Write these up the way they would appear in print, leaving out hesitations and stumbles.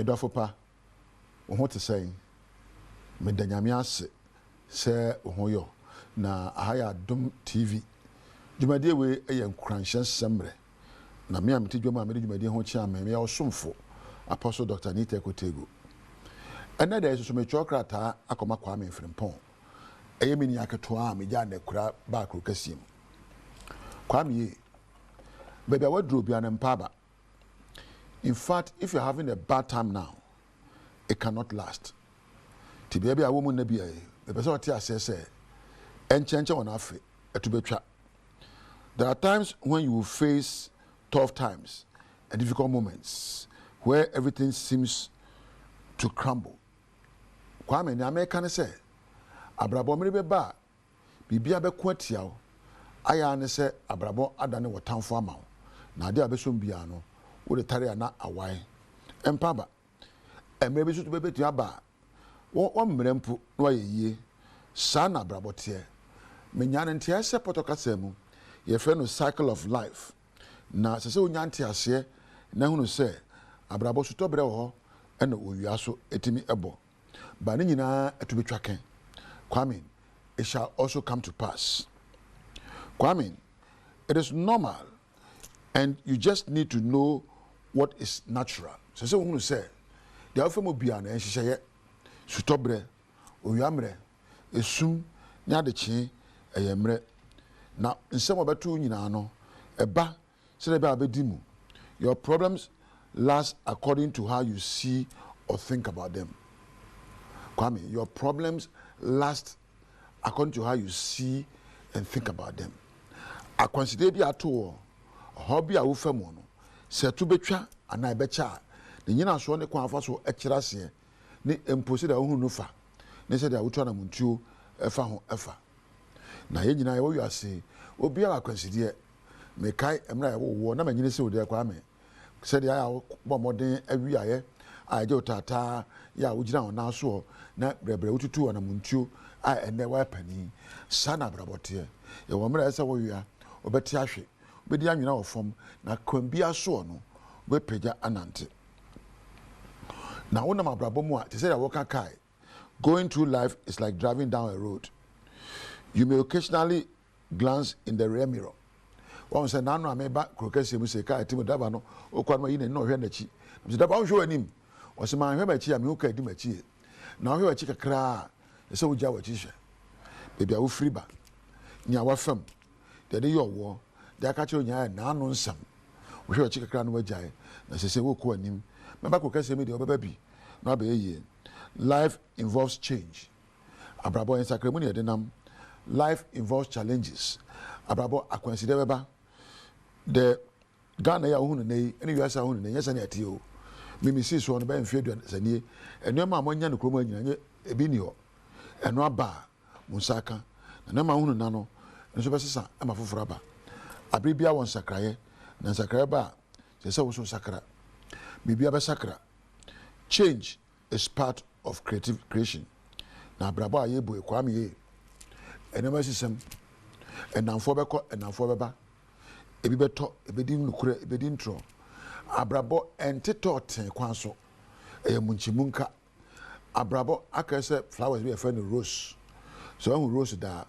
Odafopa, what to say? Medanyamias, say, Ohoyo, na ahaya Adom TV. Jumadi we a young cranshan sembre. Na me am Tijoma made Jumadi Honcham, me or Sumfo, Apostle Dr. Nita Kotego. Another is to make chocrata, Akoma Kwame Frimpon. A yemini akatoa, me jan the crab back Rukasim. Kwame, baby, I would draw be an empaba. In fact, if you're having a bad time now, it cannot last. To be a woman, the person says, and change on Afri, to be trapped. There are times when you will face tough times and difficult moments where everything seems to crumble. Kwame, the American say, Abrabo Miribe Bibia be quetiao, I say, Abrabo Adane wa town for mouth. Now, there be some biano. Would the Tariana away, and Paba, and maybe should be to Abba. One mempu, no ye, Sana Brabotier, Minyan and Tia Sepotocasemu, ye friend of cycle of life. Na so Yantia say, Nahuno say, Abrabo Sutobreho, and Uyaso etimi ebo. Banina to be tracking. Kwame, it shall also come to pass. Kwame, it is normal, and you just need to know what is natural. So we say, the alpha mobiana and she say, Sutobre, Uyamre, Esum, Nyadechi, a yamre. Now, in some of two Ninano, a ba, Seleba Bedimu. Your problems last according to how you see or think about them. Kwame, your problems last according to how you see and think about them. I consider the atoll, hobby a ufamono. Se tu betwa ana becha ne nyina so ne kwan afa so ekirase ne emposi da hu nufa ne se da wutwa na muntuo efa ho efa na ye nyina ye wo yase obi a akwansidie me kai emra ye wo na manyine se odi akwa me se dia ya bo moden awiaye a je otata ya wo gina ona so na brebre wututu na muntuo a ene wa pani sana brabote ye wo mra se wo wia obeti ahwe bedi anwina ofom na kwambia so no we peja anante na wona mabrabo mu a te say that worker kai going through life is like driving down a road. You may occasionally glance in the rear mirror. One say na no ameba krokese mu se kai timo daba no okwa no yi na hwe na chi me daba wo hwe anim wo se man hwe ba chi a me oka di ma chi na hwe wa chi kakra se wo ja wa chi hwe bebi a wo free ba nya wa fam de de yo wo de aka chiro nya na anu nsam wo hwe chi kakra no wajae na se wo ko anim me ba krokese me de obeba bi na ba ye. Life involves change. Abrabo en sakremu ne de nam. Life involves challenges. Abrabo akwanside beba the Ghana ya hunu nei ene wiasa hunu nei yesa ne ati o mimi si so no ba mfie du sanie eno ma amonya no kromo anyina ebi ni ho eno aba musaka na ma hunu na no nso besesa ama foforo aba abribia won sakraye na sakraye ba se wo so sakra bibia be sakra. Change is part of creation. Na abrabo aye boy kwame ye enema sisem enamfo beko enamfo beba ebi beto ebedi nukure ebedi ntro abrabo entito ten kwanso munchimunka abrabo akese flowers be friend rose so hu rose da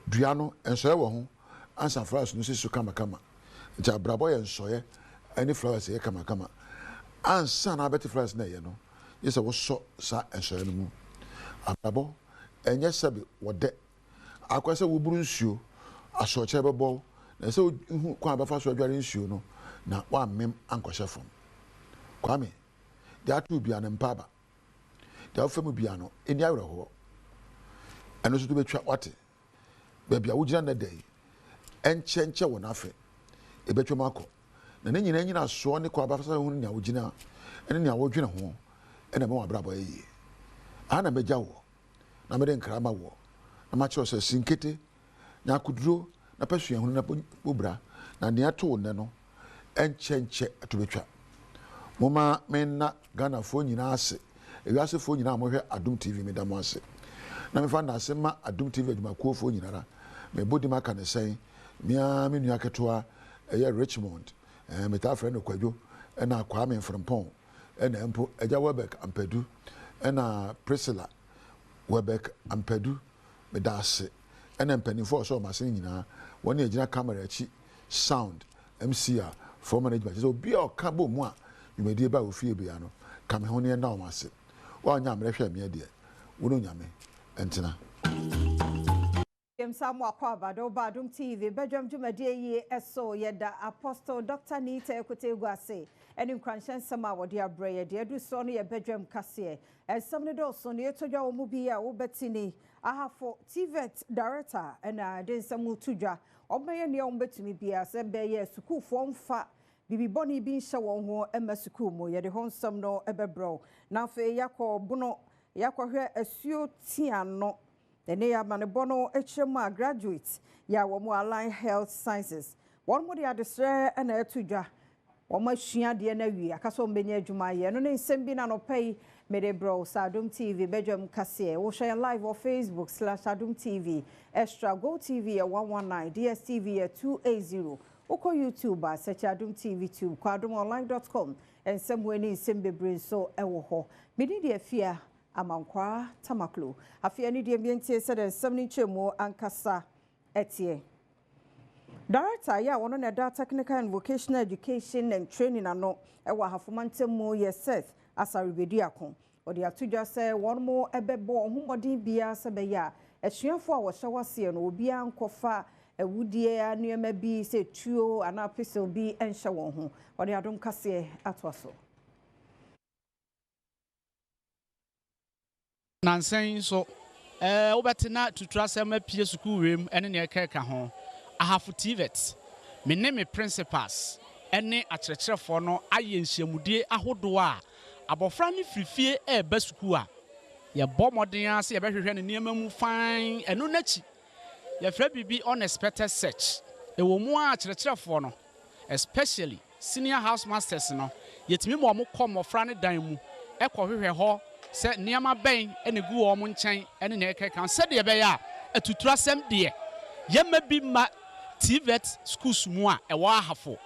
duano enso ye wo ho ansa flowers no sisu kama nti abrabo ye ensoye any flowers ye kama ansa na beti flowers na ye no yesa wo so sa ensoye no mu abrabo enye sabe wode akwase wo buru nsuo asoche bebo na se hu kwa abafa so adware nsuo no na wa mem ankɔhye fam kwame de atu bia ne mpaba de afam bia no eni awreho eno so to betwa wate ba bia wo gina na dai enchenche wo na afe e betwa mako na ne nyina so ne kwa abafa so hu ne wo gina ene ne wo dwene ho ene ma wa brabo yi ana meja wo na me de nkrama wo na ma che so sinkete na kuduro na pasua hu na pobra na ne ato ne no enchenche atobetwa moma menna Ghana fo nyina ase ewiase fo nyina mo hwe Adom TV me damo ase na me fa na ase ma Adom TV aduma ko fo nyina me bodi maka ne sen mia me nua ketoa eye Richmond me ta frɛ no kwadwo na akwa me mfrempon ɛna mpo agya Webek Ampedu ɛna Priscilla Webek Ampedu medase ɛna mpanimfoɔ so ɔma sen nyinaa wɔne agyina camera akyi sound MC a for management so obi a ɔka bɔ mu a dwumadie ba ofie bia no ka me ho ne na ɔma se wɔanya mmerɛhwɛ me deɛ wono nyame ɛntena Samu Akwabado Badum TV Badwam dwumadie eso yeda Apostle Dr. Nita Ekotegwase eni kranshen sama wode abreye de adu so no ye Badwam kase esam ne do so ne etodwa wo mu bi a wo betini ahafo TVET director na den samu tudwa obeye ne wo betumi bia se beye school fo mfa bibi boni bi nhye won ho ema school mu ye de ho nsam no ebebro na fe yakọ bono yakọhwe asuo tiano Dene ya manebono hrema graduate ya womo align health sciences. One mo de adesre na etudwa. Womo ahua de na wi akaso mbenya adwuma ye no ne nsem bi na no pay medebro Adom TV Badwam kase. Wo share live on Facebook/Adom TV. Extra Go TV 119, DSTV 280. Oko YouTube search Adom TV tube, kwadomonline.com. Ensem weni nsem bebre so ewo ho. Medi de afia Amankwa Tamaklo. Afia ni die bientie said and 70 chemo ankasa etie. Director ya wono na da technical and vocational education and training ano ewa hafomante mo yeseth asaribedi akon. Odi atudwa se won mo ebebo ohumodin bia se be ya esuafo a wo hyewase no obi ankofa ewudie anuema bi se tuo ana pesel bi enhye won ho. Odi adom kase atwaso. Nansen so wobɛtena tutura sɛ ma pie school wem ene ne ɛkeka ho ahafo TVET me ne me principals ene akyerɛkyerɛfo no ayɛ nhyiamudie ahodo a abɔfra ne firifie ɛba school a yɛ bɔ mmɔden ase yɛbɛhwehwɛ ne nneɛma mu fine ɛno n'akyi yɛfrɛ bibi unexpected search ɛwɔ mu a akyerɛkyerɛfo no especially senior house masters no yɛtumi ma ɔmo kɔ mmɔfra ne dan mu ɛkɔhwehwɛ hɔ se niama ben ene gu wo mo nkyɛn ene ne ɛkeka se de be ya atutura sem de yema bi ma TVET schools mu a ɛwɔ ahafo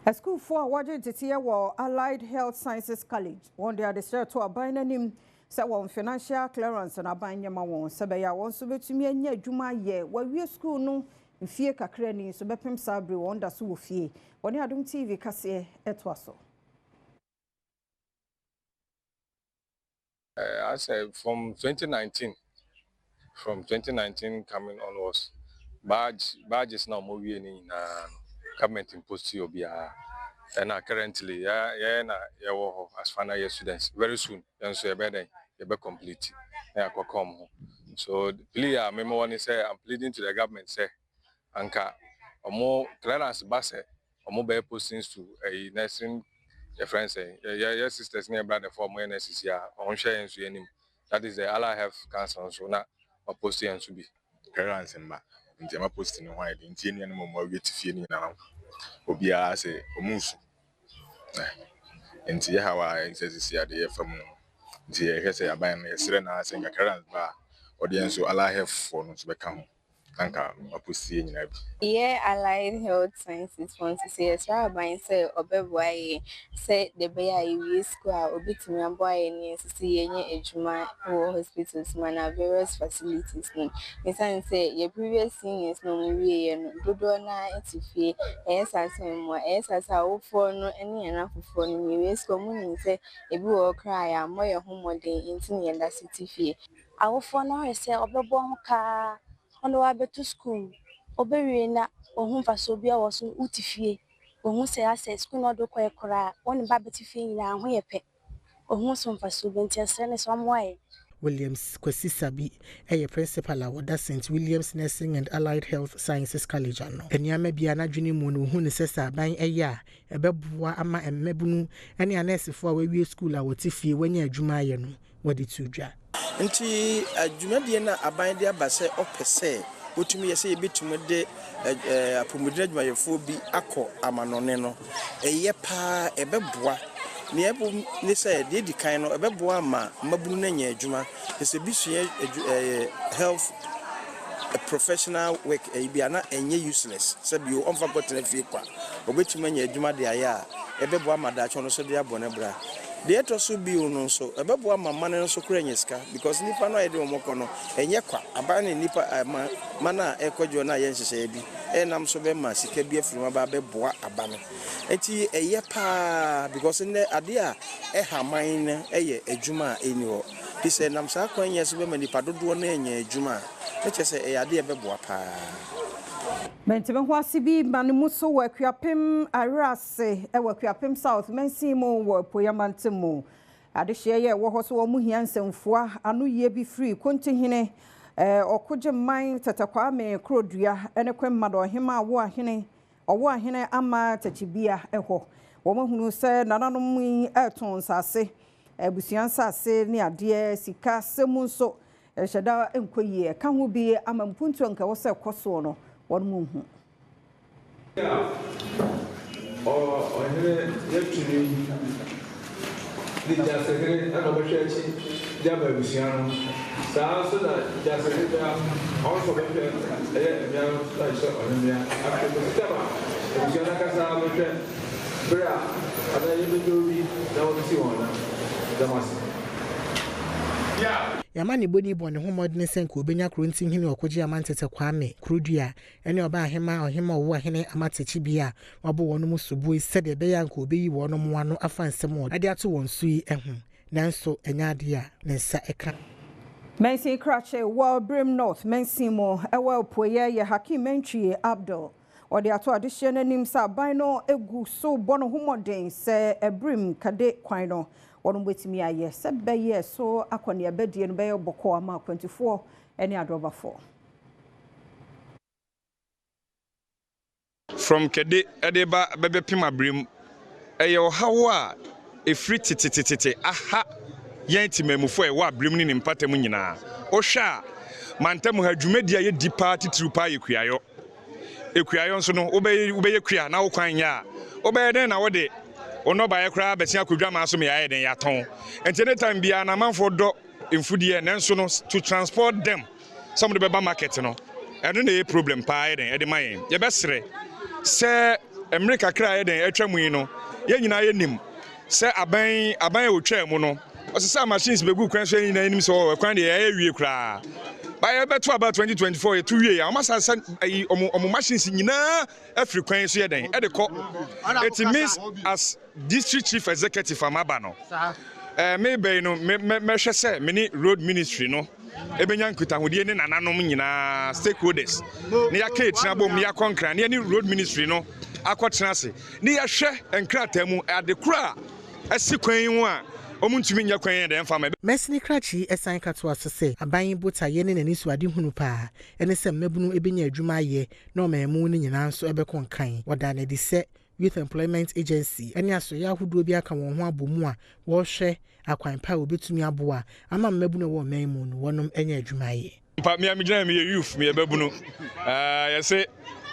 A school for waje tete wo Allied Health Sciences College one day the share to aban anim say won financial clearance na aban nyama won se be ya won so betumi anya adwuma ye wawie school no mfie kakra ni so bepem sabre won da so wo fie woni Adom TV kase etwaso. I said from 2019 coming onwards badges now more we in government imposed obia and currently as final year students very soon and so you complete come so please remember one say I'm pleading to the government say anka more clearance basse or mobile postings to a nursing your friends say your sisters near brother for more nurses here on sharing to any that is the Allah have cancer so now posting to be clearance and ma nti ma posting why the nti eni no mo wait fie ni na obia say omusu nti ya hawa exercise ade ya fam nti ya hwese aban na yesre na say clearance ba audience so Allah have for no to be ka ho anka ma posting nyina bi yeah Allied Health Sciences want to say as aban say obeboaye say the be we school obitimi aboaye ni sisi yenye ejuma wo hospitals mana various facilities no mesan say your previous seniors no we no dodo na etifie esasa wo for no ene na fofo no we school mu ni say ebi wo cry am mo ye homodin intini yenda sitifie awofo no say obebo ho ka ono wa betu school obewie na ohun faso bia wo so utifie ohun say access school no do koy kora woni ba betifie nyina ho ye pe ohun so faso bentiase ne so moye Williams Kwesi Sabi a principal at St. William's Nursing and Allied Health Sciences College ano. Enyama bia na dwene mu no hu ne sesa ban eya ebeboa ama emmebunu ene anesefo a wawie school a wotifie wanya adwuma aye no wadi tudwa. Nti adwuma die na aban de abase opese otumi yese yebetume de apomudina adwumayefo bi akọ amanone no eye pa ebeboa ne ebo ne say de di kan no ebeboa ma mabunu na nya adwuma se bi sua health a professional work bia na enye useless say bi o onfa gotena fie kwa obetuma nya adwuma de aya ebeboa ma da cho no so de abone bra de to so bi no so ebeboa ma man no so kura nya sika because nipa no yede omoko no enye kwa aba ne nipa mana ekwadwo na ye nhyehyɛ bi enam so be ma sika bi afirima ba beboa aba no enti eye pa because ne ade a haman ne eye adwuma eni ho bi se nam sa kwan nya so be ma nipa dodo na enya adwuma eche se eye ade beboa pa Mentebe ho asibi manimu so wakuapem arase wakuapem south mensimo wo poyamantemu adehye ye wo ho so wo muhia nsemfua anu ye bi free kontihene okoje man tatakwa me krodua ene kwemma do hema wo ahene owo ahene ama tachibia eho wo mahunu se nananom eton sase abusuan sase ne ade sika semu so hyeda enkoyie ka ho bi ama mpuntu anka wo se koso no one move. Yamani boni boni homodne senko obenya krontin hini okoje amantete kwame krodua ene oba ahema ohema wo ahene amatechi bia wabo wono musubu sede be yanko obeyi wono mo ano afansem wo ade ato won sui ehu nanso enya ade a ne nsa eka Mensi Krache Abirem North Mensimo ewa poye ye Hakim Mentwie Abdul ode ato adehye nanim sa ban no egu so bono homoden se Abirem Kade kwan no wono betimi aye se beye so akone abadie no beye boko ama 24 ene adroba 4 from Kade edeba bebe pim Abirem eye ohawo a efri tititititi aha yanti memufo e wa Abirem ni mpatam nyina o hwa mantam ha dwumadi aye dipa titru pa yekuayo nso no obeye kua na wo kwan ya obeye den na wo de ono ba ye kra besia kodwa ma so me yae den yaton enti time bia na manfo do mfudie nenso no to transport them some the beba market no eno na problem pa ye den e de mayen ye besere se America kra ye den atwamu yi no ye nyina ye nim se aban otwa mu no osisa machines begu kwan so nyina nim so kwan de ye wie kra by better about 2024 2 years almost send omo machines nyina every kwan so ye den e de ko it means as district chief executive amaba no maybe no me hwe se mini road ministry no ebenya nkuta hodie ne nananom nyina stakeholders ne ya ka tina bom ne ya konkra ne ni road ministry no akotena se ne ya hwe enkrata mu adekura asi kwan hu a omuntumi nya kwan de mfa Mesni Krachi esan kato asese aban bota ye ne nani so ade hunu pa ene se mabunu ebenya adwuma ye na omemu ne nyina nso ebekon kan wada na di se Youth Employment Agency ene aso ya hudo bi aka won ho abomu a wo hwe akwan pa obetumi aboa ama mabunu wo memu no wonom enya adwuma ye mpa me amigina me youth me ebabunu ye se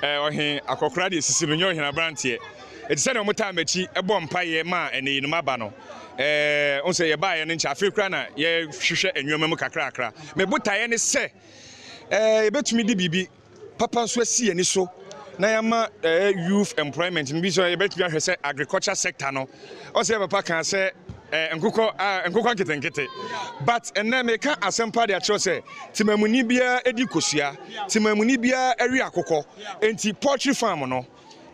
ohin akokora de sisi no nyo ohin abrantie etise na omota machi ebo mpa ye ma ene yinuma ba no onse ye ba ye ne ncha afekra na ye hwehwe enwoma mu kakra me botaye ne se ebetumi di bibi papa so asi ani so na yama youth employment nbi so ye betumi ahwe se agriculture sector no onse papa kan se nkukọ nkete but enne me ka asempa de acho se timamuni bia edi kosua timamuni bia awi akokọ enti poultry farm no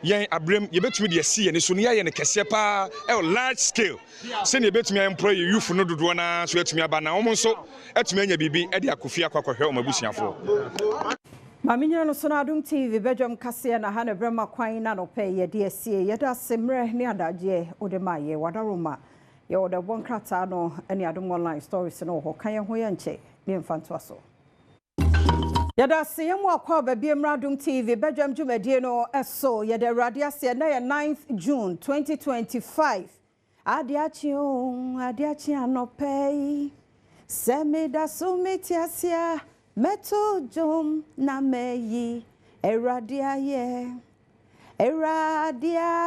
yen Abirem ye betumi de asi ye ne so ne ye ne kese pa large scale se ne betumi employ youth no dodo na so etumi aba na omo nso etumi anya bibi e de akofia akwakohwe o mabusuafo Maminya no so na Adom TV Badwam kase na ha na brema kwan na no pe ye de asie ye da semre ne adaje odema ye wadaroma ye oda bonkrata no ene Adom online stories no ho kan ye ho ye nche ne mfanto aso Yada siyemu akwa Abirem Adom TV Badwam dwumadie no eso yada radio ase na ye 9th June 2025 adiachi anopai semida sumitiasia meto jom na meyi eradia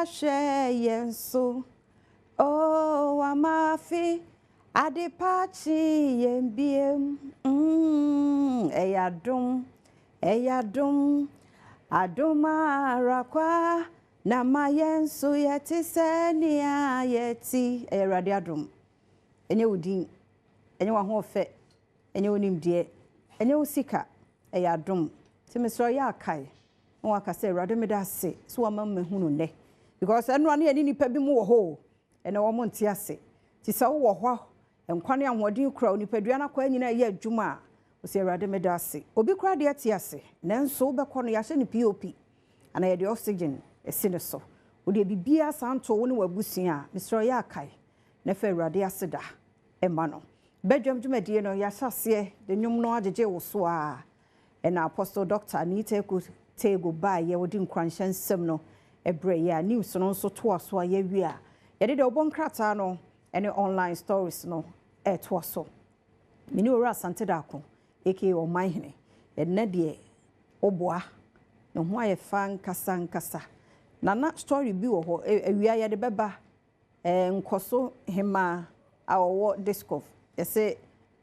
she yenso Oh, amafi adipachi yembiem. Eyadum. Adoma rakwa na mayensu yeti senia yeti. Eyarade adom. Enye udin. Enye wahofe. Enye onimdie. Enye usika. Eyadom. Timisro ya akai. Nwa kase erade medase. So amam hunu ne. Because enu ane ani nipa bi mu wo ho. Ene wo mo nte ase. Ti sa wo ho. Enkwane ahodi kura onipadua na kwa nyina ye adwuma. Osi erade medase. Obi kura de ate ase. Nanso wo bekọ no ya hye ni POP. Ana ye de oxygen esi ne so. Wo de bibia santo wo ne wabusia. Misro ya akai. Na fa erade aseda. Emma no. Badwam dwumadie no ya hyase de nwum no agege wo so a. Ena Apostle Dr. Anita Tego ba ye wodi nkwanshansem no. Ebre ya news no so to aso a ye wi a. Ye de obon krata no ene online stories no to aso. Mini ora sante da ko eke o manhene. Enne de oboa no ho aye fan kasa. Nana story bi wo ho awia ye de beba nkoso hema awo discof. Ye say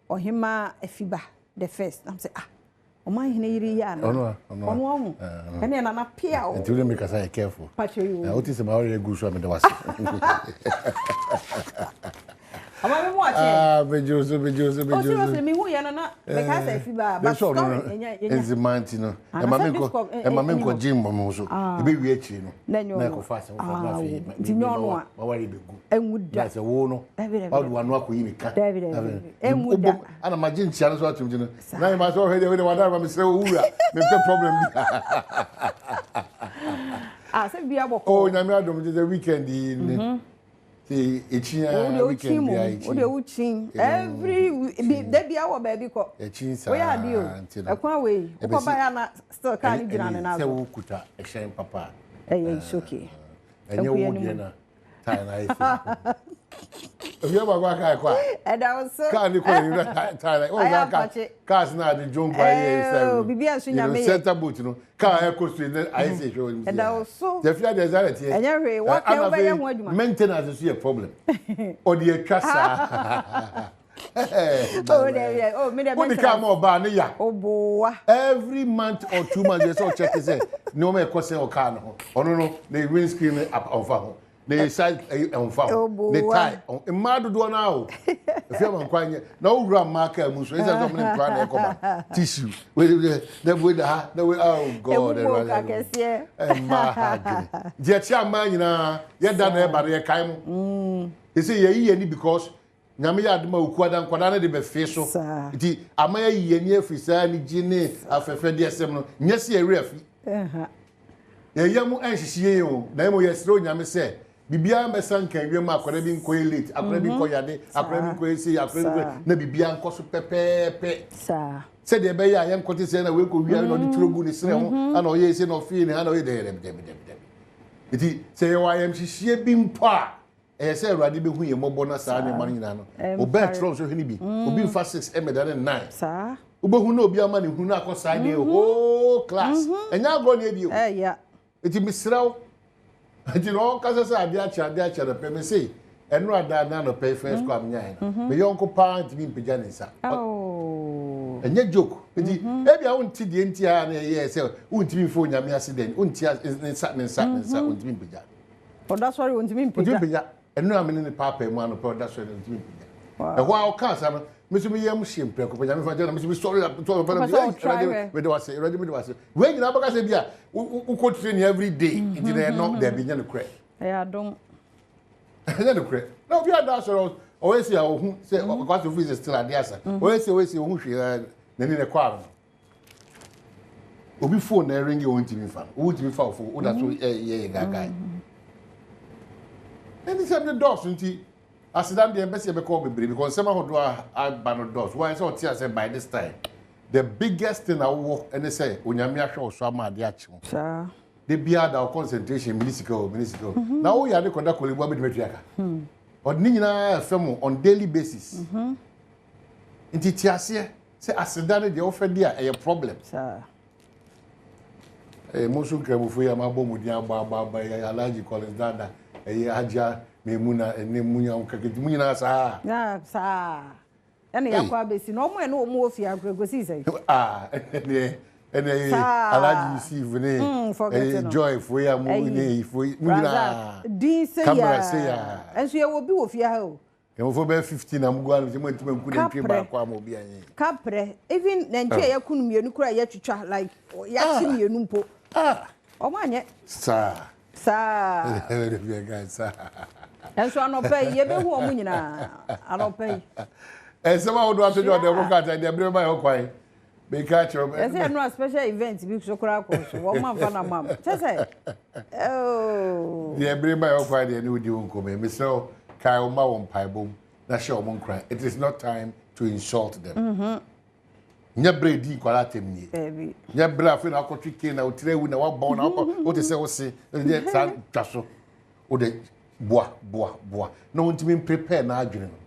ohima afiba the first. I'm say Omanhene yiri ya na. Ono. Ene na pia o. Until me kasa careful. Pacho you. What is my already good so me dey was. Ama me mo ache. Bejoso. O seriously me hu ya na me kasa afiba but story enya. Enzimanti no. E ma me ko gym mo so. E be wi achi no. Na ko fast for na fi. Di nyono a. Ma wari be gu. Enwuda. Na se wo no. All the one ko yi me ka. Enwuda. Ana ma gym tia no so atum no. Na ma so he de wadara me se wura. Me pe problem bi. Se bia boko. Oh, na me adom the weekend ni. See, echia weekend bi ai. O de uchin. Every dey bia wo baby ko. Echin sa. We adio. Ekwan we. Ko ba ya na still ka ni gina na na. Se wo kuta ehyen papa. It's okay. Enye wo de na. Tai na ife. Obi ba gwa kai kwa. And I was so. Ka ni ko ni tai na. O ga cars na de jonko aye say. Bibi asu nya me. Center boot no. Ka e ko street aye say show ni. And I was so. The fear there's that here. Enye we what can we be ho adwuma. Maintenance is a problem. O de atwa sa. Oh, me the come over ne ya. Oboa. Every month or 2 months they so check say no me ko say o car no. Ono no the windscreen up on fa ho. The side on fa ho. The tie. Ma do na o. If you man kwanye na o wura marker mu so say so me try na come tissue. The way oh god. Ma ha. Je tia ma nyina ye da na e bare ye kai mu. You say ye ni because nyame ya adema okuada nkwada na de be fe so nti ama ye ni afisa ni gine afefe de esem no nyese ye refi ye yamu enhihie o na mo ye sro nyame se bibia mbesan kan wiem akwada bi nko elite akwada bi nko yade akwada bi nko esi akwada bi na bibia nko so pepepe sa se de be ya ye nko te se na we ko wi na de turogu ni sre ho ana o ye ese no fi ni ana o ye de nti se ye wa yam hihie bi mpa say Radi be huye mobo na sa ne man nyina no obe tro so hini bi obi mfa 6 emeda ne 9 sa ubehu na obi ama ne hu na akosa de whole class enya go ne bi o ya eti misraw eti no kasa sa ade acha na pe me say enu ada na no pay first kwa mnya no me yonko pa ntimi mpija ne sa enya joke eti ebi a wonti de enti a na ye say wontimi fo nyame accident wonti ne sa wontimi mpija that's why wontimi mpija enu amene ne papa mu ano pro that's why ntimi mpija ho a o ka sa no mesu me yam shempe ko panya me fa jana mesu sorry to me do wase ready me do wase we nyina baka se bia u ko train every day into there no there be nyane kre ya don nyane kre no bia da so always say ohun say because of is still at asa always say ohun hwe na ni ne kwa no obi phone na ring you ntimi fa o ntimi fa ofo o da so ye gaga and this the doors nti asidam de embese be call bebre because some of do ban doors why so tia say by this time the biggest thing I work and say onyame ahwe so amade achi ho sa the bia da concentration municipal na wo ya de konda kolebo be de metuaka odni nyina fam on daily basis nti tiase say asidam de ofedi a problem sa mo so kremo fu ya ma bo mudi agba ya alaji college dada aja me muna ene munya unkake munya sa na sa ene yakwa besi no mo ene o mo ofia agrogosi sai ene alaji receive ne joy for ya mu ne for munya din say camera say ya enso ye wo bi wo fia ha o e for be 15 na mugwa no mo ntime nku na ntwe ba kwa mo bi anyi kapre even na ntwe ya kunu mienu kura ya twitwa like ya chi mienu mpo o ma anye sa enso anope ye be hu o mu nyina anope sama wo do aso do de ko kata de Abirem ba yo kwan be ka chiro e say no special event bi so kura ko so wo man fa na mam say oh de Abirem ba yo kwan de ne odi won ko me so kai o ma won pai bom na she o mon kran it is not time to insult them nya bredi kwala temni baby nya bra fe na akotwe ke na otrewu na wa bon na o te se wo se de sa twaso o de boa na wontimi prepare na adwene no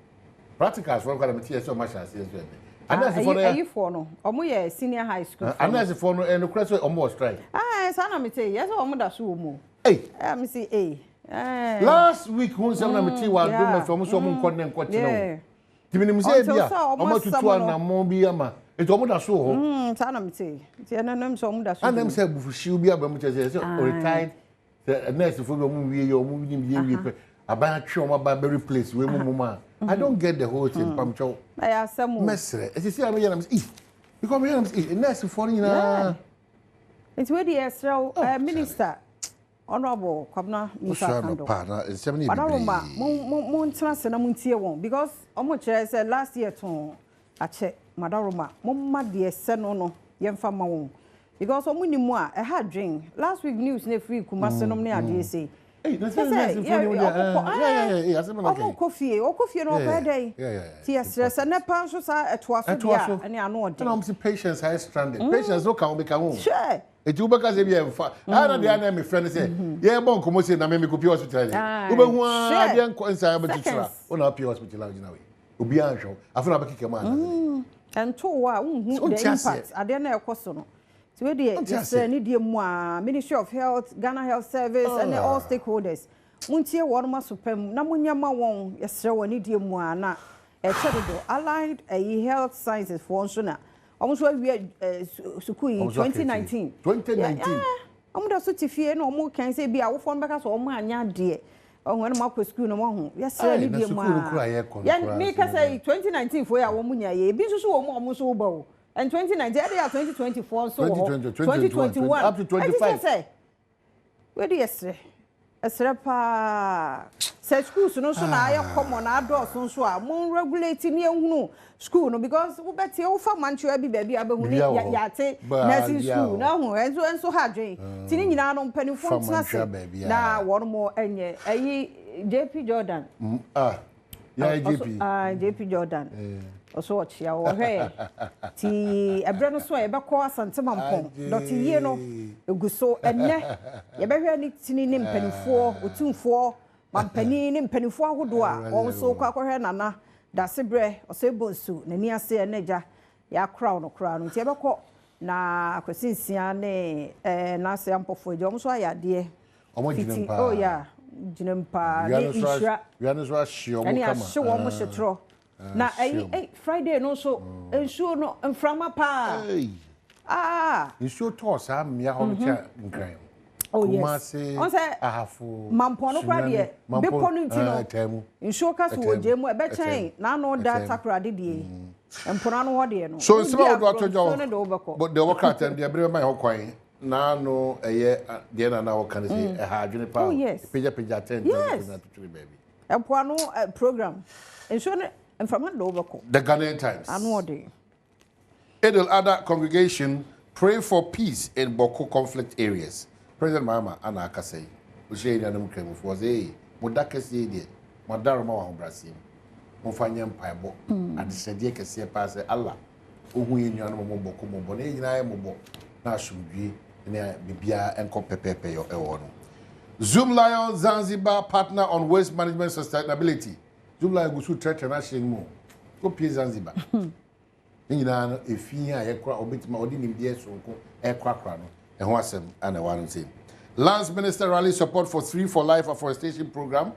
practicals for kwala meti so ma sha se so ebe anase for no ayi for no omo ye senior high school anase for no en kura so omo strike sa na meti yes omo da so omo me say last week won say na meti wa do me so omo so omo nkɔ ne nkɔ tino timi ni say bia omo tutu na mo bi ama eto omo da so ho sa na meti ti na nam so omo da so anam say bufushi bi aba mu che say retired the nurse for omo wie ye omo ni wie pe aba atwe omo aba very place we mu ma I don't get the whole thing pamcho I asem mesre esi am yanam say because me yanam say nurse for ni na it's where the Israel minister honorable Kwabena Misa Kando Badwam mo ntra se na mo ntie won because omo kire say last year to ache Badwam mo ma de ese no yemfa ma won because omo ni mu a e ha dwen last week news na free Kumase nom ne ade say that's I'm coffee no birthday. Yes, na pan so sa etoaso dia ene ano ode. Na I'm see patience high stranded. Patience no can be can. Sure. E ju baka se bi emfa. Na dia na me friend say, "Ye bon komo say na me kopi hospital." Ube hu a dia nko nsa ba titira. Ona pi hospital agina we. Obi anhwo. Afuna ba kike ma na. Ento wa unhu the impact ade na ekoso no. We yes need Ministry of Health, Ghana Health Service, and all stakeholders. Muntie warma supem na munyama won yesre woni die mu ana e chedo allied health sciences for nsona omo we suku 2019 omo da so tifie na omo kan say bia wo fon beka so omo anya de ohun na makọ school no mo hu yesre ni die mu ya me ka say 2019 for ya wo munya ye bi susu wo mo so wo ba and 2019 they are 2024 so 2021 up to 25 where do you say esrepa say schools no so na aye common adults so a mon regulate ni ehunu school no because we betie wo fa mancho bi baabi abehu ni ya te nursing school na hu enso ha dwen ti ni nyina no mpanifo ntena se na won mo enye ayi JP Jordan JP Jordan also watch ya wo he ti ebre no so e be ko asantema mpon dot ye no eguso enne ye be hwe ni tini ni mpanifo otumfo mampani ni mpanifo ahodo a won so kwa hwe nana da sebre osebonsu nani ase eneja ya crown no ti e be ko na akwasinsia ne na ase ampofo je so ayade omo jinampa oh yeah jinampa ni isra ya no so ahio mo kama ani ahio wo mo hwetro na Friday no so ensuo no mframa pa ensuo to sa mmia ho cha nkran oh yes on say ahafo mampo no kwa de be ponu ntino ensuo ka so oje mu e be chen na no da takra de die empona no ho de no so nsema do atojo but the work at dem de Abirem mai ho kwan na no eye de na ho kan say ha adwene pa peja 10 baby empona no program ensuo and from the Ghanaian Times. Anwadi. Idil Ada congregation pray for peace in Boko conflict areas. President Mahama Ana Akasei. Ushe ni anamu kremu fuwaze. Modaka siye diye. Madaro mawa humbrasim. Mufanya mpaibo. Adisadiye kesiye pase Allah. Uhu yenyu anamu mboko mboko. Ne yina ye mboko. Na shumjui. Ne bibia enko pepepe yo ewono. Zoom Lion Zanzibar partner on waste management sustainability. Jumla gusu tretre na shenmu ko pie Zanzibar nyina no efin a yekra obetima odi nimde sonko ekrakra no ho asem ana wan say Lands Minister rally support for 3 for Life afforestation program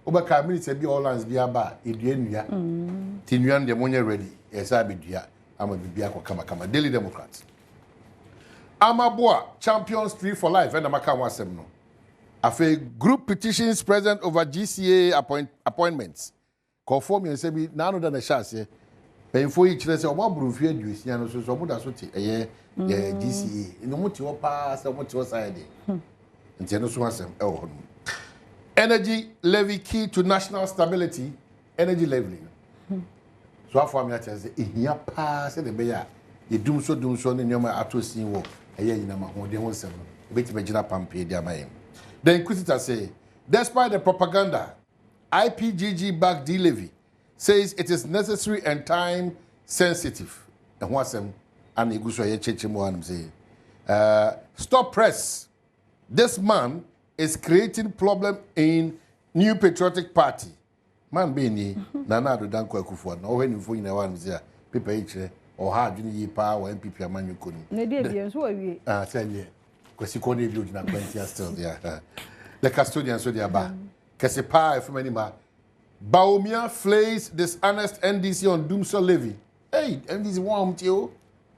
Obaka minute be all lands be aba edua nua tinuan de monye ready esa be dua ama bibia ko kama Daily Democrat Amaboa Champions 3 for life and amaka wasem no afa group petitions present over GCA appointments conform you say be na no da na chance penfo yi kire say o maburu fie aduosia no so mo da so te GCA no mo ti wo pa say mo ti wo side nti no so asem e wo no energy levy key to national stability energy levy so afọ mi ati say ehia pa say de be ya ye dum so ne nyoma atosin wo eye yina ma ho de ho nsem beti be gina pampe de amayem. The inquisitor say despite the propaganda IPGG backed levy says it is necessary and time sensitive and ho asem and iguso ye cheche mo anum say stop press, this man is creating problem in New Patriotic Party. Man be ni Nana Addo Dankwa Akufo na o heni fo nyina wa nzia paper ichire o ha adwene yi pa wa MPP amanyu koni. Na dey bi enso awie. Say nie. Kwesi ko dey bi odina kwantia still there. The custodian so dey aba. Kese pa efuma ni ma. Baumia flays dishonest NDC on Doomsday levy. Hey, NDC won mtio.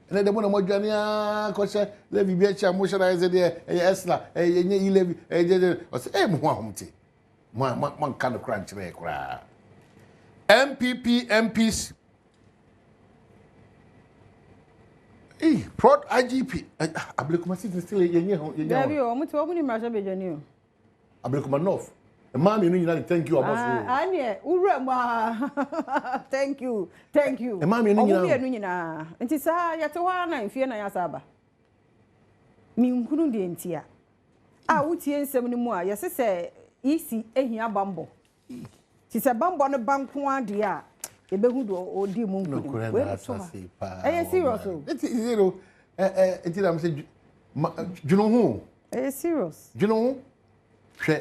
And then the one of Joania, Cocha, Levy Becha, moisturizer there, a Esla, a Ye levy, a say, Muamti. One kind of crunch, cry. MPs. Prod IGP. Ablicomasi still a year. Have you almost opened in Majabejanio? Ablicomanoff. A man, you know, thank you. Anya, Urama. Thank you. A man, you know, and it's a Yatawana and Fiona Yasaba. Minkunu de Intia. I would hear 70 more. Yes, I say, easy, a here bumble. She's a bumble on a bank one dear. A behood or dear moon. I see also. It's zero. Until I'm saying, you know who? Serious. You know?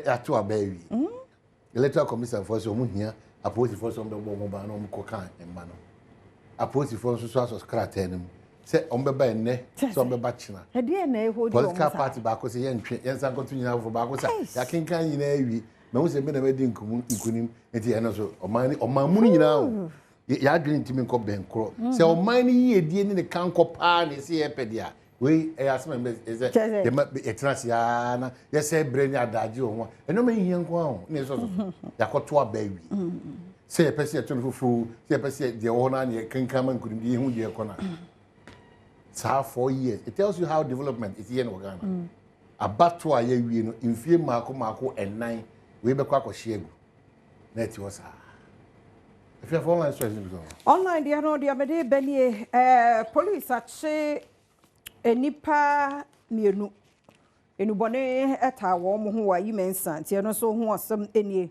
Ato abawi electoral commission for so mu hia approach for some be bo ba no ko kan emma no approach for so so scrata nim say on be ba enne so on be ba china e de na e hodi political party ba ko say yen san ko tunyina for ba ko say ya kenkan nyina awi me hu say me na be di nkunim enti eno so oman mu nyina o ya adwin timi nko ben kro say oman ni ye die ni kan ko pa ni say e pedia we asema is etrans ya na yes brain adaji o eno me hia nko ho ne so yakoto abawi say pese eto fufu say pese de wo na ne kankama nkudim de hu de ekona sa 4 years it tells you how development is here in Ghana abato aye wie no mfie mako enan we be kwa kwahye na ti wo sa if you have online stress online dia no dia me de benie police ache enipa mienu enubone eta wo mo ho wa yimensa tie no so ho asem enie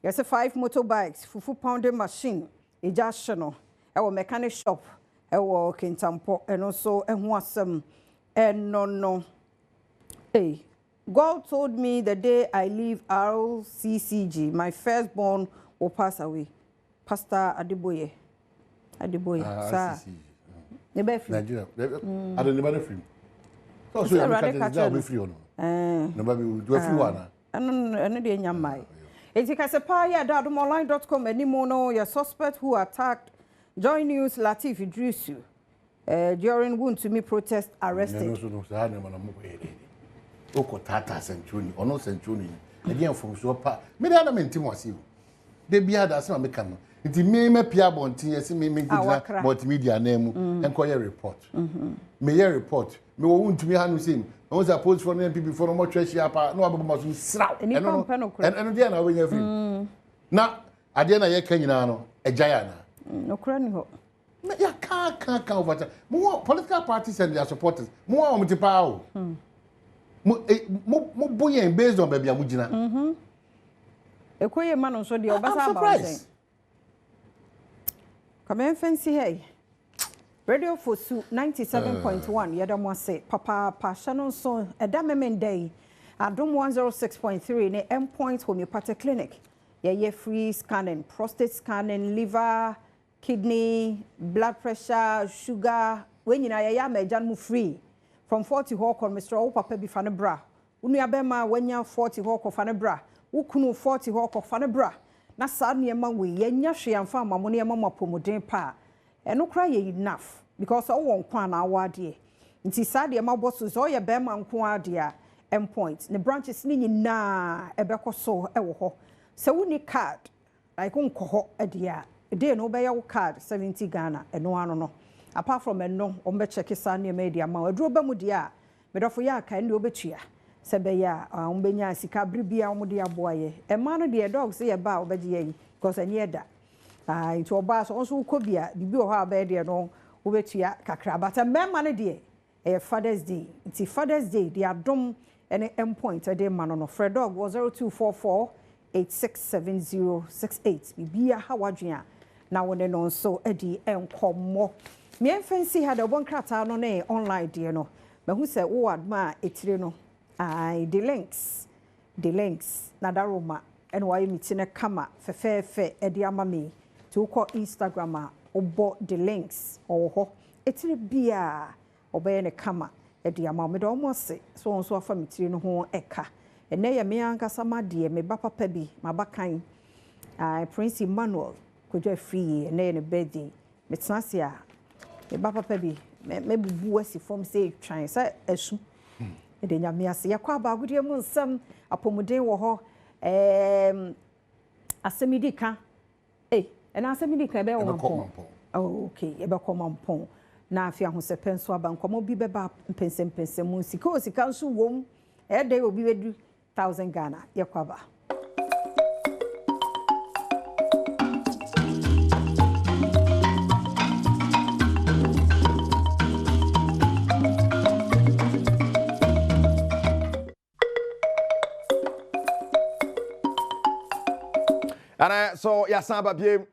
yes 5 motorbikes fufu pounding machine eja hye no e wo mechanic shop e wo kintampo eno so ho asem no God told me the day I leave RCCG my firstborn will pass away. Pastor Adeboye sir Nigeria. I don't never free. So you are free or no? Never be do free one. And the nyamai. It's because a pa ya dadomonline.com anymore no your suspect who attacked Joy News Latif Idrisu during wound to me protest arrested. No, so I never know. Oko tata century or no century. Again from so pa. Me da na menti mo asiu. De bia da se ma me kan. Nti me pia bontin yesi me gudra multimedia na mu enko ye report me ye report me wo wuntumi hanu sim me was supposed for MPP for no church apa no ababo maso sraw eno dia na we nya free na ade na ye kan nyina no ejaya na no kura ni ho me ya ka over mo political parties and their supporters mo wa mti pa o mo boyen based on baby amugina ekoye ma no so de obasa about Come in fancy hey. Radio Fosu 97.1 Yadamo say Papa Shannon so Edamem Day Adom 106.3 ne endpoint homeopathic clinic. Ye free scanning, prostate scanning, liver, kidney, blood pressure, sugar. When you ya mejan free from 40 hawk on Mr. O Papa Bifana bra. Unu abema when ya 40 hawk of fanebra. Ukunu 40 hawk of fanebra. na saa nneɛma we yɛnya hwe amfa ama mo nneɛma mo apɔmuden pa ɛno kora yɛ enough because ɔwɔ nkwa na awade nti saa nneɛma bɔ so so yɛ bɛrima nko ade a endpoint ne branches ni nyinaa ɛbɛkɔ so ɛwɔ hɔ sɛ woni card like nkɔ hɔ ɛde a day no bɛyɛ wo card 70 Ghana ɛno ano no apart from ɛno ɔmbɛ check saa nneɛma de ama aduro ba mu de a medɔfo yɛ aka ne obetua sɛ bɛyɛ a ɔmbɛnya sika bribia ɔmde aboa yɛ ɛma no de dog sɛ yɛ ba a ɔbɛgye yɛ because ɛnyɛ da nti ɔba so ɔnso kɔ bia bibi wɔ hɔ a bɛyɛ de no obetua kakra but mɛma no de ɛyɛ Father's Day nti Father's Day de adom ɛne endpoint ɛde ma no Fred dog was 0244 867068 bibia ha wadwea na wone no nso edi enkomo me mfansi ha de obonkrata no na online de no mahu se wo adma etire no the links na daroma ene waye mitine kama fefefe edi amame to ko Instagram a obo the links owo etire bia obaye ne kama edi amame do mo se so nso afa mitire no ho eka ene ye me ankasa made me ba papa bi mabakan Prince Emmanuel kodwa free ene ne birthday metnase a me ba papa bi me bubu asi form say twan say asu ede nyame ase yakwa abagudie mu nsam apomuden wo ho asemidi ka ena asemidi ka be wo mampon okay e be ko mampon na afi ahosepe nso aba nkomo bi be ba mpensem mu sika nso wom e de obi bedu 1000 Ghana yakwa ba And so, yes, I'm Abirem.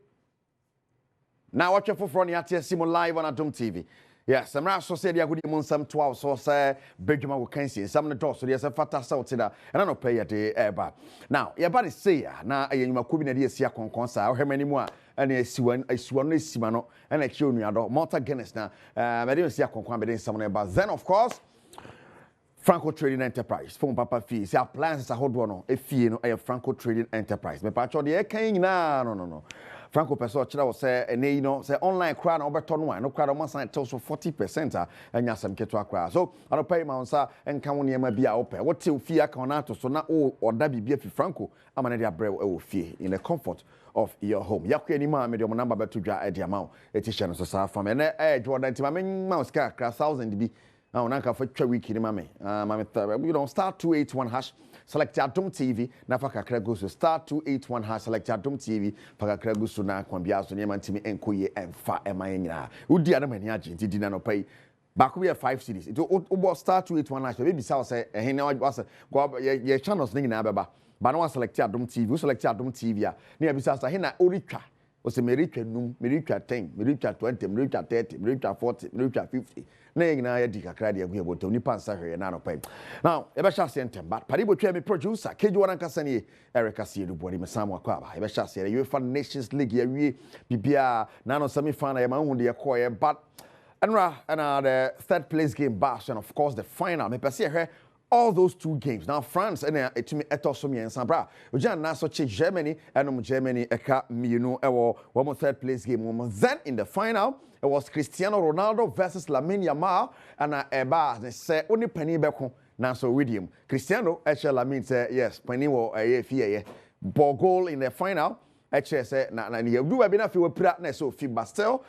Now, watch your phone at Simon live on Adom TV. Yes, I'm not so said you could some 12 so say Badwam will can see some of the doors. So there's a fat out there, and I don't pay a day ever. Now, your body say, now you are cooking a dear Sia Conconsa, how many more, and a swan Simano, and a junior, Malta Guinness now. I didn't see a conquer someone about. Then, of course, Franco Trading Enterprise, phone papa fees, our plans is a hot one, a fee, a Franco Trading Enterprise. Me patcho the king no. Franco Peso Chila was say, and you know, say online crowd over ton one, no crowd on one side tells 40%, and yes, some ketwa crowd. So I don't pay my own sir, and come on, you be open. What till fee account so now or that be BF Franco, I'm an idea bread or fee in the comfort of your home. Yaku any man, medium number to draw at the amount, a t-shirt, so far from an Jordan to my main mouse car, 1,000 be. Now, Nanka for 3 weeks, mammy. You know, star 281 hash, select Adom TV, Nafaka Kregusu, star 281 hash, select Adom TV, Paka Kregusu, na Kwambiaso, Yaman Timi, and Koye, and Fa, and Mayana. Would the other man, Yaji, did not pay. Back we have 5 cities. It was star 281 hash, maybe South say, and he now was your channels, Ning Ababa. But no one select Adom TV, select Adom TV, near Bisasa, Hina, Uricha. Was a Mericha Num, Mericha 10, Mericha 20, Mericha 30, Mericha 40, Mericha 50. Na ya dika kradi ya gwe to nipa nsa hwe na no pay. Now, e be sha sentem but padi botwa me producer keju wana nkasa ne Eric Asielu body me samu akwa ba. E be sha se UEFA Nations League ya wie bibia na no semi final ya ma hu de ye but anra the third place game bash and of course the final me pese hwe all those 2 games. Now France and etimi etoso mi ensa bra. Ojan na so che Germany and Germany eka mienu ewo one third place game. Then in the final it was Cristiano Ronaldo versus Lamine Yamal and eba they say only penny beko na so William. Cristiano Lamine say yes, penny wo fie ball goal in the final. Actually say na you do we na fi we prat so fi but still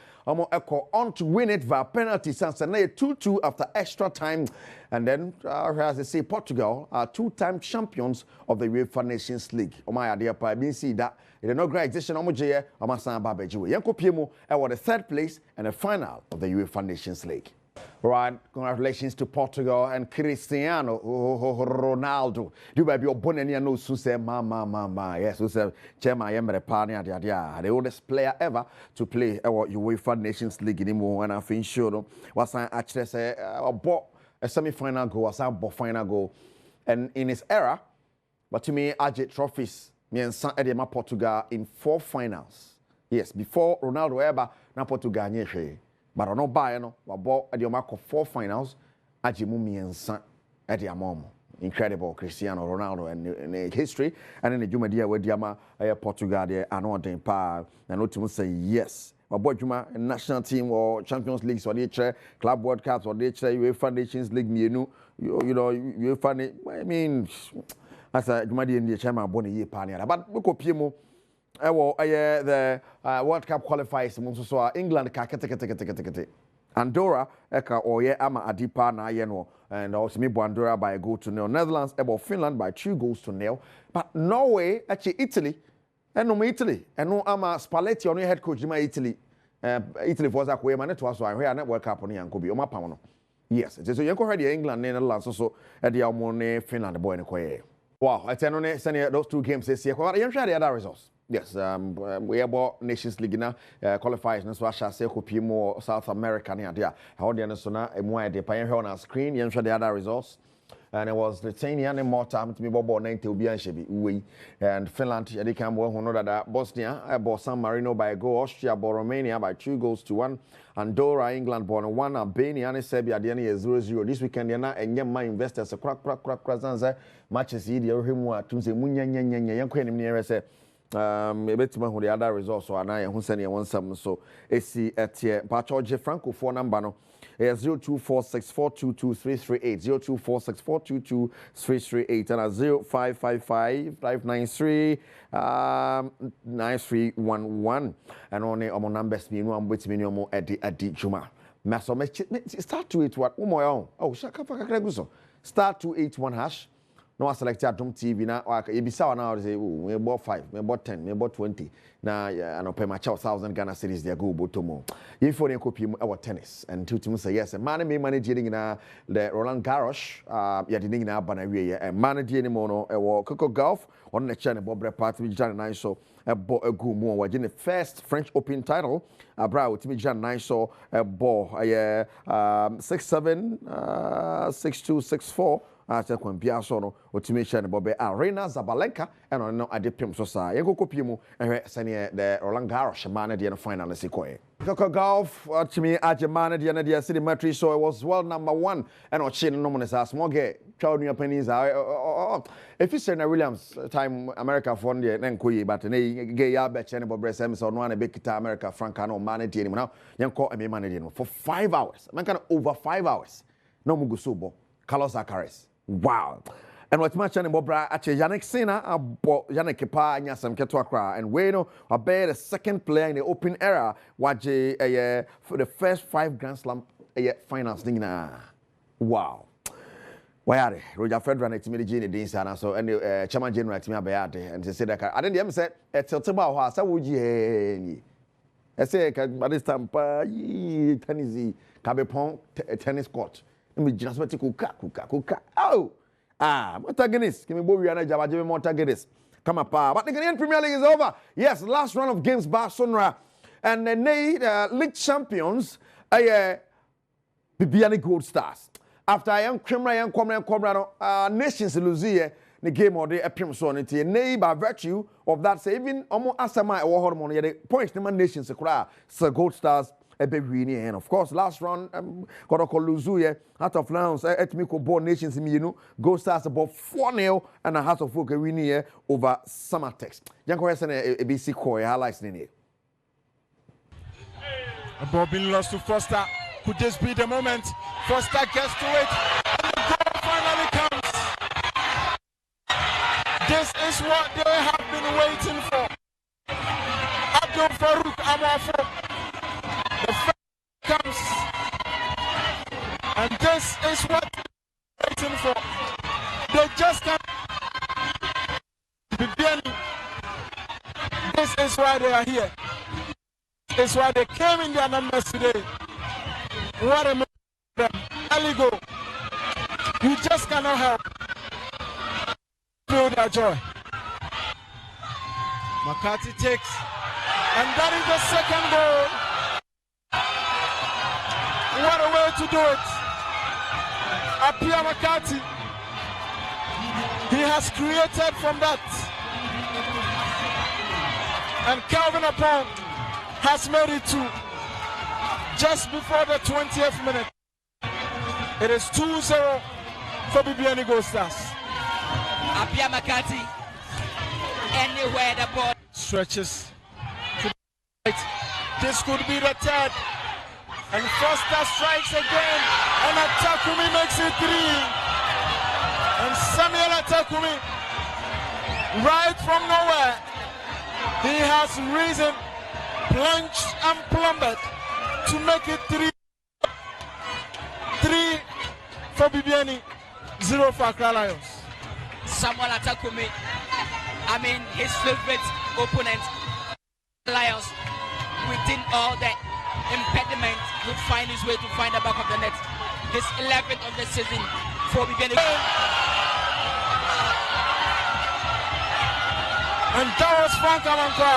echo on to win it via penalty since na 2-2 after extra time and then as they say Portugal are 2-time champions of the UEFA Nations League. My idea pa bin see that the inauguration omoje amasan ba beji we yenko piemu the 3rd place and the final of the UEFA Nations League. Right, congratulations to Portugal and Cristiano Ronaldo. Do baby your bonenia no so say mama. Yes, so say Chema Yemre Pani the oldest player ever to play our UEFA Nations League anymore and I think sure was actually say a semi-final goal, was a final goal. And in his era, but to me, Ajit trophies, me and San Edema Portugal in 4 finals. Yes, before Ronaldo ever, na Portugal nye. But no buy no, we bought at the mark of 4 finals. Ajimu miensa at the amom. incredible Cristiano Ronaldo and history and in the Jumadia where Diama Portugal there and all the pa and not to say yes. My boy Juma national team or Champions League or they share Club World Cups or they share UEFA Nations League you know UEFA I mean as a Jumadia in the chairman born a year pioneer but we copy mo the World Cup qualifiers so England ka Andorra eka oye ama adipa na ayeno and also me Andorra by a goal to nil. Netherlands about Finland by 2 goals to nil. But Norway actually Italy and no Italy and no ama Spalletti on head coach ma Italy Italy was that way man to us where na World Cup on yanko bi o ma pam no. Yes, so yanko heard the England Netherlands so e the amone Finland boy ne koye. Wow, I tell you send those 2 games this year. You share the other results. Yes, we have Nations League now qualifiers. So I shall say could more South America near there. How the so now more the pioneer on our screen. You share the other results. And it was Lithuania and more time to be about 90 will be we and Finland. They can well know that Bosnia about San Marino by a goal. Austria about Romania by 2 goals to 1. Andorra, England born 1. Albania and Serbia the end is 0-0. This weekend you know and my investors a crack matches here. You hear to say munya young queen near say. Ebetima who the other results so anaya who send you one some so AC at here Pachoje Franco 4 number no 0246422338 0246422338 and 0555-593-9311 and only on numbers me no am wait me no adi juma maso me start to it what oh shaka guso start to 81 hash. No, I select Adom TV now. You be saw now. Say, we bought 5, we bought 10, we bought 20. Now, I know pay my 1,000 Ghana cedis. They go botomo. You for the copy our tennis and two teams say yes. And man, me managing in the Roland Garros. Yeah, the thing in Abanawi. And managing in mono. Coco Golf on the channel. Bob Party with John Nice so a good more. We're the first French Open title. Bra with me John Nice so a ball. 6-7, 6-2, 6-4. Asa kwambia so no otimation bobe Arena Zabalenka and on no ade pim so sa ye kokopie mu ehwe sene the Roland Garros man de no final sekoe Coco Golf otimi ajemane de na de city matri so it was world number 1 and ochi no mo sa small girl twa nua panis if you say na Williams time America for de na nkoyi but na ge ya be chene bobre sem so no na be kita America franca no man de ni now yenko eme man de no for 5 hours man can over 5 hours no mugu so bo Carlos Alcaraz. Wow. And what's my channel, Bobra, actually, Yannick Sena, Yannick Kepa, Nyasam Ketwakra, and Wayno, I bet the second player in the open era, Waje, for the first 5 Grand Slam finals. Wow. Why are they? Roger Federer, to me, the genie, the inside, so, and the Chairman General, to me, Bayate, and they said that I didn't say, it's a table, how would you? I say, by this time, tennis, Cabepon, tennis court. Me just want to kuka. Oh, Montaguenis. Give me Bowiana Java, Jimmy Montaguenis. Come up, but the Ghanaian Premier League is over. Yes, last round of games, Barcelona and the league champions, Bibiani Gold Stars. After I am Cobra, nations lose the game or the appearance on it. By virtue of that, say even almost Asama or hormone, the points the nations so Gold Stars. And of course, last round, Luzuye, Heart of Lions, Etmiko Born Nations, Gold Stars about 4-0 and a Heart of Folk winning over Summertex. Janko Hessen, ABC Koi, highlights in it. A ball being lost to Foster. Could this be the moment? Foster gets to it, and the goal finally comes. This is what they have been waiting for. Abdul Farouk Amafo. The first comes, and this is what they're waiting for. They just can't begin. This is why they are here. This is why they came in their numbers today. What a them. Aligo. You just cannot help feel their joy. McCarthy takes, and that is the second goal. What a way to do it. Apia McCarthy. He has created from that. And Calvin Apong has made it 2 just before the 20th minute. It is 2-0 for Bibiani Gold Stars. Abirem Kade. Anywhere the ball stretches to the right. This could be the third. And Foster strikes again. And Atakumi makes it 3. And Samuel Atakumi, right from nowhere, he has risen, plunged and plummeted to make it 3. 3 for Bibiani, 0 for Accra Lions. Samuel Atakumi, I mean his favorite opponent, Lions, within all the impediment, would find his way to find the back of the net. His 11th of the season for Bibiani. And that was Frank Amanka.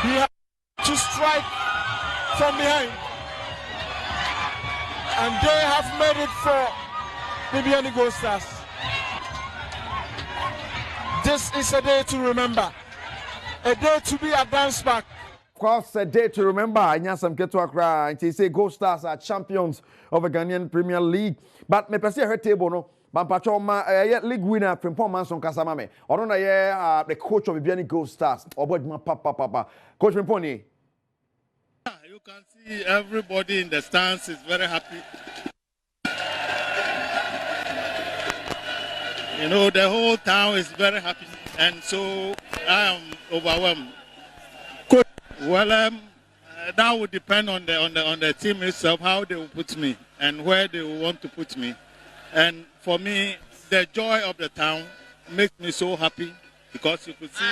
He had to strike from behind. And they have made it for Bibiani Gold Stars. This is a day to remember. A day to be advanced back. Of course, a day to remember. Nyasam Ketu Accra. And they say Gold Stars are champions of the Ghanaian Premier League. But me pese her table no. Bampacho ma league winner Frimpong Manson Kasamame. Or no the coach of Bibiani Gold Stars. Obodima papa. Coach Frimpong. You can see everybody in the stands is very happy. You know, the whole town is very happy, and so I am overwhelmed. Good. Well, that would depend on the team itself, how they will put me and where they will want to put me. And for me, the joy of the town makes me so happy because you could see.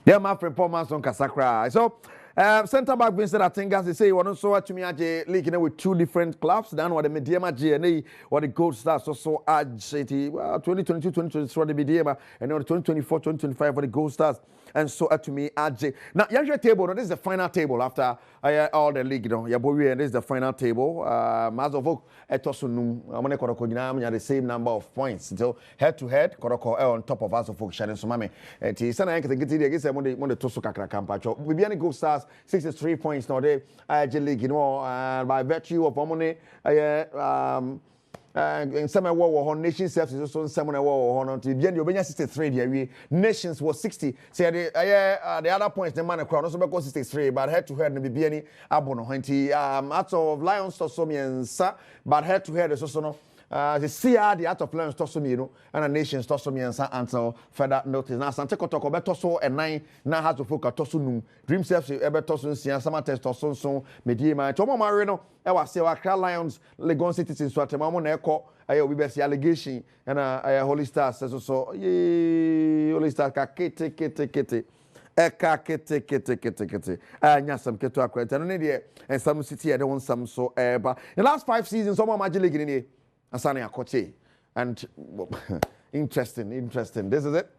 Yeah, my performance on Kasakra. So, centre back Vincent Atingas, they say you want to show to me a league with 2 different clubs. Then what the Mediema GNA or the Gold Stars also add 2022, 2023 the Mediema, and then 2024, 2025 for the Gold Stars. And so to me, AJ. Now, your table, this is the final table after all the league. This is the final table. Mazovok Etosunum, I'm going to the same number of points. So head to head, Koroko on top of Azovok Shannon Sumame. And it's an anchor to get it against Monday Tosuka Kampacho. Bibiani Gold Stars, 63 points now. AJ League, by virtue of money, and some war nation self is also some war on to the end of 63 the nations was 60 say the other points the man crowd also because 63 but head to head no be any abono hanti out of Lions to so miensa but head to head is also no the CR the out of Lions to so mienu and a nations to so miensa until further notice now Sante Kotoko beto so and 9 now has to focus to so num dream self e beto so nsia sama test to so mediema to mo mare no e wa se wa Accra Lions Legon Citizens so atema mo na ekọ we be allegation and Holy Stars says so Holy Stars ka kete eka kete nyasam keto akwenta no ne de and some city they want some so but the last 5 seasons some Magic League in here Asani Akoche and interesting this is it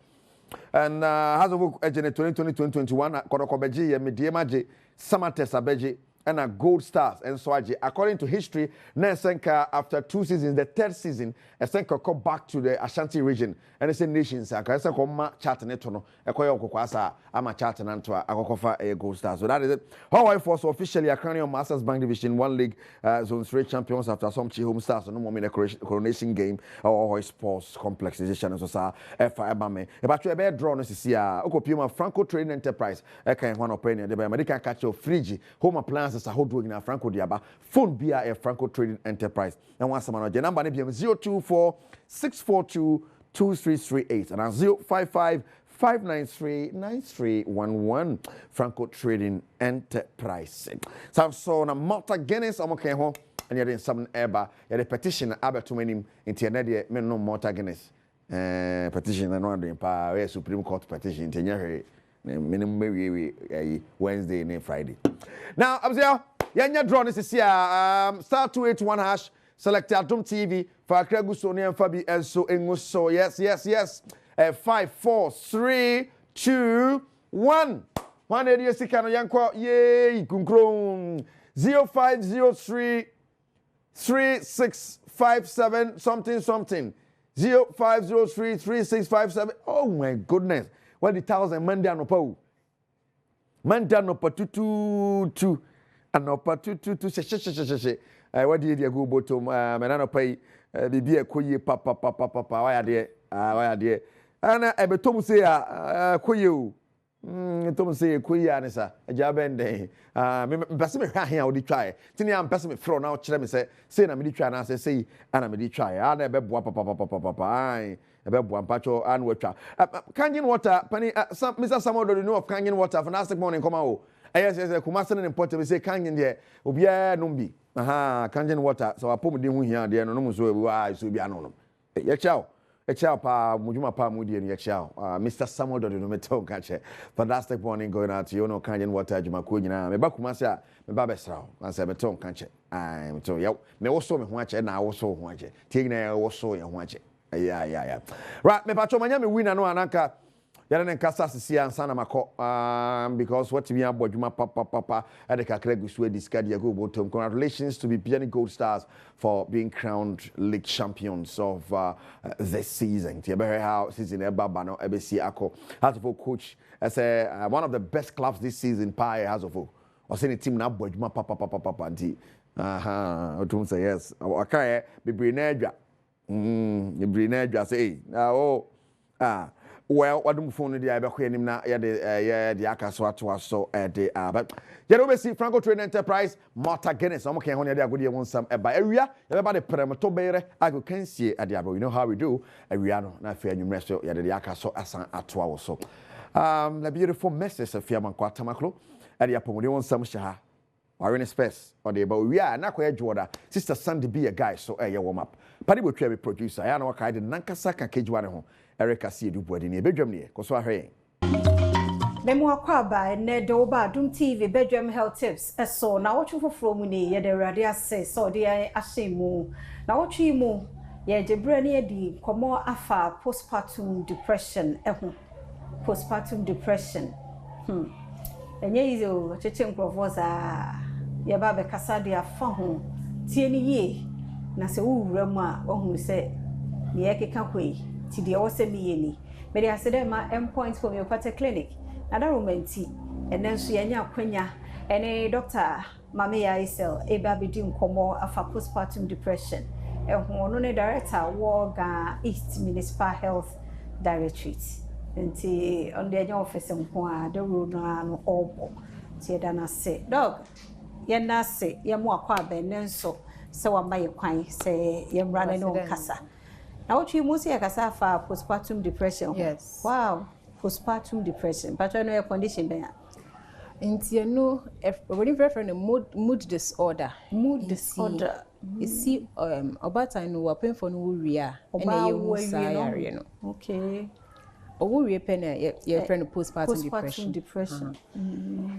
and has a book 2020-2021 Kodokobeji ye Mediema Samates Abeji and a Gold Stars and so according to history Nesenka after 2 seasons the 3rd season Esenka come back to the Ashanti region and it's a nations aka come chat neto no ekoye okokwasa ama chat nanto akokofa a Gold Stars so that is it how Force officially a Cranium Masters Bank Division 1 League zone 3 champions after some home stars no more in a coronation game or sports complex decision so sa efa ebame e ba twa be draw no sisia okopima Franco Trading Enterprise e kan one opinion the medical catch of fridge home appliance as a whole doing na Franco Diaba phone bia a Franco Trading Enterprise and one sama no je number ne bia 024 642 2338 and 055-593-9311 Franco Trading Enterprise. So na Malta Guinness omoke ho and yet in some eba the petition abetumanim into another men no Malta Guinness petition and one pa Supreme Court petition tenye minimum we Wednesday and Friday. Now Abzia yanya draw this here star 281 hash select Adom TV for Accra Gusoni and Fabi and so Enguso yes 5 4 3 2 1 one area sikano yanko yay kunkron 0503 3657 something 0503 3657 oh my goodness what the 1000 Monday no pa Monday no pa 222 Anopa tu she what did you go bottom menano pay bibi ekoye papa why ade ana ebetom say koye o tom say koye anisa ajabende me pese me hwa hia odi twae tini am pese me fro na o kire me say na me di twae na say ana me di twae ana ebeboa papa ai ebeboa mpacho anu atwa Kangen water pani Mr. Samuel do know of Kangen water for last morning come out yes kuma se ne important we say Kangen there obia no bi Kangen water so apom de hu hia de no so ebi so bia no ye chao pa mujuma pa mudi ni ye chao Mr. Samuel do no meto kache fantastic morning going out to you know Kangen water juma ko nyina me ba kuma se me ba besra na se beto kache ai meto ye me wo so me ho ache na wo so ho ache tie na wo so ye ho ache yeah right me pacho manya me win no anaka yare ne nkasa sisi ansana mako because what we are bodwuma papa edeka kregusu ediska dia go bottom. Congratulations to the Piani Gold Stars for being crowned league champions of this season. Tiebe how season eba no ebesi ako has of coach as one of the best clubs this season pai has of or say team na bodwuma papa nti otum say yes akaye bebre na adwa bebre na adwa say well wadum phone dia be ko anim na ye de akaso ato aso de but ye do be see Franco Trade Enterprise Martha Guinness am kan ho ne de agodi won sam eba awia ye be ba de premeto beere ago kansie ade aba you know how we do awia no na fa anwumre so ye de akaso asan ato awo so the beautiful message of Fiaman Kwatamaklo ade apomode won sam hya are in space or the but we are na ko Jordan sister Sandy be a guy so warm up padi bo twa be producer ya na waka de nankasa kan kejwa ne ho Erica see du body ne bedwam ne ko so ahwe Memo akwa ba ne de oba Adom TV bedwam health tips eso na wochu foforo mu ne ye de rade ase so de ahyemu na wochu mu ye de bra ne di komo afa postpartum depression postpartum depression enye izo cheche nkrofo za ye ba be kasa de afa ho tie ni ye na se wuwura mu a ohun se ne ye keka hwei ti de wo se mi ye ni me de asede ma endpoint homeopathic clinic ada romanti enen so ye nya akwanya ene Dr. Mameya Isel eba bedi nkomo afa postpartum depression ehun no ne director Woga East Municipal Health Directorate nti on the anya office nko a the road no obo ti da na se dog ye na se ye mo akwa aben nso se wa maye kwan se ye mra na no kasa na what you must kasa fa postpartum depression. Yes. Wow, postpartum depression but I know your condition be nti you know if we refer to mood disorder you see about time no pain for no we are and you say no okay owo we pen your friend postpartum depression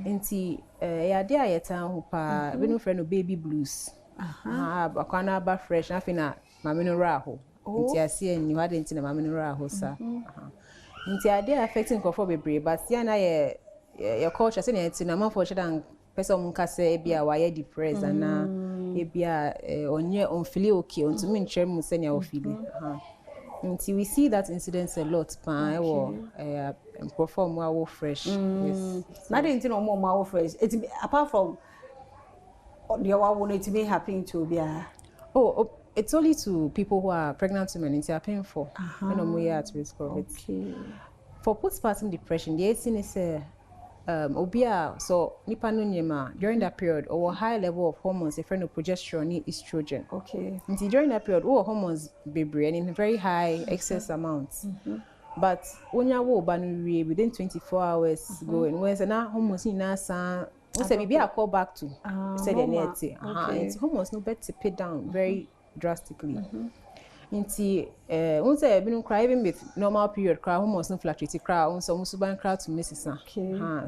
nti ya dey ayetan ho pa we no friend no baby blues akwana ba fresh afina mama no raho nti ase ni wade nti na mama no raho sa nti ade affecting confo bebre but ya na your culture say na nti na man for chedan person mun ka say bia wa ye depressed na e bia onye on feel okay on to me nkyerem mu say na o feel nti we see that incidents a lot pa perform wa fresh yes na dey nti no mo fresh it apart from the one who need to be happy to be it's only to people who are pregnant women it's happening for when we are at risk of it. Okay. For postpartum depression, the thing is obia so nipa no nyema during that period or high level of hormones a friend of progesterone estrogen. Okay. Until during that period all hormones baby and in very high excess amounts. But when you wo banu within 24 hours go and when na hormones na san say baby I call back to say the net it's hormones no better pay down very drastically. Inti say been cry even with normal period cry hormones no fluctuate cry on some suban cry to misses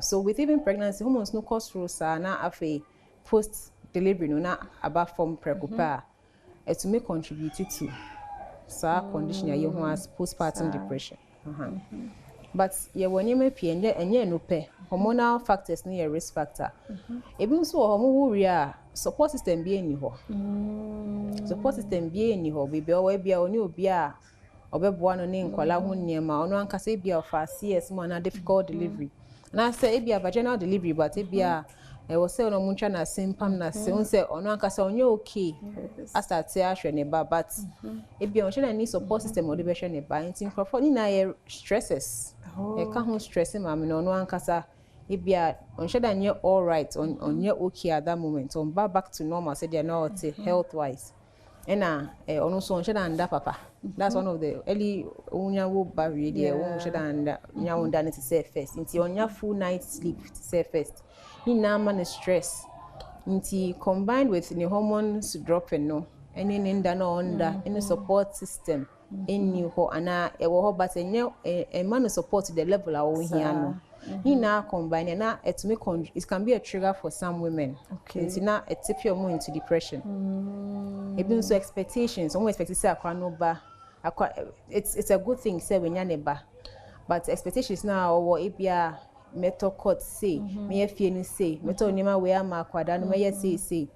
so with even pregnancy hormones no cause rosa na afa post delivery no na about form precopa to make contribute to condition ya ho as postpartum depression but ye woni me pie enye no pe hormonal factors na your risk factor ebi nso hormone wuri a support system bi eni ho support system bi eni ho bi o bia oni obi a obeboa no ne nkwala ho niema ono ankasa bia of CS mo na difficult delivery na say bia vaginal delivery but bia was say no muncha na simpam na se on say ono ankasa onye okay asate ahwe ne ba but e bia on shey na need support system o de be hwe ne ba ntin for ni na ye stresses e ka ho stress ma me no ono ankasa e bia on shey na all right on ye okay at that moment on back to normal say they are not health wise and ono so on shey na anda papa that's one of the early unya wo barrier there won shey na anda nya won da to say first nti onya full night sleep to say first na man stress nti combined with the hormones dropping no any nda no under any support system any ho ana e wo ho but enye e man support the level awo hia no na combine na it can be a trigger for some women nti na it tip you more into depression even so expectations some expect say akwa no ba it's a good thing say we nya ne ba but expectations now or ebia meto court say me afie ni say meto onima we ama akwada no me say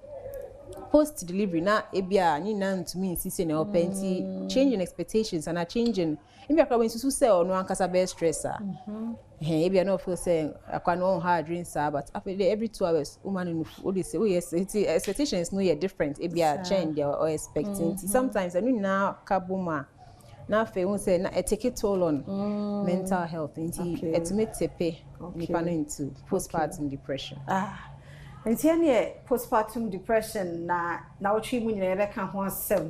post delivery na ebia ni na ntumi insist na openti changing expectations and a changing ebia kwa wensu say ono ankasa be stressor ebia no feel say akwa no hard drinks but after every 2 hours woman no dey say oh yes expectations no ye different ebia change or expecting sometimes anu na kabuma na fe won say na take it toll on mental health nti ultimate tepe nipa no into postpartum depression nti ene postpartum depression na otwi mu nyina be ka ho asem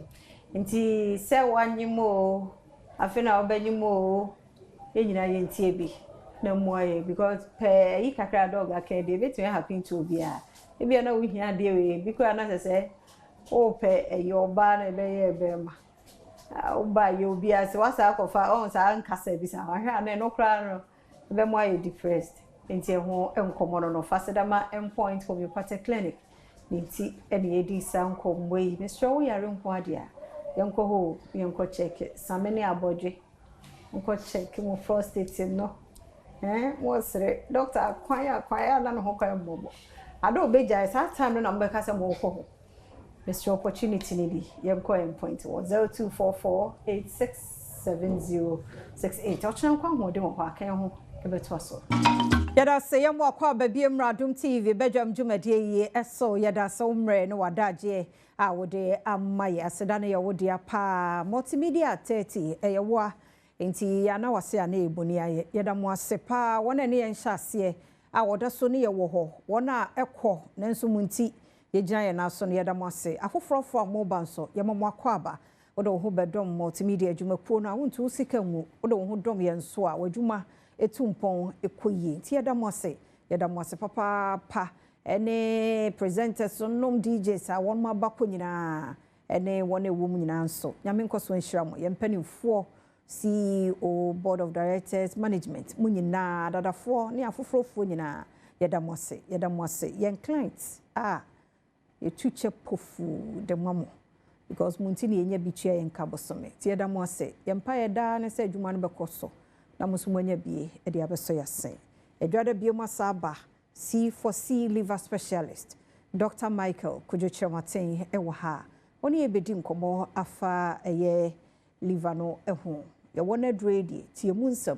nti se wanyimo afi na obanyimo enyina ye ntie bi na muaye because pe yi kakra dog aka dey betwe happen to obia ebia na wo hia dey we because na say o pe eyoba na be ye be ma oba yo bia se wasa akofa on sa nkasa bi sa ahwa na no kra no be mo aye depressed nti ho enkomo no fasedama endpoint homeopathic clinic nti ene edi sa nkombo yi me so wo yare nko ade a yenko ho yenko check samene abodwe nko check mo prostate no mo sere doctor kwaya na no ho kwa mbobo ado beja sa time no na mbeka se mo ko Mr. Opportunity Nidi, Yemko endpoint 0244867068. Ochana kwa ho de mo kwa kan ho ebeto aso. Yada se yemo akwa Abirem Radom TV Badwam dwumadie yi eso yada se umre no wadaje a wode amaye aseda no ye wode apa multimedia 30 eyewa enti yana wase ana ebuni aye yada mo asepa wona ne yenhyase a woda so ne ye wo ho wona ekọ nanso munti ye gyan na so no yeda mo ase afofrofo amoba nso ye mo akwa aba wode wo ho bedom multimedia adwumakuo no awontu sika nwu wode wo ho dom ye nso a wadwuma etumpon ekoyie ti yeda mo ase papa pa ene presenters nom DJs a won ma bako nyina ene won ewom nyina nso nyame nkoso nhiramo ye mpanimfo CEO board of directors management munyina dadafo ne afofrofo nyina yeda mo ase yen clients tuche pofu de mamo because munti ne enya bitua yen kabosome ti yeda mo ase yempa yeda ne se adwuma no bekoso na musumanya bie e de abeso yase edwada bie masaba C4C liver specialist Dr. Michael Kujochematen ewa ha oni ebedi nkomo afa eye liver no eho ye wona dredi ti emunsam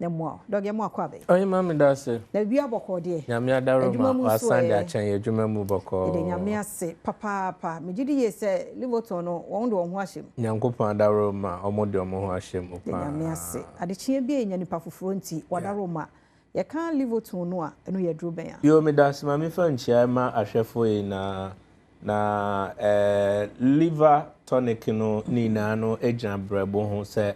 na mo doge mo akwabe oyi mami da se na bia boko de nyame adaro ma wasande achan ye dwuma mu boko de nyame ase papa megidi ye se liverton no won do ho ahyem nyankopon adaro ma omode omo ho ahyem pa nyame ase adechie bia enya nipa foforo nti wadaro ma ye kan liverton no a eno ye dro ben a yo me da se ma me fa nchia ma ahwefo yi na liver tonic no ni na no agyan brebo ho se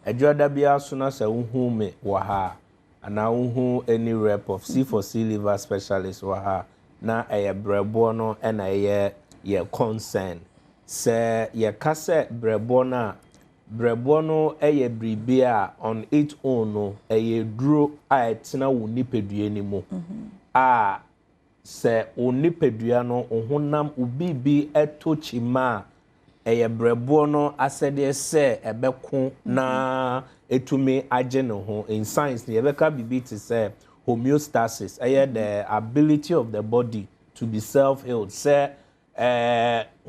adwada bia so na se wohu me wa ha ana wohu any rep of C4C liver specialist wa ha na brebo no na ye concern se ye kase brebo no bribia on its own no duro a etina wo nipadua ni mu a se wo nipadua no ohunam ubibi etochima brebo no asede se ebeko na etumi age no ho in science ne ebeka bibi to say homeostasis the ability of the body to be self-healed say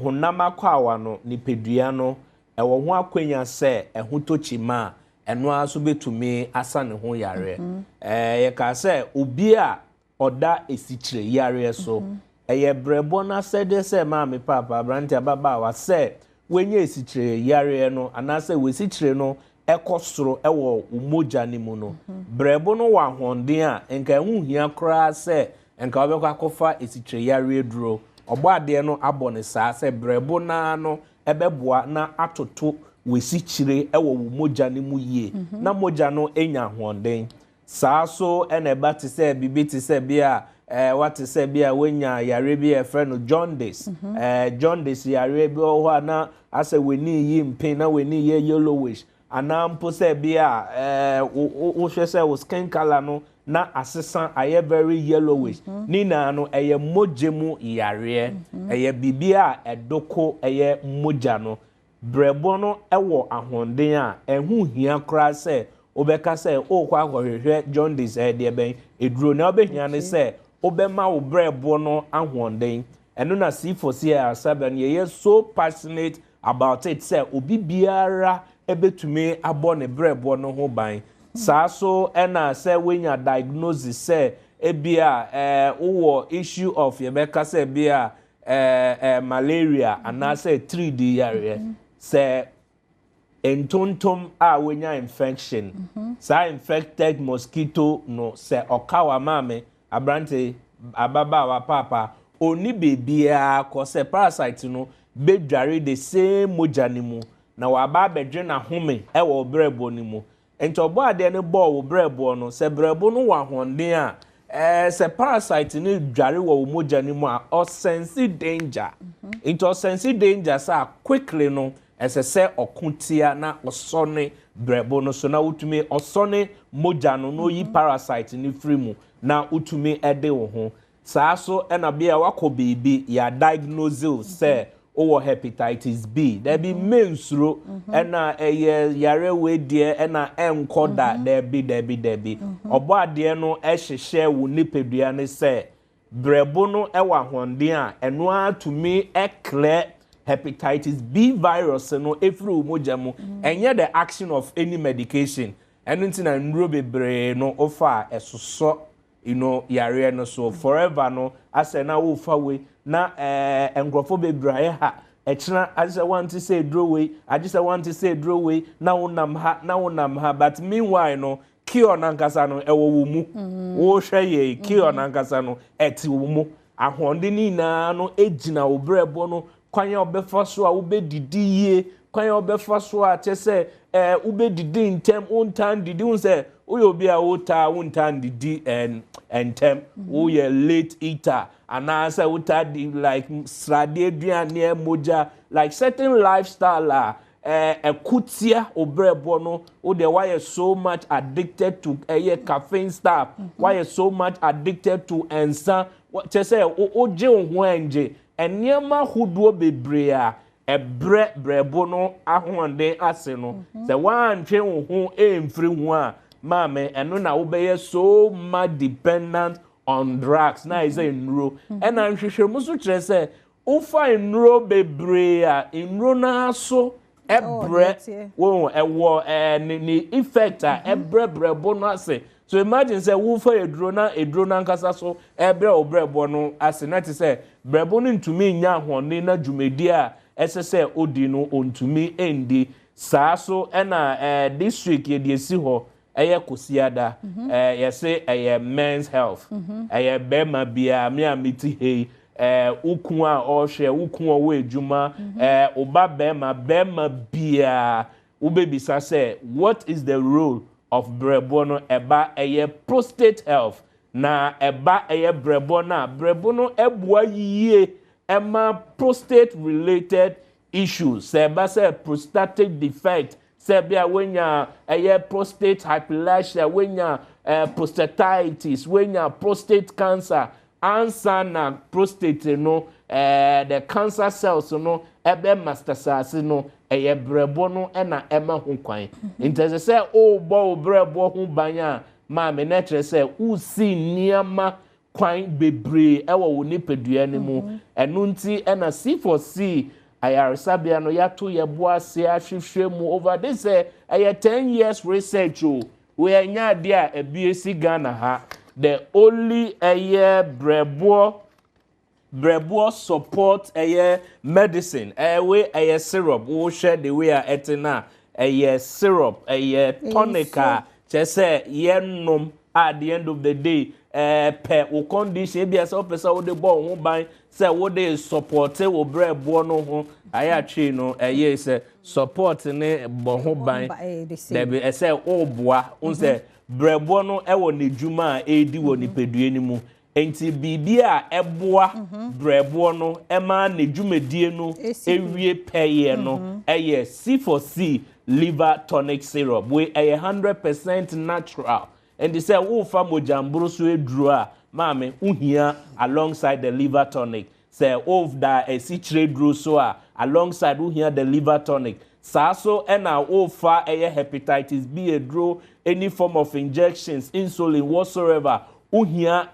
hunam akwawa no nipedua no ewo ho akwanya se ehutochima eno aso betumi asa ne ho yare ye ka se obi a oda esichire yare so eye brebo na sede se maame papa branti ababa wa se wenye esichire yare no anase wesichire no ekosoro ewo umoja ni mu no brebo no wa honden a enka hu hia kra se enka obekọ akofa esichire yare duro ogbo ade no abone saa se brebo na no ebeboa na atoto wesichire ewo umoja ni mu yie na moja no enya honden saa so ene ba te se bibi te se bia what to say bia wenya yare bia friend jaundice jaundice yare bi o ho na ase weni yi mpin na weni ye yellowish ana mpo se bia o hwe se o skin color no na asesa aye very yellowish ni na no eye mojemu yare eye bibia edoko eye moja no brebo no ewo ahonden a ehu hia kra se obeka se o kwa hwehwe jaundice de ben eduro na obehia ne se obema wo brebo no ahonden eno na C4C asaban ye so passionate about it say obi biara ebetumi abo ne brebo no ho ban saa so ena say wenya diagnosis say ebia wo issue of yebeka say bia malaria and say 3D yare say entontom a wenya infection say infected mosquito no say okawa mame abrante ababa wa papa oni bebia ko se parasite no bedware the same moja ni mu na wa ba bedwe na home e wo brebo ni mu ento bo ade ne bo wo brebo no se brebo no wa honden a se parasite ni dware wo moja ni mu a o sense danger into sense danger sa quickly no se okuntia na osone brebo no so na utumi osone moja no yi parasite ni free mu na utumi ede wo ho saa so ena bia wako baby ya diagnose say o hepatitis B there be mensuro ena yare we die ena enkoda there be obo ade no ehhehye wo nipedua ne say brebo no ewa honden a eno atumi clear hepatitis B virus no efri umoja mu enye the action of any medication eno ntina nro bebre no ofa esoso yare no so forever no ase na wo fa we na engrofo bebre ha echina I just want to say draw way I just want to say draw way na wonam ha but meanwhile no cure nankasa no ewo wo mu wo hwe ye cure nankasa no eti wo mu ahonde ni na no ejina wo brebo no kwanye obefa so a wo bedidi ye kwanye obefa so a chese wo bedidi ntem untan didi un se uyo bia uta untan didi entem uye late eater and answer uta like srade duane moja like certain lifestyle kutia obrebo no o de why you so much addicted to caffeine stuff why you so much addicted to ensa what you say o je ho anje eniema huduo bebre a brebo no ahonde ase no se wan twe ho emfiri ho a mame eno na wo so much dependent on drugs na is enro and I'm sure muso kire say o fa enro bebre a enro na so ebre wo ewo ni effect a brebo no ase so imagine say wo fa edro na nkasa so ebre obrebo no ase na ti say brebo no ntumi nya ahone na dwumedi a ese say odi no ontumi endi saa so na district ye de si ho eye kosiada yese eye men's health eye bema bia me amiti hei ukun a ohwe ukun owo ejuma oba bema bia ubebisa say what is the role of brebo no eba eye prostate health na eba eye brebo no ebua yie ema prostate related issues say eba say prostatic defect sebia wenya prostate hyperplasia wenya prostatitis wenya prostate cancer answer na prostate no the cancer cells no ebe metastasis no brebo no na ema ho kwan intese say o bo brebo ho banya ma me netre say usi niama kwan bebre ewo wo nipadua ne mu enu nti na C4C ayaresabia no yato yeboa se ahwehwe mu over this 10 years research we anya dia ebiesi Ghana ha the only brebo support medicine we syrup wo share the way etina syrup tonica just say yenom at the end of the day per wo condition be as opesa wo de bo ho ban say wo de support wo brebo no ho ayatwe no say support ne bo ho ban there be say oboa un say brebo no wo ne djuma edi wo ni pedue ni mu enti bibia eboa brebo no ema ne dwumadie no ewie peye no C4C liver tonic syrup we 100% natural and they say wo fa mojambro so eduru a maame uhia alongside the liver tonic say of da sichire duru so a alongside uhia the liver tonic so ena wo fa hepatitis B eduru any form of injections insulin whatsoever uhia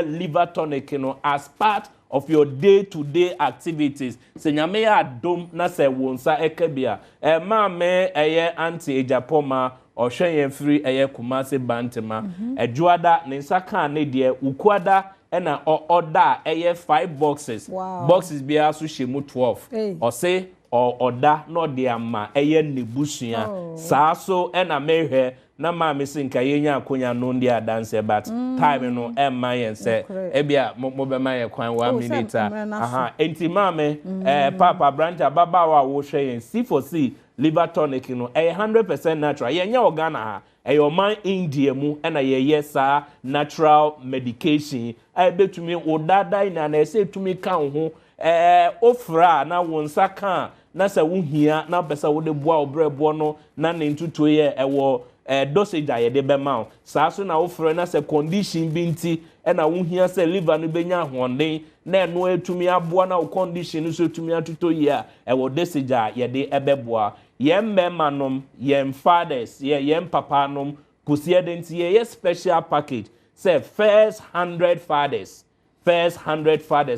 liver tonic no as part of your day-to-day activities. Se nyame ya adom na se wonsa ekebia. Maame anti-ejapoma or hwe free Kumasi Bantama. Ejuada ne nsa kan ne de ukwada ena order 5 boxes. Wow. Boxes bia so shemu 12. Or say order no de ama nebusua. So ena mehwe na maame sinka yenya akonya no ndi adanse but time no emma yen say ebia mo be ma ye kwan 1 minute enti maame papa branta baba wa wo hwe yen C4C liver tonic no 100% natural yenya organ ha man India mu na ye sa natural medication betumi odada ina na say tumi kan ho ofra na wonsa kan na se wo hia na pesa wo de boa obrebo no na ne ntuto ye dosage aye de bema so na wo frɛ na se condition binti na wo hia se liver no benya honden na eno etumi aboa na wo condition so etumi atuto yi a dosage aye de ebeboa ye mmemanom ye fathers ye papa nom kusie de nti ye special package say first 100 fathers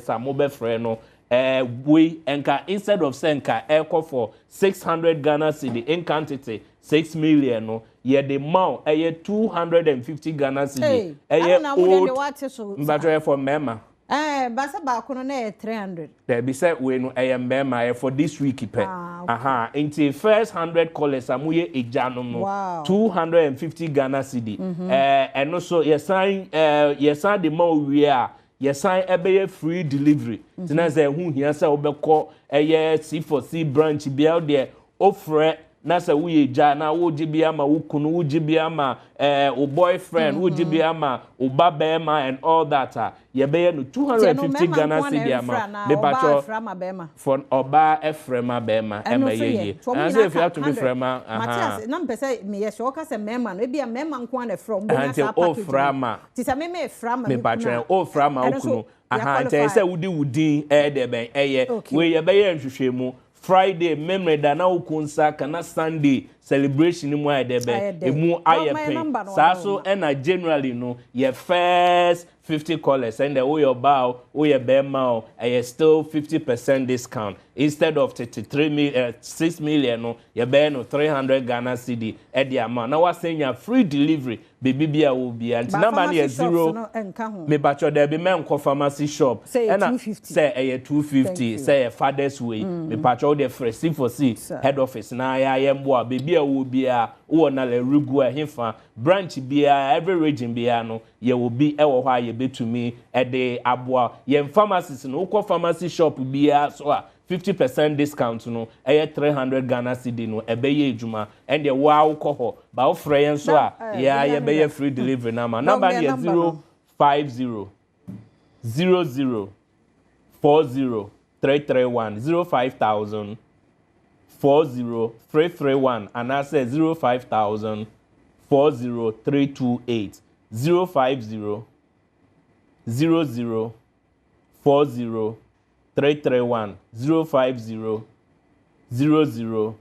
amobe frɛ no we enka instead of senka echo for 600 Ghana cedi in quantity 6 million no ye the mount 250 Ghana cedi old battery for mema basa ba kono na 300 there be said we no mema for this week pe into first 100 callers amuye ejanom no 250 Ghana cedi and also yes sign the mount we are yes I ebe free delivery tina say hu hia say obekọ C4C branch bia there ofre na say we ja na wo gibia ma wo kunu wo gibia ma o boyfriend wo gibia ma o baba ma and all that ye be no 250 Ghana cedi ama be pacho for oba efrema be ma ye and say if you have to be frema Matias na mpese me ye so ka say mema no e bia mema nko na from bo na sa package frama ti say me frama me pacho o frama okunu nti say wudi de ben we ye be ye nhwehwemu Friday memory da na ukunsa kana Sunday celebration mu ayedebe emu ayepe saso na generally no your first 50 callers and the your bow or your bema still 50% discount instead of 6 million no your be no 300 Ghana cedi at the amount now was saying your free delivery baby bia will be and number near 0 me bacho there be men ko pharmacy shop and say 250 say father's way me bacho the fresh C4C head office na ya mboa baby will be o na le rugu hefa branch bia every region bia no ye will be ewo hwa ye betumi de aboa ye pharmacies no ko pharmacy shop bia so 50% discount no 300 Ghana cedi no ebeye ejuma and the wa alcohol ba ofre yen so ye beye free delivery number is 050 00 40 331 05000 40331 and I say 05000 40328 050 00 40 331 050 00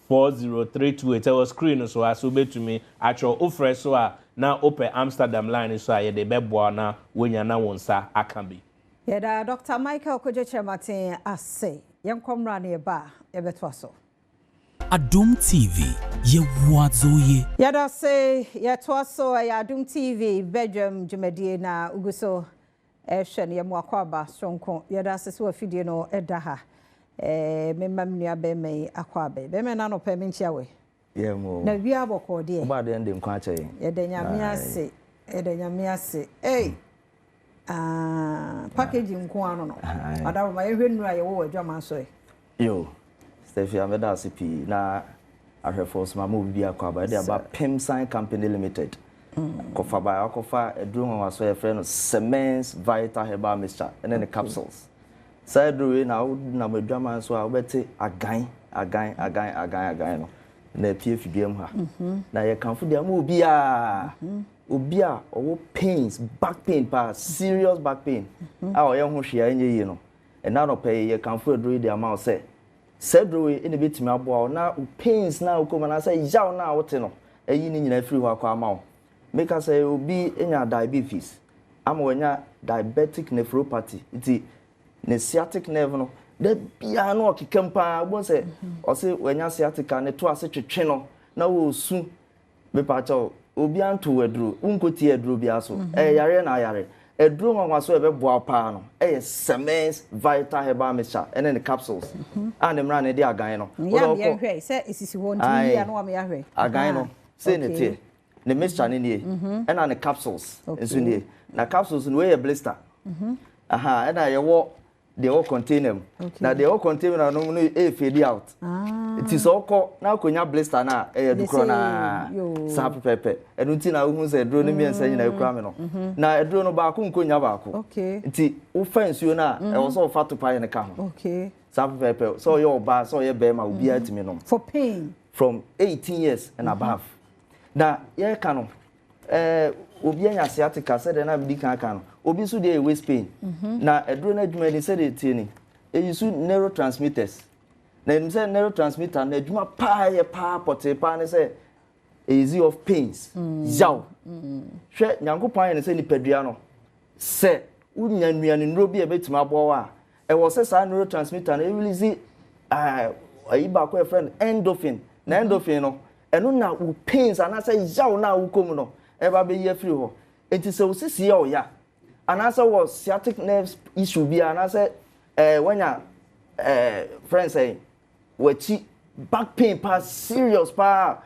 40 328 I was screen so as obey to me actual offer so na open Amsterdam line so ye de beboa na wonya na wonsa akambi yeda Dr. Michael Kojeche Martin ase yenkomra ne ba ye beto so Adom TV, ye wazoye. Yada say, ya twaso ya Adom TV, Badwam Jumedie na uguso. Shen ya mwakwaba sonko. Yada se wa fidie no edaha. Memam nua be me akwabe. Be me na no pe menchiawe. Yeah mo. Na wi aboko de. Oba de ndem kwa che. Yada nyame ase. Hey. Packaging nko ano no. Ada ma ye hwenu aye wo adwama so e. Yo. Steffi ameda asipi na ahwefo so ma mo bi akwaba de aba Pem Sign Company Limited. Kofa ba akofa edru wa so ye frɛ no Cements Vital Herbal Mixture and then the capsules. Sadru na na madwama so a obete agan no. Na pie fidiem ha. Na ye kanfo de am obi a owo pains, back pain pa, serious back pain. A o ye ho hwea enye yi no. E na no pay ye kanfo edru de am say Sedro in a bit me abo na pains na come and I say yaw na wote no eyi ni nyina free ho akwa ama make us say obi enya diabetes am wenya diabetic nephropathy iti ne sciatic nerve no de bia no okikempa bo say o say wenya sciatica ne to ase twetwe no na wo su be pa cha obi anto waduro unkoti aduro bia so yare na yare eduro nwa so ebe boa pa no Cements Vital Herbal Mixture and then the capsules and them run dey agan no ya me hwe say isisi won ti ya no am ya hwe agan no say ne tie the mixture ne nie and then the capsules enso nie na capsules no we blister and I wo they all contain them na they all contain na no fade out it is all na konya blister na dukro na sap pepe enunti na hu se edro ne miensa nyina ekura me no na edro no ba ko nkonya ba ko nti wo fansuo na e wo so fa to pa ne ka ho sap pepe so your ba so your be ma obi atimi no for pain from 18 years and above na ye ka no obi anya sciatica said na bi kan no obi so dey waist pain na edro na adwuma ni said it ni e use neurotransmitters na em say neurotransmitter na adwuma pa ye pa pote pa ne say easy of pains yaw hwe nyankopon ye say ni padua no se unya nuane nro bi e betima abo wa e wo say sa neurotransmitter na e release ayi ba ko e friend endorphin na endorphin no eno na u pains ana say yaw na u kom no eba be ye free ho enti se osisi ya oya anasa was sciatic nerves issue bi anasa wanya friend say wachi back pain pa serious pa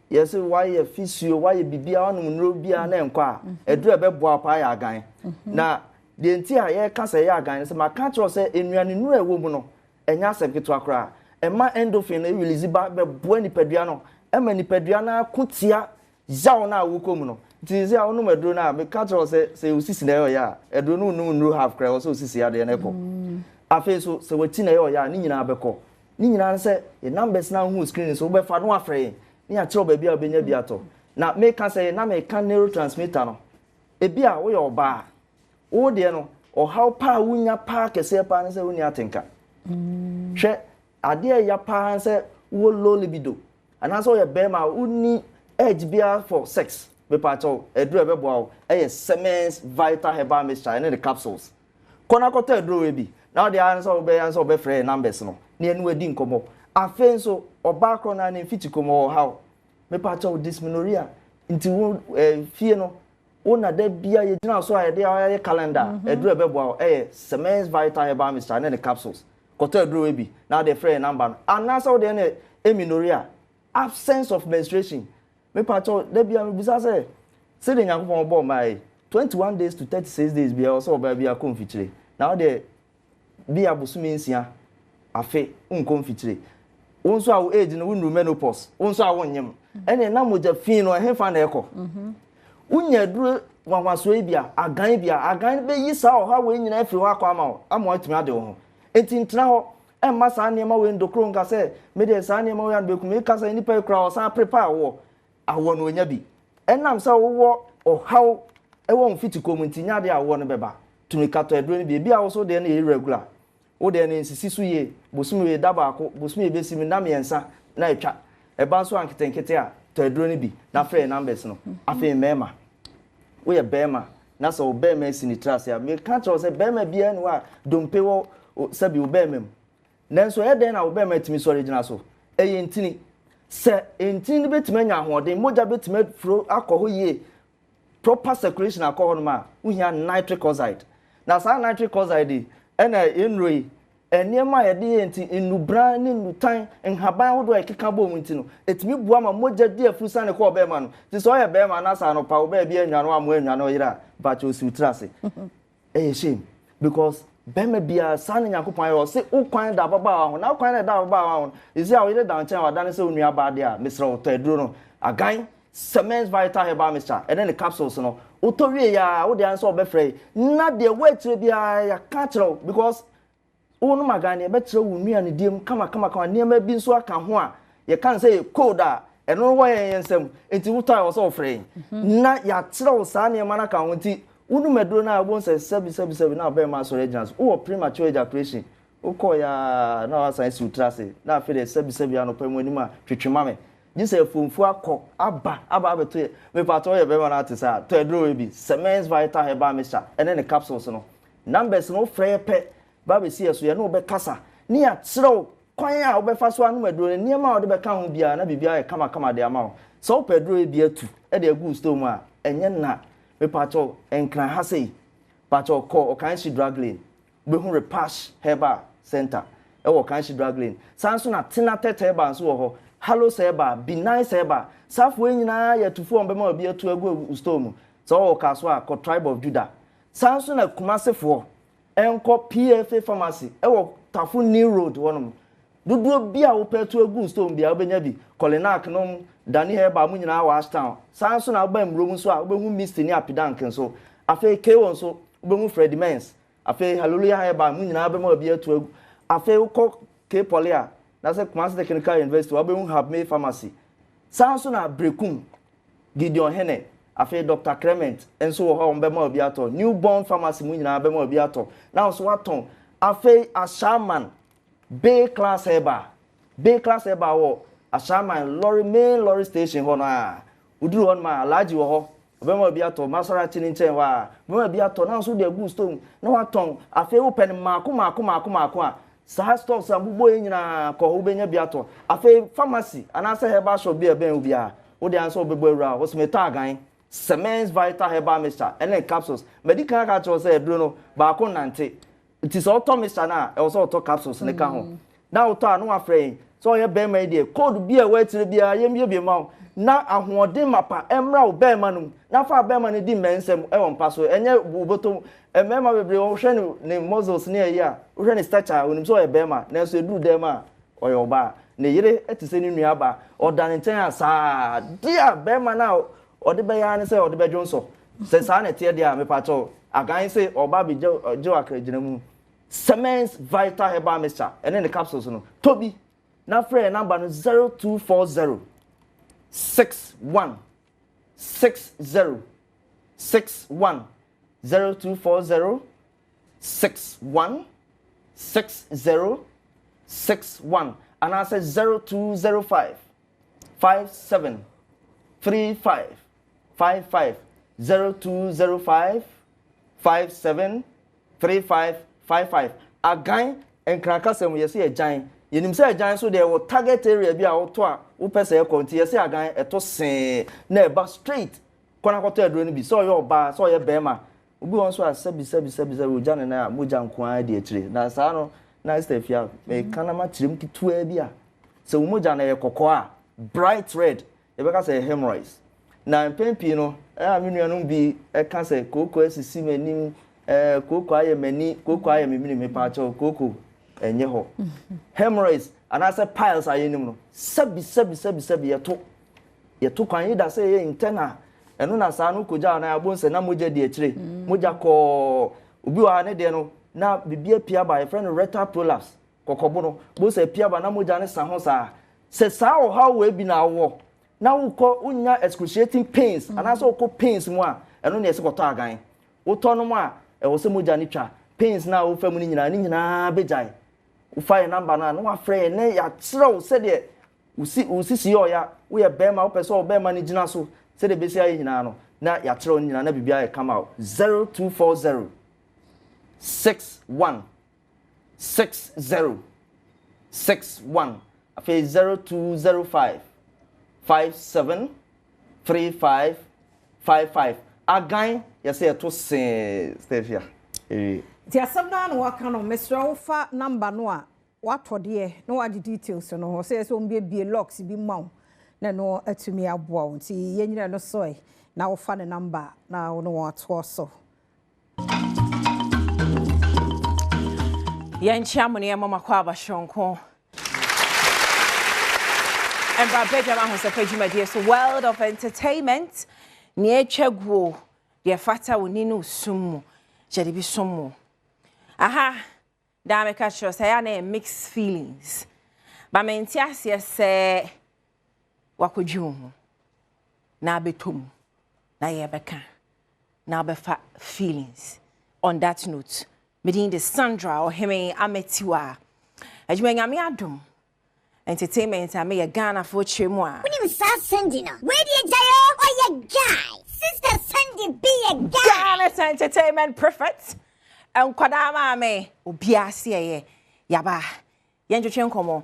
yes why you physio why you bibia onum nro bia na enko edru ebe boa pa ya agan na de enti a ye ka say ya agan se ma ka tro say enuane nru ewo mu no enya sepketo akra ema endorphin e release ba be boa ni padua no ema ni padua na kutia yaw na awukom no tizi a onu medro na me ka tro se usisi na yo ya edro no nru half cry so usisi ya de na eko afi so se wati na yo ya ni nyina abeko ni nyina se e numbers na hu screen so be fa no afre ni a tro ba bia obenya bia to na me ka say na me ka neurotransmitter no e bia wo yo ba wo de no o how pa wunya pa kese pa ne se wunya atenka hwe ade ya pa se wo low libido ana so ye be ma uni edge bia for sex be pacho edru ebe boa Cements Vital Herbal Mixture and the capsules kona kota edru we bi now the answer be free numbers no na enu edi nkomo afen so oba kro na ne fiti komo how me pacho dysmenorrhea nti wo fie no ona da bia ye gina so aye de calendar edru ebe boa Cements Vital Herbal Mixture and the capsules kota edru we bi now the free number and answer the ne amenorrhea absence of menstruation me pacho de bia me bisa say the nyankopon bo mai 21 days to 36 days bia also ba bia konfitire now the bia bosumi nsia afe unkonfitire wonso a age no wonu menopause wonso a wonyem ene na moja fin no hefa na eko unya duro wanwaso bia agan be yisa o ha we nyina afiri ho akwa ma amo atumi ade ho enti ntena ho emma sa ne ma we ndokro nka se me de sa ne ma we an be kuma ka sa nipa kra o sa prepare wo awo no nya bi enam sa wo o how e won fiti community nya de awo no beba tumi kato edro ni bia wo so de na irregular wo de na nsisi so ye bosumi we daba ko bosumi be simi na miensa na etwa e ba so anketenkete a to edro ni bi na free numbers no afi mema wo ye bema na so bema sini trase a me ka tro se bema bia ni wa dompe wo sabi wo bema nanso e den na wo bema timi so original so eye ntini se entin betime nya hoden moja betime fro akọ ho ye proper circulation akọ ho no ma uhia nitric oxide na sa nitric oxide ena enroi eniema ye de enti enubra ne nutan enhaban hodo ekeka bom nti no etimi bua ma moja di afusa ne ko be ma no ti so ye be ma na sa no pa oba bi anwano amo anwano yira but o siutrase shame because bema bia san nyankopon ayo se ukwan da baba ho na ukwan da baba ho isi a we da nchen wa dan se onua ba de a mesra oto eduro no agan cement vital herbal mixture and then the capsules no otowie ya wo de anso obefrey na de wetire bia ya ka kiro because wonu magane be kire wo nua ne diem kama niam bi nso aka ho a ye kan say cold a eno wo yensem enti wuta wo so ofrey na ya kire wo sa ne mana ka ho nti unu medro na won say sebi na be ma so regans wo premature ejaculation wo ko ya na wa science utrase na afi de sebi anopa mu ani ma twetwema me gise funfu akọ aba beto me pato ye be ma na tisa to edro we bi cement vital herbal mixture ene ne capsules no numbers no frey pe ba be sie so ye no be kasa ni ya kire kwan a wo be fa so anu medro ni ma wo de be ka ho bia na bibia ye kama de ama so pedro e bi atu e de gu store mu a enye na me pato enkran ha sei pato ko okanshi drug lane be hu repash herbal center e wo kanshi drug lane sanso na tina tete herbal so wo ho hello seba be nice seba safo nyina ya tufo ombe ma obi atu agu store mu so wo kaso a ko tribe of judah sanso na kumasefo enko pfa pharmacy e wo tafu new road wonom duduo bia wo petu agu store bia obenya bi kolinak nom dani heba mu nyina wa town sanso na ba mro mu so a obehu mist ni apidank nso afi k1 so obehu fred mens afi hallelujah heba mu nyina ba ma obi atu agu afi ko k polia na se Kumasi Technical University obehu have me pharmacy sanso na brekum Gideon Hene afi Dr Clement enso wo ho be ma obi ato newborn pharmacy mu nyina be ma obi ato na so waton afi ashaman B class heba wo ashaman lorry station ho na uduru ho ma alaji wo ho obema obi ato masara chini nchen wa obema obi ato na so de gu stone na waton afi wo pen mako a sa stocks abubo nyina ko ho benya bi ato afi pharmacy anase herbal shop bi ben obi a wo de anso obebo awura wo smeta agan cement vital herbal mixture and capsules medical ka cho say eduro no ba ko nante it is auto mixture na e also auto capsules ne ka ho na auto anu afrey so ye be ma dey code bi a wetire bi a yem bi ma na ahoɔden mapa emra wo be ma num na fa be ma ne di mensem e won paso enye bubotom emema bebre wo hwɛ ne muscles ne ayi a wo hwɛ ne stature onim so ye be ma na so edu dem a oyo ba ne yire etise ne nua ba odan nten asa dia be ma na ode be ya ne se ode be dwonso se sa na tie dia me pato agan se oba bi jo akragina mu cement vital herbal mixture ene ne capsules no tobi na free number no 0240 61 60 61 0240 61 60 61 and I said 0205 57 35 55 0205 57 35 55 again and crackasem yes a giant yenim say giant so there will target area bi a woto a wo pese e konti yes again eto sen na eba straight kona koto edro ni bi so yo ba so ye bema obi won so a sebi o jane na moja nko a de akire na sa no na stefia me kana ma kirim kitu a bi a se wo moja na ye kokko a bright red e be ka say hemorrhoids na pempi no a me nuanum bi e ka say koko asisi manim koko aye mani koko aye me me pa cho koko enye ho hemorrhoids anase piles ayenim no sabi yeto kwan yida say ye internal eno na sa no koja na abonse na moja di akire moja ko obi wa ne de no na bibia pia ba friend rectal prolapse kokobo no bo se pia ba na moja ne sa ho sa se sa o how we bi na wo na wo ko unya excruciating pains anase wo ko pains mu a eno na ese koto agan wo to no mu a e wo se moja ni twa pains na wo fa mu ni nyina bejai wo fa number na no wa frɛ ne ya kyerɛw se de usisi yo ya wo ye bema wo pese wo bema ni gina so se de besi ayi nyina no na ya kyerɛw nyina na bibia ye come out 0240 61 60 61 afi 0205 573555. Again, you say to say Stevia. Ti asem na no waka no Mr. Ofa number no a wato de no wa di details no say so mbie locks bi ma na no atumi aboa wo nti yenyina no so na wo fa ne number na wo no wato so Yanchiamu ni mama kwa bashonko. And Badwam who se pejuma so world of entertainment ni echegwo de fata woninu sumu jedi bi sumu. Aha da me ka sure say na mixed feelings. Ba me ntiase se wakodwu ho. Na betom. Na yebeka. Na befa feelings. On that note, meeting the Sandra or Hemi Ametiwa. As you may Adom entertainment, I may a Ghana for Chimoa. When you start sending, where do you or your guy? Sister Sandy be a guy. Ghana's entertainment perfect. And Kwadama me, Ubiasia, Yaba, Yanjo Komo.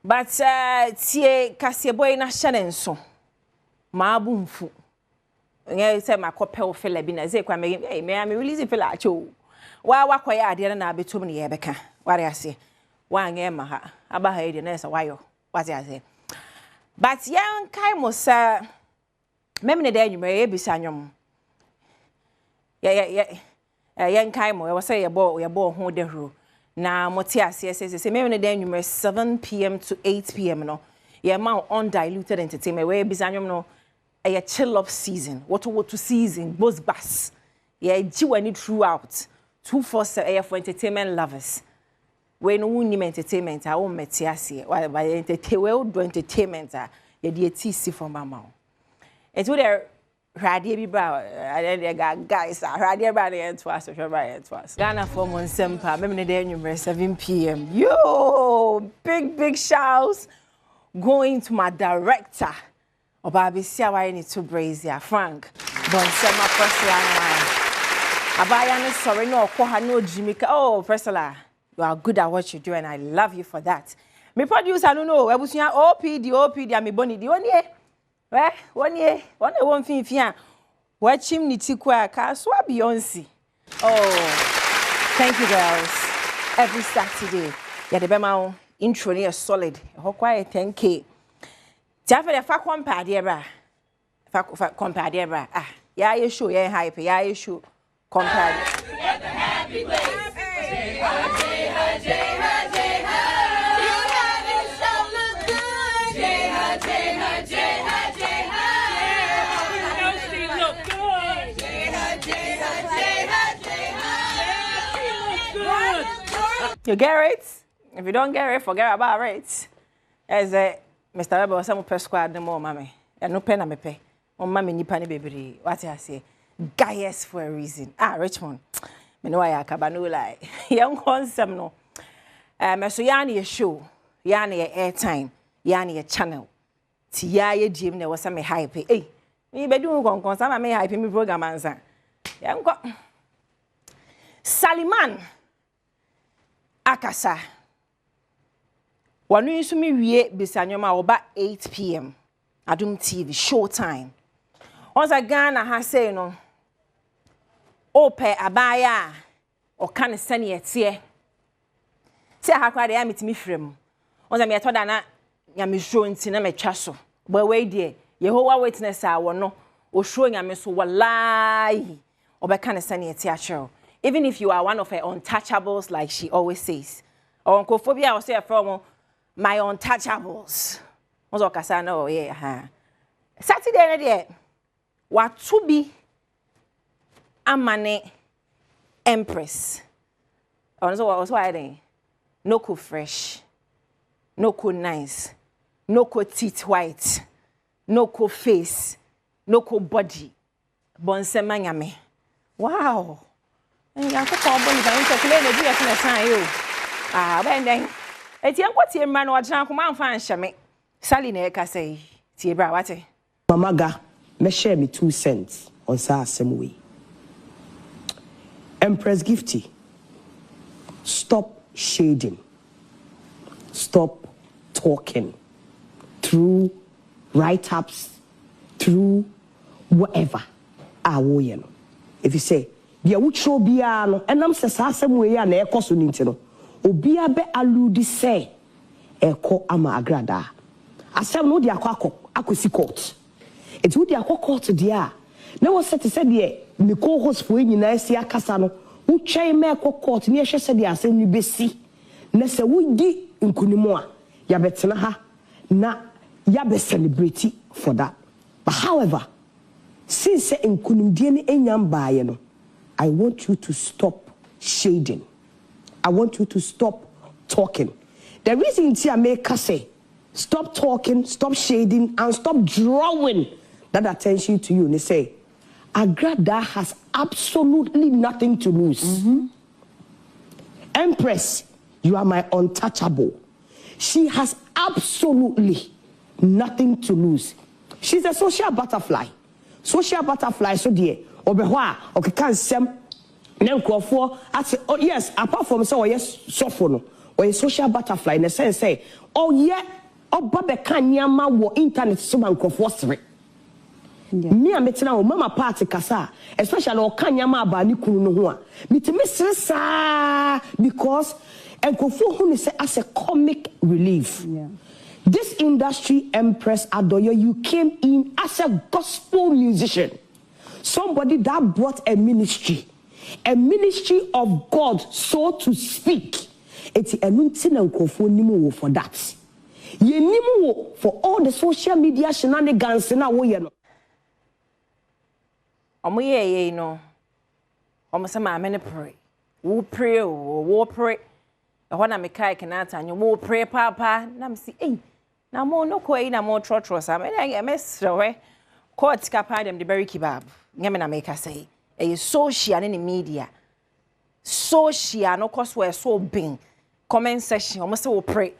But Tie Cassia boy na Shannon so. Ma boomfu. Yeah, say my copel fella bin as a may I release it for la cho. Wa kwaya ade na betum ne yebeka ware ase wa anye ma ha aba ha ide na so wayo wase ase but yan kai mo sa memne da anwumere ye bisa nwom yan kai mo we say ye bo ho de huru na moti ase se memne da anwumere 7 p.m. to 8 p.m. no ye ma undiluted entertainment we bisa nwom no a chill up season what season both bass ye jiwani throughout 247 for entertainment lovers. When we need entertainment, I won't metiasi. By entertainment, you DTC for mama. It's what they're radio be brow. Guys, radio by the end to us, Ghana for Monsempa, maybe the day 7 p.m. Yo, big shouts going to my director. Obabi Siawa need to brazier Frank. Bonsema Prosla. Abaya sorry no kwa no Jimika. Oh, Priscilla, you are good at what you do and I love you for that. Me producer no ebusuya OPD ami boni di one year one fin watching ni tikwa ka so Beyonce. Oh, thank you girls. Every Saturday ya de bema intro ni solid. Ho quiet 10k. Tiafa fa compare de bra. Fa compare de bra. Ah, ya ye show ya hype ya ye show. Compared. Happy birthday. You get it? If you don't get it, forget about it. As a Mr. Rebel, some per squad the more, mammy. And no pen me pay. On mammy nippany baby. What I say? Guys for a reason. Richmond. Me know I kabanu lie. Young consem no. So yani a show, yani a airtime, yani a channel. Ti ya ye gym ne was some hype. Eh. Me be do kon some me hype me program ansa. Young Saliman Akasa. Wanu nso me wie bisanyoma oba 8 p.m. Adom TV showtime. Once again I say no. Ope abaya o kan sane etie se hakwa de ya metimi frem onza me etoda na nyame show nti na metwa so but we die Yehovah witness a wono o show nyame so wallahi obe kan sane etie a even if you are one of her untouchables like she always says onkophobia o say from my untouchables onza kasa na o ye ha Saturday na de what to be Amane Empress. Also why then? No co fresh, no co nice, no co teeth white, no co face, no co body. Bonsema nyame. Wow. And you ko body ba nta kule na dia kana san yo. Ah, ben den. Eti enko tie mma na ogina ko man fa anhyeme. Sally na e ka say tie bra wate. Mamaga, me share me 2 cents on sa asem way. Empress Gifty, stop shading. Stop talking through write-ups, through whatever. If you say, "Dear, which will be and I'm some way and a cost to Obia be allude say, Eko ama agrada. I said, no, dear Aquasi court. It's with the Aqua court, dear. Now, was said to say, dear, the co host for in Nasia Casano, who chay me court near she said, dear, send you besi. Nessa would di in Kunimoa, Yabetsanaha, na Yabe celebrity for that. But however, since in Kunimdiani Enyam Bayano, I want you to stop shading. I want you to stop talking. The reason I make us say, stop talking, stop shading, and stop drawing that attention to you. And they say, Agrada has absolutely nothing to lose. Empress, you are my untouchable. She has absolutely nothing to lose. She's a social butterfly. Social butterfly, so dear. Obehwa, okay, can sem. Nenkofo, I say, oh yes, apart from so yes, sofono, or a social butterfly in the sense say, oh yeah, oh babe kanyama wo internet so man kofo me a metina o mama party kasa, especially o kanyama ba ni kunu no ho a. Mitimi sesa because enkofo hu ni say as a comic relief. Yeah. This industry, Empress Adoyo, you came in as a gospel musician. Somebody that brought a ministry of God, so to speak. It's a nimu for that. Ye nimu for all the social media shenanigans na wo ye no. Omo ye no. Omo se ma me ne pray. Wo pray. E ho na me kai kenata anyo wo pray papa na me si na mo no koi na mo trotro sa me mesrewe court kapa dem the berry kebab nyame na make say e social ne media social no cause we so bin comment section omo se wo pray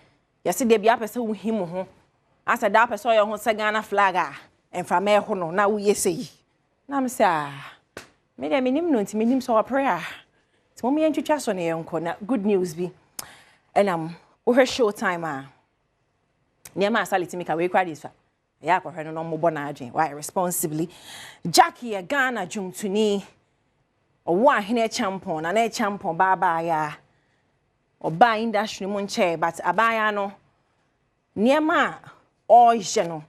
yesi de bia pese wo him ho asa da pese yo ho se Ghana flag a enfra me ho no na wo yesi na me say me de minim no nti minim so prayer ti mo me ntwitwa so ne yenko na good news bi enam wo he show time a Niama asaliti mika we kwa disfa. Ya kwa hweno no mbo na adwen. Why responsibly. Jackie Ghana jumtuni. Owo ahene champion na na champion baba ya. Oba industry mu nche but abaya no. Niama oje no.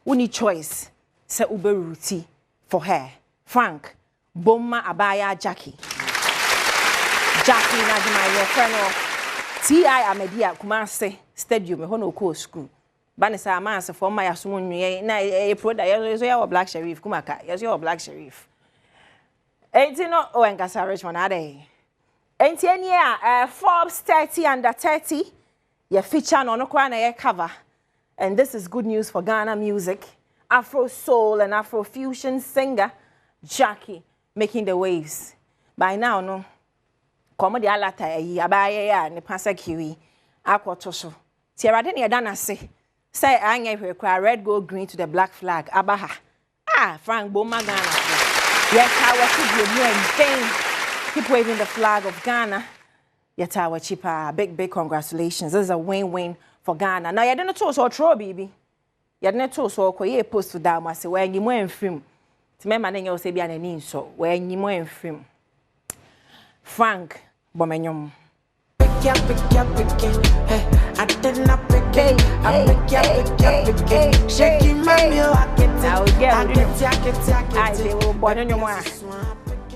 Uni choice se uberuti for her. Frank Bomma abaya Jackie. Jackie na di my friend T.I. Amedia Kumase Stadium, a hono co school. Banisa Massa for my assume na a product, your black sheriff, Kumaka, yes, your black sheriff. Ain't no Oenkasa Richmond, are they? Ain't any Forbes 30 under 30, your feature on a corner cover. And this is good news for Ghana music. Afro soul and Afro fusion singer Jackie making the waves. By now, no. Komodi alata abaye ya ne pasa kiwi akwotoso ti erade ne yeda na say anya hwekwa red gold green to the black flag abaha Frank Bomma Ghana yes how was you and keep waving the flag of Ghana yet our cheaper big congratulations. This is a win-win for Ghana. Now you don't know so tro baby you don't know so ko ye post to down ma say when you mo enfim ti me ma na nya o se bia na ni so when you mo enfim Frank Bomenyom.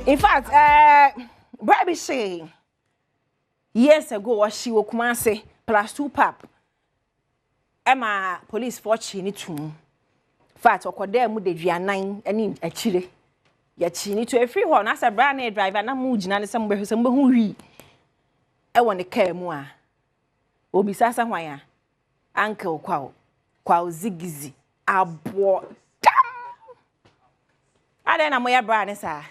In fact, Baby say years ago she would come and say +2 pap. Emma police fortune too. Fact, okwade mu de duanan ani achire. Ya chini to every one as a brand new driver na mu gina ne sem behu wi e won car mu a obi sasa hwan a uncle kwa zigizi abo ada na moya brand sa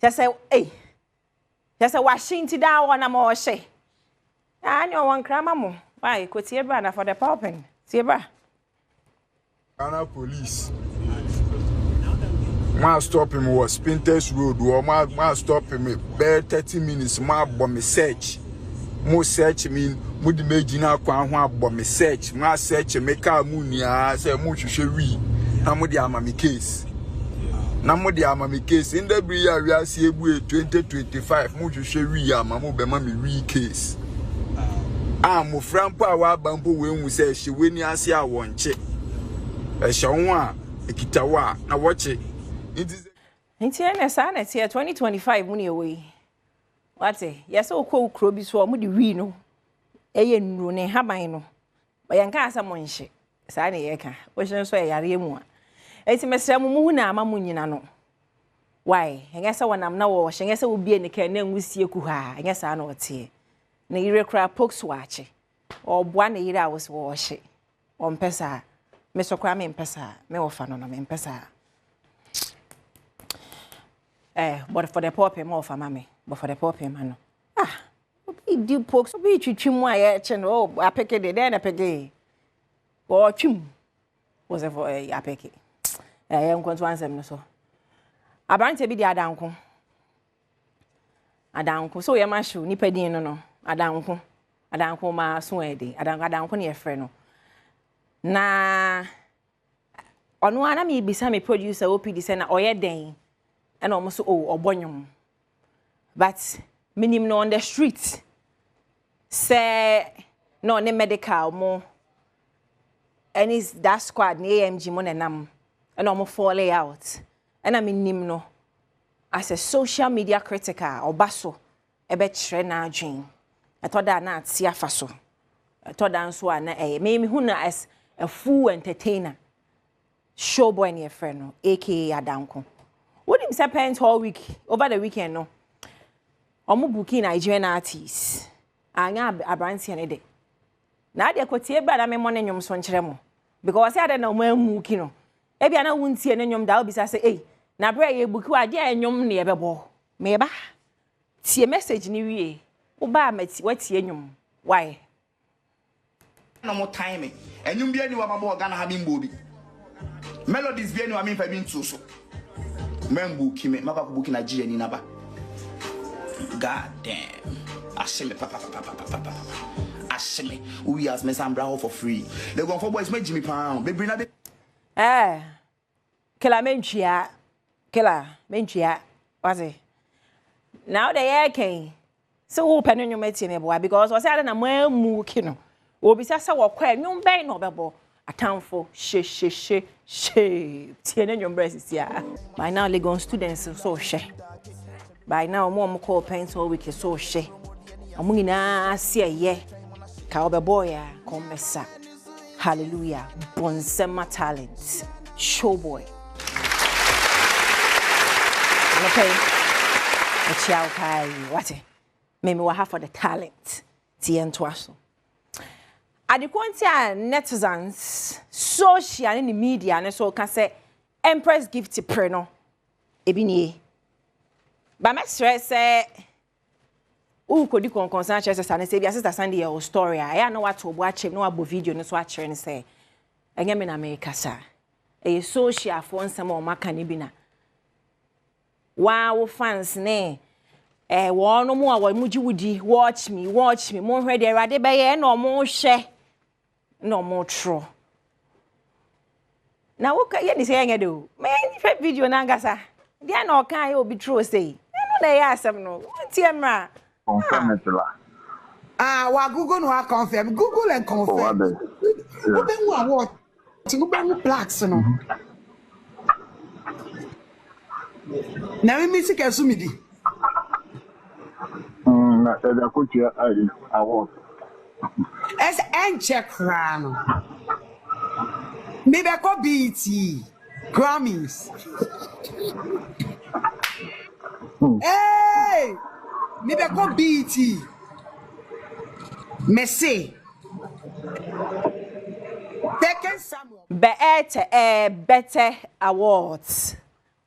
just say Washington da won na mo hye anyo won krama mo why ko tie brand for the popping tie bra Ghana police ma stop him was Spinters Road or ma stop him bare 30 minutes ma bomb search mo search me mo di me gina kwan ho abọ me search mo search me ka mu nia say mo hwehwe wi na mo di ama me case na mo di ama me case in the bre ya wi ase ebu 2025 mo hwehwe wi ama mo be ma me wi case mo frampo a wa bampo we hu say hye we ni ase a wonche hye won a ekitawa na woche nti ene sa na tie 2025 mu ne we wate yesa okọ ukro bi so mu di wi no eye nuru ne haban no bayanka asa mo nhye sa ne yeka wo hye so yare mu a enti mesra mu mu na ama mu nyina no why engesa wonam na wo hye engesa obi ene ka na nwusie ku ha engesa na otie na ire kra pokes wache obwa na ire a wo se wo hye ompesa me so kra me mpesa me wo fa no na me mpesa but for the poor people of mama, but for the poor people, man. We do pokes, we chim my chen, oh, I pick it, then I pick it. Or chim was a for a pick it. I am going to answer them so. I brand to be the Adanko. Adanko, so your mashu, nipedin no, Adanko ma swedi, Adanko near friend. Na on one of me beside me producer OPD send or your day. And almost obonyum. But minimum on the street. Say no ne medical mo. And is that squad ne AMG mo nenam. And almost fall out. And I mean no. As a social media critical or basso, a bet na dream. I thought that not see a faso. I thought that so na maybe who as a full entertainer. Showboy near friend, aka Adanko. What him spent all week over the weekend no. Omo booking Nigerian artists. Anya abranti ene de. Na de kotie ba na me mo ne nyom so nkyere mo. Because I don't know when muki no. E bia na wuntie ne nyom da obisa say eh na bra ye buki wa de nyom ne ebebo. Me ba. Tie message ni wie. Wo ba mati watie nyom. Why? No more timing. Enyum bia ni wa mabo Ghana ha bimbo bi. Melodies bia ni wa me fa bi ntu so. Membu kime maka kubuki Nigeria ni naba. God damn. Ashime papa. Ashime. We as me sambra for free. They go for boys me Jimmy pound. Be bring na be. Kila menchia. Was it? Now the air came. So who pen you met me boy because was I na mu kino. Obi sasa wo kwa nyum ben no bebo. Atamfo she tiene your breasts ya. By now Legon students so she. By now mom call paint all week so she. Amu na see ye. Ka obeboy ya komesa. Hallelujah. Bonsema talent. Showboy. Okay. Echiao kai what? Maybe we have for the talent. Tien twaso. Adekwantia netizens social in the media and so can say Empress gift pre no ebini ba me stress say u kodi concern chese say bia sister Sunday your story I know what to watch no abo video no so a chere say enye me na me kasa e social for nsem o maka ne bi na wow fans ne wo no mo a wo muji wudi watch me mo hwe de erade be ye no mo hwe no more true. Now what can you say? Do me any video na ngasa. Dia no kan you be true say. No dey asem no. Tiemra. Confirm it la. Wa Google no confirm. Google and confirm. Who be what? You be plaques no. Na me music asumidi. Na da kuchia award. As check crano. Maybe I could BT Grammys. Hey, maybe I could BT Messi. Better awards.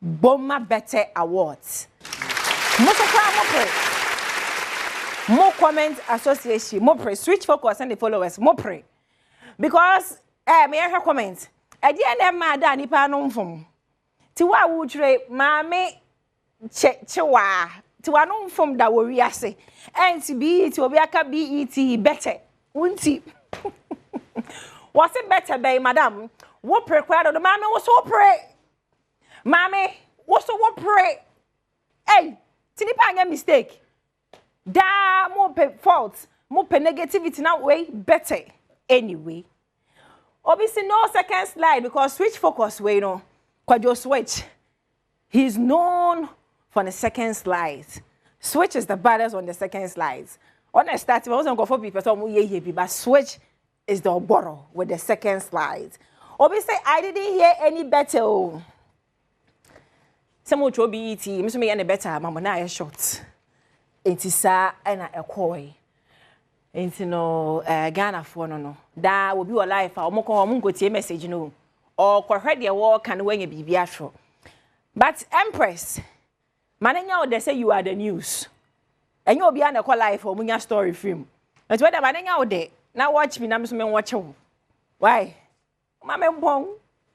Boma better awards. More comment association, more pray, switch focus and the followers, more pray. Because may I have comments? I didn't have nipa no from. Tiwa would trade, mammy, chewa, to one from that we say, and to be it will be a BET better, won't it? What's it better, bay, madam? What pray, the mammy was so pray. Mammy, what's so what pray? Hey, Tinipanga mistake. Da more faults, more negativity now way better. Anyway. Obviously, no second slide because switch focus way no. Kwajo switch. He's known for the second slide. Switch is the baddest on the second slides. On the start, I wasn't going for people, but switch is the borrow with the second slide. Obviously, I didn't hear any better. Some would be it, Miss Me any better, Mamma na short. It is and a koi. Into no Ghana for no. That will be a life. Or more go to a message, no. Or correct your walk and when you be biatro. But Empress, mananya they say you are the news. And you'll be on a call life or munya story film. That's what I'm mananya there. Now watch me, I'm some watch you. Why? Mamma Bong,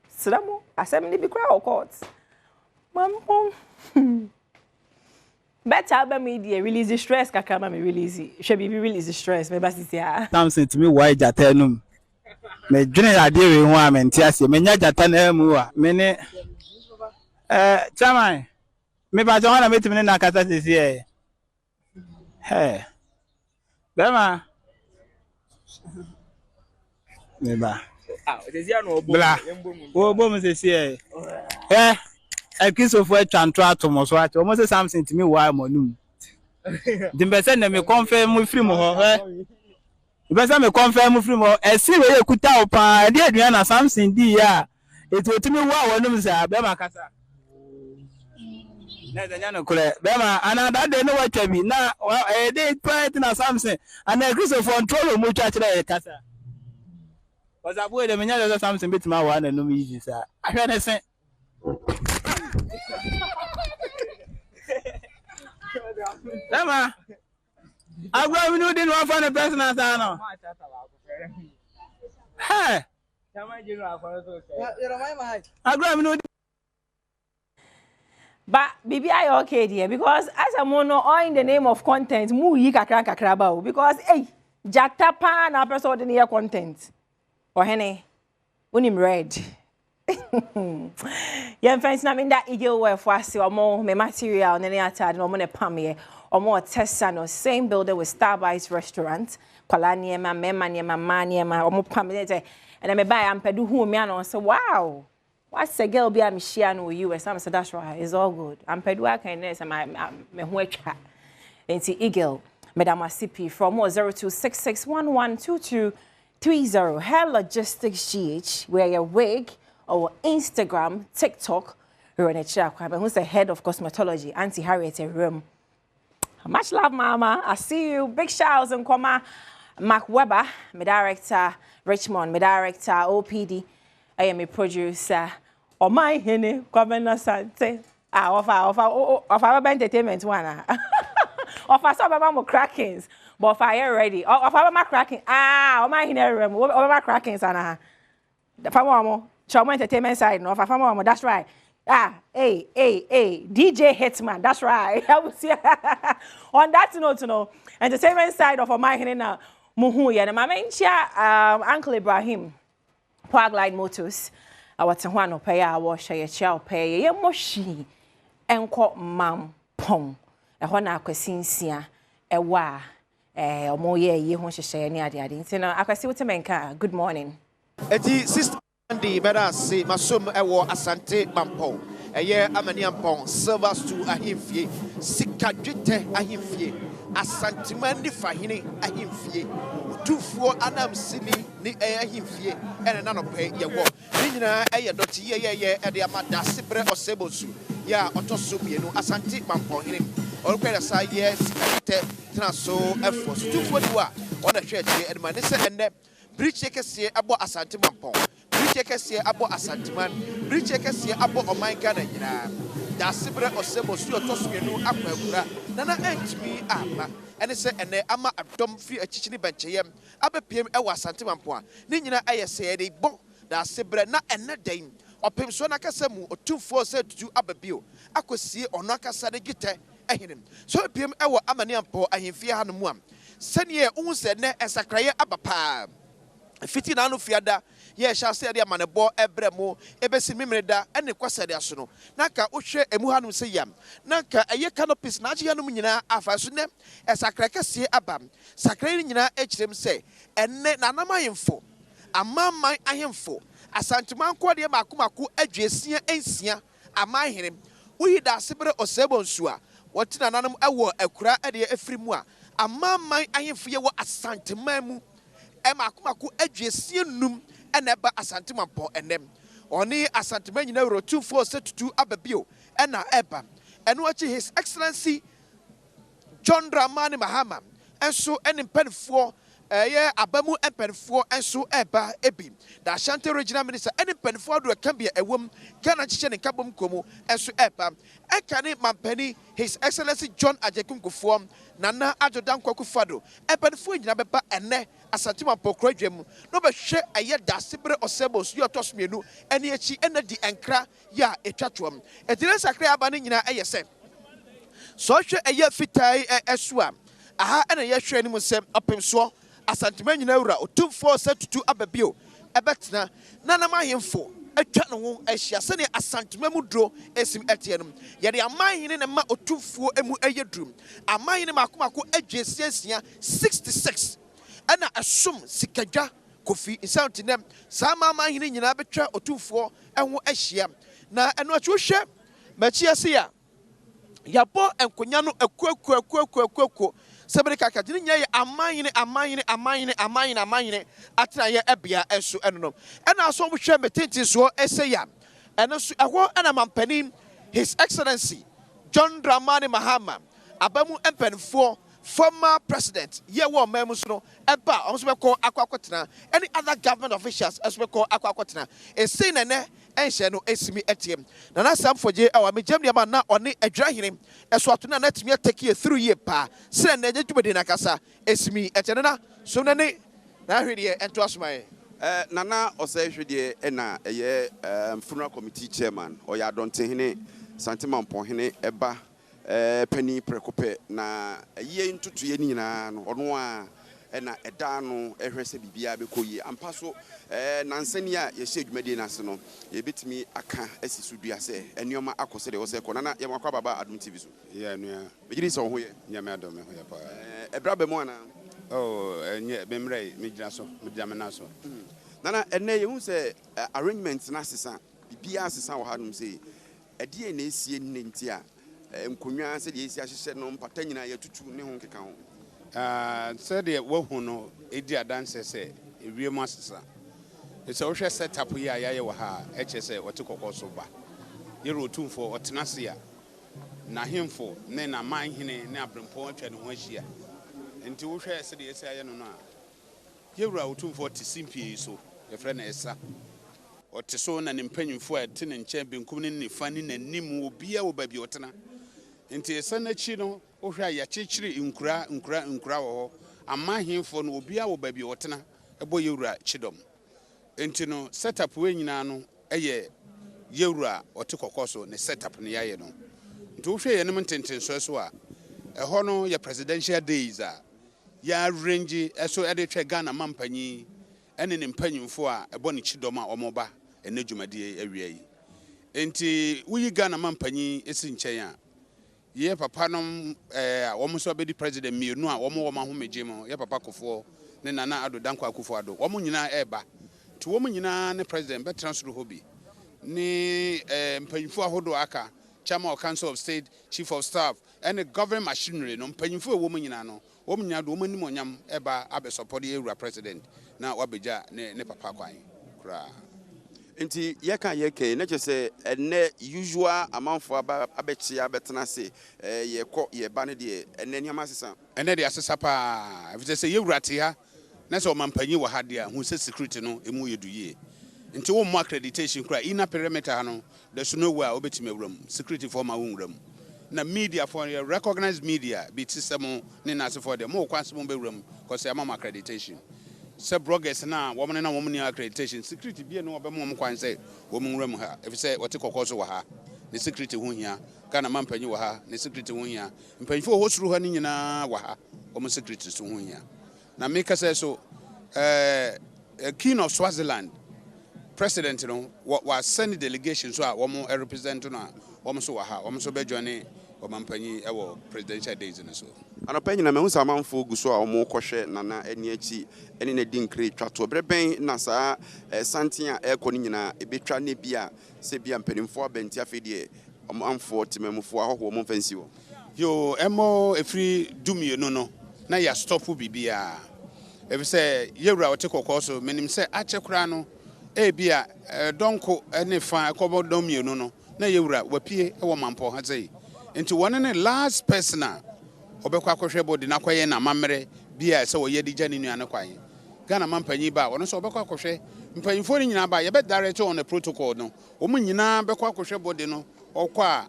Sramo, I said me be crowd courts. Mamma Bong. Better album media release the stress, Kakama me release. Should be release the stress, maybe it's here. Something to me, why Jatanum? Me general idea in one and Tiasi, Menya Jatan many. Chamai, maybe I don't want to meet me in Nakata this year. Hey, Bema. Maybe. Blah. Oh, boom is here. Eh. A kiss of white and try to most watch almost something to me while monum. The best end me confirm with free more. The best me confirm with free more. A silver you could tell pa, dear Diana something dear. It will to me wow when say Bema Casa. Bema, and that they know what you mean. Now, a day praying or something, and a kiss of control of much at Casa. Was I would have been something bit my one and no easy, sir. I heard I say. Emma, I'm going to do one for the person as I know. Hey, I'm going to. But baby, I okay dear because as a mono or in the name of content, mu yi kakra kakraba because hey, Jatapa na person ordinary content. Or hene, unim red. Yeah, friends, na mean that eagle wear for us or more me material and any other no more pamie or more tessa no same building with Starbites restaurant, Kolaniema, Memaniema, Maniema, or more pamie and I may buy and pedu who me and say, wow, what's a girl be a Michiano with you? And some say that's right, it's all good. I'm pedua can this and my chat. Into eagle, Madame CP from 0266112230. Hair Logistics GH, where your wig. Or Instagram, TikTok, we're in a chat. Who's the head of cosmetology, Auntie Harriet Room. Much love, Mama. I see you. Big shouts and Kwama. Mark Weber, my director, Richmond, my director, OPD. I am a producer. Oh my henny, Governor Sante. Of entertainment one. Of our some crackings, but fire ready. Of our cracking. Oh my henny room. Over my crackings, Anna. The family. Trauma entertainment side, no, that's right. Hey, DJ Hitman, that's right. On that note, no, entertainment side of my hand now, Muhu, yeah, my main Uncle Ibrahim, Parklight Motors, our Tahuano pay, our share chow pay, ye moshi, and call Mam Pong, a Hona Quesinsia, a wa, or more ye won't share any idea. I can see what to make. Good morning. Sister. Andy Medasi, Masum Ewo Asante Mampong, a year Amaniampong, Servers to Ahimfie, Sikajite Ahimfie, Asantimandi Fahini Ahimfie, 2-4 Anam Sini, Ni Ahimfie, and another pay your walk. Nina Aya Doti Ye, and the Amada Sibre or Sebosu, Ya Otosubiano, Asante Mampong, or Pedasa, yes, Traso, Efforts, 241, on a church and Manissa and them. Bridge checkers abo Asante Mampong. Bridge checkers abo Asantiman. Bridge checkers abo Omankana Yina. Da Sibre or Sebo Su Tosuenu Aqua. Nana entmi ama. And it's a ama Adom free a chichini benchayem. Abe PM Ewa Asante Mampoa. Nina say they bon. Da Sibre na and or Pimsona Casamu or 2-4 said to Ababio. Aquasi or Nakasa de Gite. ahenem so biem ewo amane ampo ahemfie ha no mu am sene unhu se ne esakraye abapa fiti na no fiada ye sha se de amanebo ebremo ebesi mimreda ene kwasade aso no naka wohwe emu hanum se yam naka eye canopies na agye hanum nyina afa so ne esakra kese abam sakra ni nyina ekirem se enne nanamayemfo amamman ahemfo asanteman kwade makomako adwesia ensia amahenem uyi da sebere osebo nsu a wotina nanam ewo akura ede afiri mu a amamman ahemfo ye wo asanteman mu makomako adwesia num ena ba asanteman pon enem oni asanteman nyina wro 2472 ababio ena eba eno achi his excellency John Dramani Mahama enso enimpenfo ye abamu empenfo enso eba ebi the Ashanti regional minister enimpenfo do kambia ewom Ghana chiche ne kabom komu enso eba ekane mampani his excellency John Ajekunkufuom Nana Ajodan Kwakufado empenfo nyina beba ene asantima pokrodwem no be hwe eye dasibere osebo so yotosmienu ene echi ene di enkra ya etwatwom etire sakra aba ne nyina eye se so hwe eye fitai esua aha ene ye hwe ni mu sem opemso asantima nyina wura otumfo setutu ababio ebetena nana mahemfo atwa no ho ahia sene asantima mu dro esim etienom ye de amahene ne ma otumfo emu eyedrum amahene makomako adwesiasia 66 ana asum sikadwa kofi insantinem sama amahene nyina betwa otumfo enho ahia na eno atwohwe machi ase ya yabo enkonya no akuakuakuakuakuaku sebere kaka dini nya ye amahene atena ye ebia enso eno no ena aso hwe metenti so ese ya eno so eho ana mampanim his excellency John Dramani Mahama abamu empenfo former president ye wo mamus no eba omso be call akwakotena any other government officials as we call akwakotena e say nene enhye no esimi etiem na na sam foje awa me jam ma na one adwahene eso atona na timi take through ye pa say na djubede na kasa esimi etene na so nene na hwede ento asomai nana osai hwede na eye funeral committee chairman oya Adontehene Santima Mponhene eba penny prekope na ye ntutu ye nyina no ono a na eda no ehwese bibia bekoyi ampa so nansani a ye hye dwumade na se no ye betimi aka asisudua se enioma akose de wo se kona na ye makwa baba Adom TV so ye nua begiri so ho ye nyame Adom ho ye pa ebrabe mo ana nye bemre mejira so medame na so nana enne ye hu se arrangement na sesa bibia asesa wo hanum se edie na esie nnenti a nkonwa se de esi ahyehyɛ no mpata nyina ya tutu ne ho keka ho se de wahu no edi adanse se ewiem asesa se wo hwɛ setup ya ya wo ha eche se wote kokɔ so ba ye rotumfo otena se ya na hemfo ne na manhene ne abrempɔ atwa ne ho ahia enti wo hwɛ se de esi aye no no a ye wura rotumfo te simpie so ye frɛ na esa ote so na ne mpanyimfo a te ne nkyɛn benkum ne ne fa ne nanim obia wo ba bi otena nti esa na chi no wo hwa ya chichiri nkura wo amahemfo no obia wo ba bi otena ebo yewura chidom nti no setup we nyina no eye yewura ote kokoso ne setup ne yaye no nti wo hwa ye nem tenten so a ɛhɔ no ya presidential days a ya range eso ede twa Ghana mampanyi ene ne mpanyimfo a ebo ne chidom a omoba ene dwumade awia yi enti wuyi Ghana mampanyi esi nkyɛn a ye papa no wo so be di president mienu a wo ma ho megemo ye papa Kofo ne Nana Ado Danko Akufo Ado wo nyina eba to wo nyina ne president be transfer hobi ne mpanyimfo ahodo aka chairman of council of state chief of staff and the government machinery no mpanyimfo wo nyina no wo nyina do manim onyam eba abe support the president na wabeja ne papa kwan kra nti yeka na chese ene usual amount for abechi abetena se ye ba ne de ene nyama asesa ene de asesa pa if say ye wurate ha na se o mampanyi wo ha de a hu se security no emu yeduye nti wo mo accreditation kra ina perimeter no there's no way obetime wuram security for ma wuram na media for recognized media be tisemo ne na se for them mo kwansemo be wuram cause am accreditation se bloggers na woman na woman accreditation security bia no obem kwan say wo munwura mu ha if say wote kokoso wa ha the security hu hia Ghana mampanyi wɔ ha ne secretary ho hia mpanyifo wɔ hosuru ha ne nyinaa wɔ ha wɔn secretary so ho hia na me kasa so King of Swaziland president no was send delegation so a wɔn represent no a wɔn so wɔ ha wɔn so bɛ join mampanyi ɛwɔ presidential days no so anɔpa nyina mehu sa amanfo gu so a wɔn kɔhwɛ nana ani akyi ɛne na di nkire twato brɛbɛn na saa santen a ɛkɔ ne nyinaa ebetwa ne bia sɛ bia mpanimfo abɛnti afɛdeɛ amanfo temamufo ahɔho wɔn fansi wɔ yo ɛmɔ efiri dumienu no na ya stop bibia ebi sɛ yewura wɔte kɔkɔɔ so menim sɛ akyɛ kora no ebia donko ɛne fa ɛkɔbɔ dumienu no na yewura wapie ɛwɔ mampɔ ha sɛ nti wɔne ne last person a obekwa akɔhwɛ body na kɔyɛ na mamre bia sɛ wɔyɛ di gya ne nua ne kwan Ghana mampanyi ba wɔno sɛ obekwa akɔhwɛ mpanyifo ne nyina ba yɛbɛ direct on the protocol no wɔn nyina bɛkɔ akɔhwɛ body no ɔkɔ a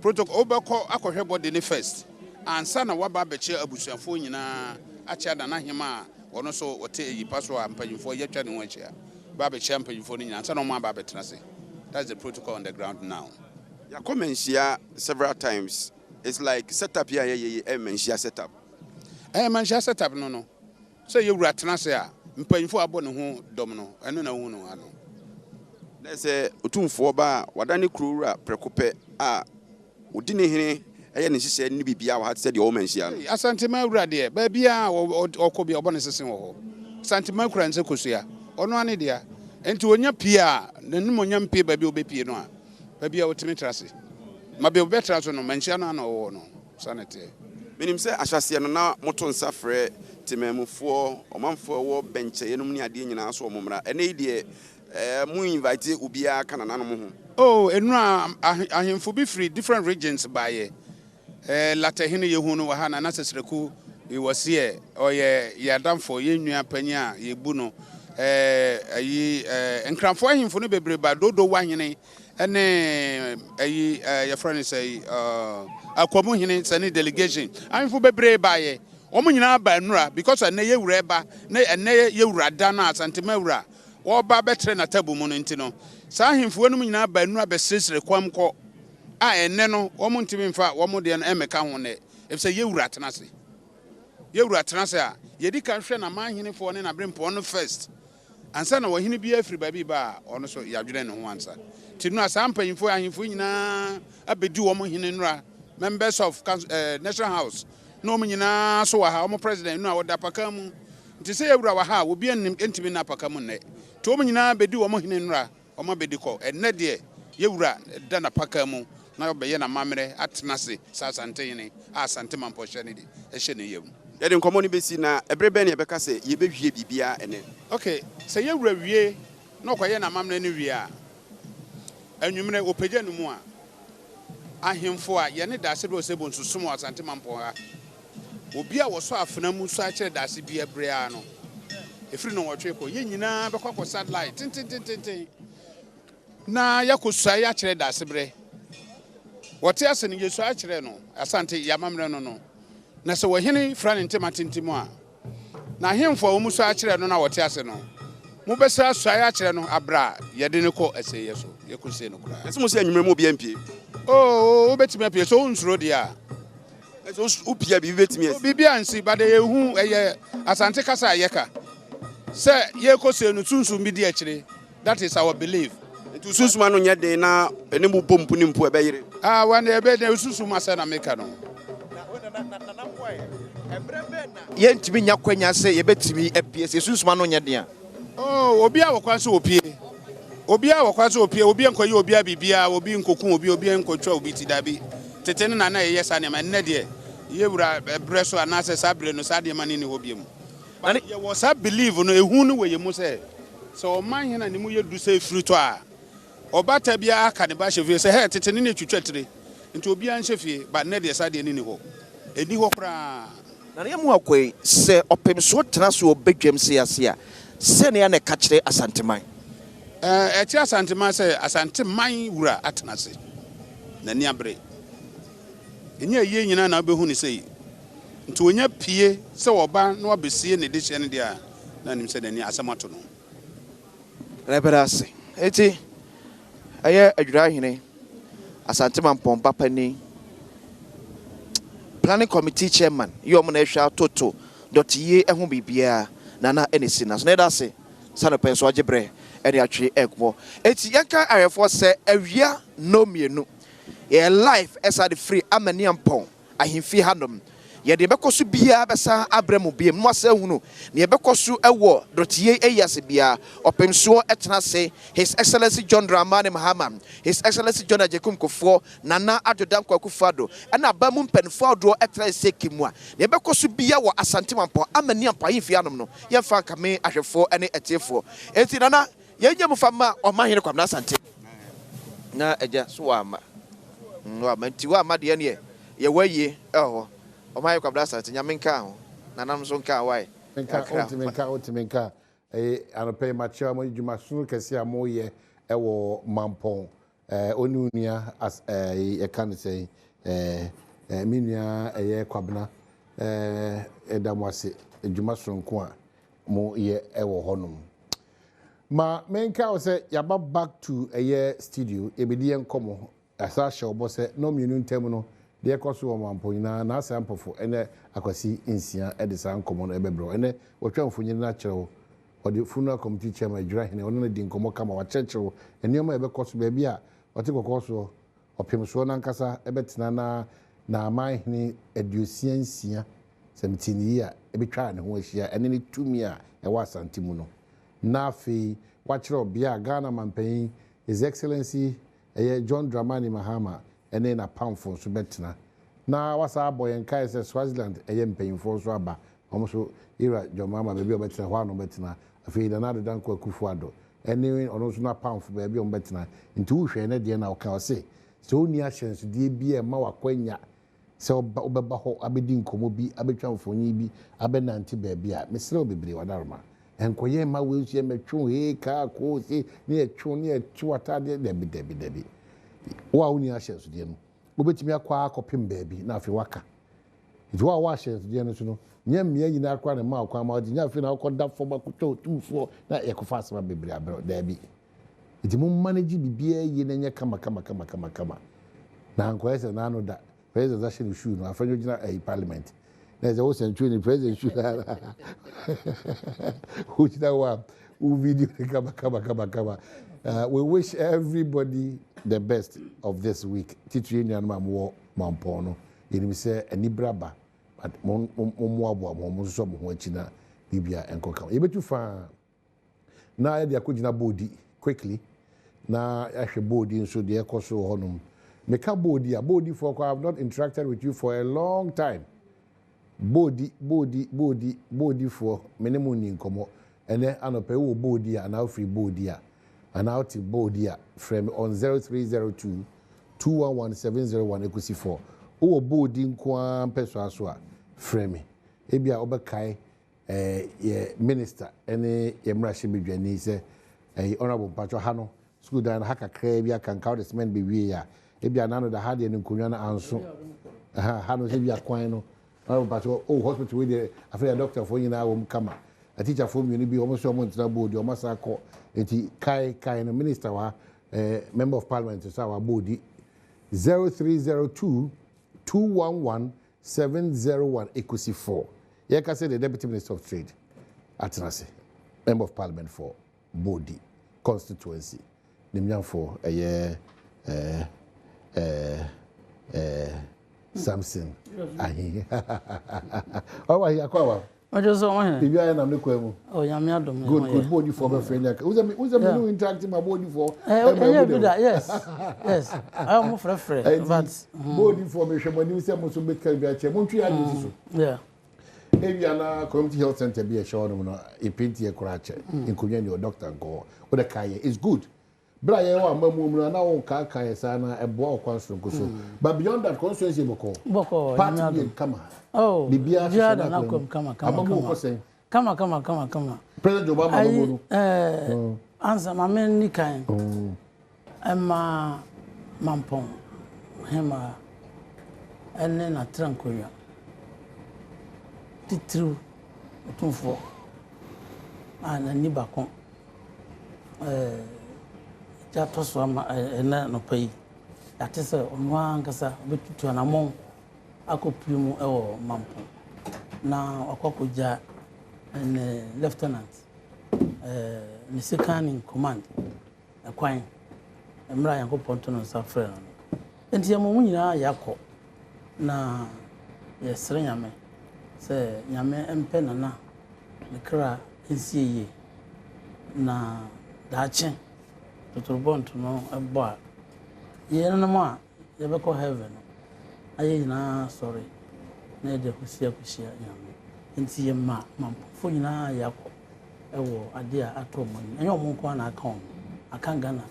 protocol obekɔ akɔhwɛ body ne first ansa na waba bɛkyɛ abusuafo nyina akyɛ da na hema wɔno so wɔte yi paso a mpanyifo yɛtwa ne ho akyia ba bɛkyɛ mpanyifo ne nyina ansa na wɔn aba bɛtena se. That's the protocol on the ground now. Ya come here several times. It's like setup here, menshia setup. Menshia setup no. So you were transfer. Mpanyifo abo ne ho dom no. Eno na hu no ano. Na say otumfo ba wadane kurura prekope a odi ne hene eye ne hihye ne bibia wa hat say de o menshia no. Asantema wura de ba bia okobia obo ne sesen wo ho. Santima kura nse kosua. Ono ane dia. Enti onya pia ne num onya mpe ba bi obepie no a. Ba bia otimi trase. Ma be betra so no menshia no ano no sanete. Menim say ahwase no na moto nsa frɛ temamufo ɔmanfo wo benche yenum ne ade nyina so omomra ene de mu invite ubia kana nanom ho. Oh enu ahemfo bi free different regions by latehene yehu no wa ha na sesreku was here oye yadamfo yenua panya yebu no ayi enkranfo ahemfo no bebre ba dodo wahene ene ayi your friend say akwamu hene sani delegation ahemfo bebre ba ye omo nyina ba nura because ene yewura ba na ene yewura da na asantema wura wo ba betre na tabu mu no ntino sa ahemfo no nyina ba nura be sesre kwam kɔ a ene no omo ntimi mfa omo de no emeka ho ne efse yewura tenase a yedi kan hwɛ na manhene fo ne na brempo no first ansa na wahene bi afiri ba bi ba ono so yadwene ne ho ansa tinu asa mpanyimfo ahemfo nyina abedi omo hene nura members of National House no omo nyina so wa ha omo president no a woda paka mu nti sɛ yewura wa ha obi ntimi na paka mu ne to omo nyina bedi omo hene nura omo bedi kɔ enne de yewura da na paka mu na obeye na mamre atenase sa asantene asante mampɔhwɛ ne de ɛhye ne yam yɛde nkɔmɔ no bɛsi na ɛbrɛ ne yɛbɛka sɛ yɛbɛhwie bibia ene okay sɛ yewura wie na ɔkɔyɛ na mamre ne wie a anwumre opagya no mu a ahemfo a yɛne daase do sɛ bonsusom asante mampɔha obi a wɔsɔ afena mu so akyerɛ daase bia brea no efiri no wɔtwe kɔ yɛ nyinaa bɛkɔ satellite tintintintin na yakɔsua ya kyerɛ daase bre wɔte ase ne yesu akyerɛ no asante yamamre no na sɛ wɔhene fra ne ntematintim a na ahemfo a wɔn so akyerɛ no na wɔte ase no mo bɛsɛ asua ya kyerɛ no abra yɛde ne kɔ ɛsɛ yɛ so yɛkɔsie no kora ɛsɛ mo sɛ anwumre mu obi ampie wobɛtumi apie so wonsuro deɛ a ɛsɛ wopia bi bɛtumi asi biribi ansi bade yɛhu ɛyɛ asante kasa a yɛka sɛ yɛkɔsie no sunsum bi di akyire that is our belief nti sunsuma no nyɛ den na ɛne mu bɔ mpu ne mpu ɛbɛyere wane ɛbɛ na sunsum asɛ na meka no yɛntimi nya kwanya sɛ yɛbɛtumi apie sɛ sunsuma no nyɛ den a obi a wɔkwan so opie obi nkɔyɛ obi a bibia obi nkoku obi nkotwa obi ti dabi tete ne na yɛyɛ sa ne ma nnɛ deɛ yɛwura brɛ so anaasɛ saa brɛ no saa deɛ ma ne ne hɔ biemu yɛwɔ saa believe no ehu no wɔ yɛ mu sɛ ɔman hena ne mu yɛ du sɛ firi tɔ a ɔbata bia aka ne ba hyɛ fie sɛ hɛ tete ne twitwa tire nti obi an hyɛ fie ba nnɛ deɛ saa deɛ ne ne hɔ ɛni hɔ koraa na ne mu akɔi sɛ ɔpem so tena so ɔbɛdwam sɛ ase a sɛ ne ya ne ka kyerɛ asanteman ɛti asanteman sɛ asanteman wura atena se na ni abre ɛnyɛ yie nyina na wobɛhu ne sɛ nti onya pie sɛ ɔba na wabɛsie ne de hyɛ ne deɛ na nim sɛ n'ani asɛm ato no rɛbɛda ase eti ɛyɛ adwira hene Asante Mampong papa ni planning committee chairman you mo na hwa toto .ye ehun bibia nana enisi na so na da se sana penso agebre ene atwe ekwo eti yanka arefo se awia no mienu ye life esa the free amani ampon ahimfi hanom ye de bekoso bia besa Abirem biem no asa hunu ne ye bekoso ewo .ye eyase bia opemso etena se His Excellency John Dramani Mahama His Excellency John Ajekum Kofo Nana Adodam Kwakufado ana bamu mpenfo adoɔ etena se kimua ne ye bekoso bia wo Asante Mampong amani ampon ahimfi hanom no ye fa kame ahwefo ene etiefo eti nana ye nya mufama ɔmahene kwamna Asante na eja so wa ama no amanti wa ama de ne ye waye ɛhɔ Omai kwa blasa nyamenka ho na nam so nka wai otimenka anope macha mo djuma sunu kese amoye ewo Mampong oni unia as e kan say minua eye kwabna edamwase djuma sunu ko a mo ye ewo honum ma menka o say yaba back to eye studio ebedi enkomo asa hye obo say no mienu ntem no de ekoso wo Mampong na asampofo ene akwasi insia edisa nkomo no ebebro ene wotwamfonyi na kyerɛw ode funeral committee chairman adwira hene ono na di nkomo kama wa kyerɛkyerɛw enioma ebekoso baabi a ote kokoso opemso na nkasa ebetena na amahene aduosiansia semtini a ebetwa ne ho ahia ene ne tumi a ɛwɔ Asante mu no na afi wa kyerɛw bia Ghana Mampanyin His Excellency John Dramani Mahama ene na pamfo so betena na wasa aboyen kai se Swaziland mpanyimfo so aba omoso ira jomama bebi obetena ho ano betena afi na nado dan Kwakufu ado ene ono so na pamfo bebi obetena nti uhwe ne de na oka ose so oni ahyenso de bi ma wakwanya se obeba ho abedi nkomo bi abetwa mfonyi bi abenanti bebi a mesre obebre wadaroma enkoye ma wesu emetwo ka ko se ne etwo ne etwo atade debi wa uni ashes de no obetimi akwa akopim baabi na afi waka it wa ashes de no so no nyam me nyina akwa ne ma akwa ma de nya afi na akoda fo bakotwo tumfo na yekofa asema bebre abro daabi it mu manage bibia yi na nya kama na anko ese na no da president zashin shoe no afanyo gina parliament na ze wo sentu ni president shoe who did that one video kama we wish everybody the best of this week. Titri nyanma mo Mampong no. Yini say ani braba but mo abo mo so mo achina bibia enkoka. Yebetu fa na ya akogina body quickly na ahwe body nso de ekoso honum. Meka body for I have not interacted with you for a long time. Body for minimum ni nkomo. Ene anope wo body a na free body a and out in Bodia from on 0302 211 ekusi 4 o bodi nkwa peso aso frame ebia obekai ye minister ene ye mrahye bedwani se honorable patro hano school dan haka kra bia kan count cement be wie ya ebia nano da hade ne nkonwa na anso hano se bia kwan no honorable patro hospital we dey after doctor for nyina wo kama a teacher for me bi almost someone to board your masako enti kai no minister wa member of parliament so our body 0302 211 701 ekusi 4 ye ka say the deputy minister of trade atenase member of parliament for body constituency nimyan for Samson ahi owa hi akwa ojo so won bibi aye na me kwemu oh ya me adom good body for my friend like who's me interacting my body for yes I am frefre but body for me hwemani se mo so be ka bi ache mo ntwi ade so yeah area na community health center bi a show no e penti e kura ache inkonya ni doctor go o de kai is good bra ye wa mamu mu na won ka kan sa na ebo okwanso ko so but beyond that constituency boko party kama oh bibia na kama president Obama mamu answer my men ni kan emma Mampong hema ene na trankoya titru otunfo ana ni bakon ja to so ama ena no pai ate sɛ ɔno ankasa bɛtutu anamɔn akɔpiri mu ɛwɔ mampo na ɔkɔkɔgya ne lieutenant ne second in command ɛkwan mmerɛ a Nyankopɔn to no nsa frɛ no enti yɛma mu nyinaa yɛakɔ na yɛsrɛ Nyame sɛ Nyame mpɛ nana ne kra nsie yie na daakye totorobɔnto no ɛbɔ a yɛnnom a yɛbɛkɔ heaven no ayɛ nyinaa sɔre na yɛde akɔhyia Nyame enti yɛma mampofo nyinaa yɛakɔ ɛwɔ ade a atɔ ɔmo ani ɛnyɛ ɔmo nko a na aka ɔmo aka Ghana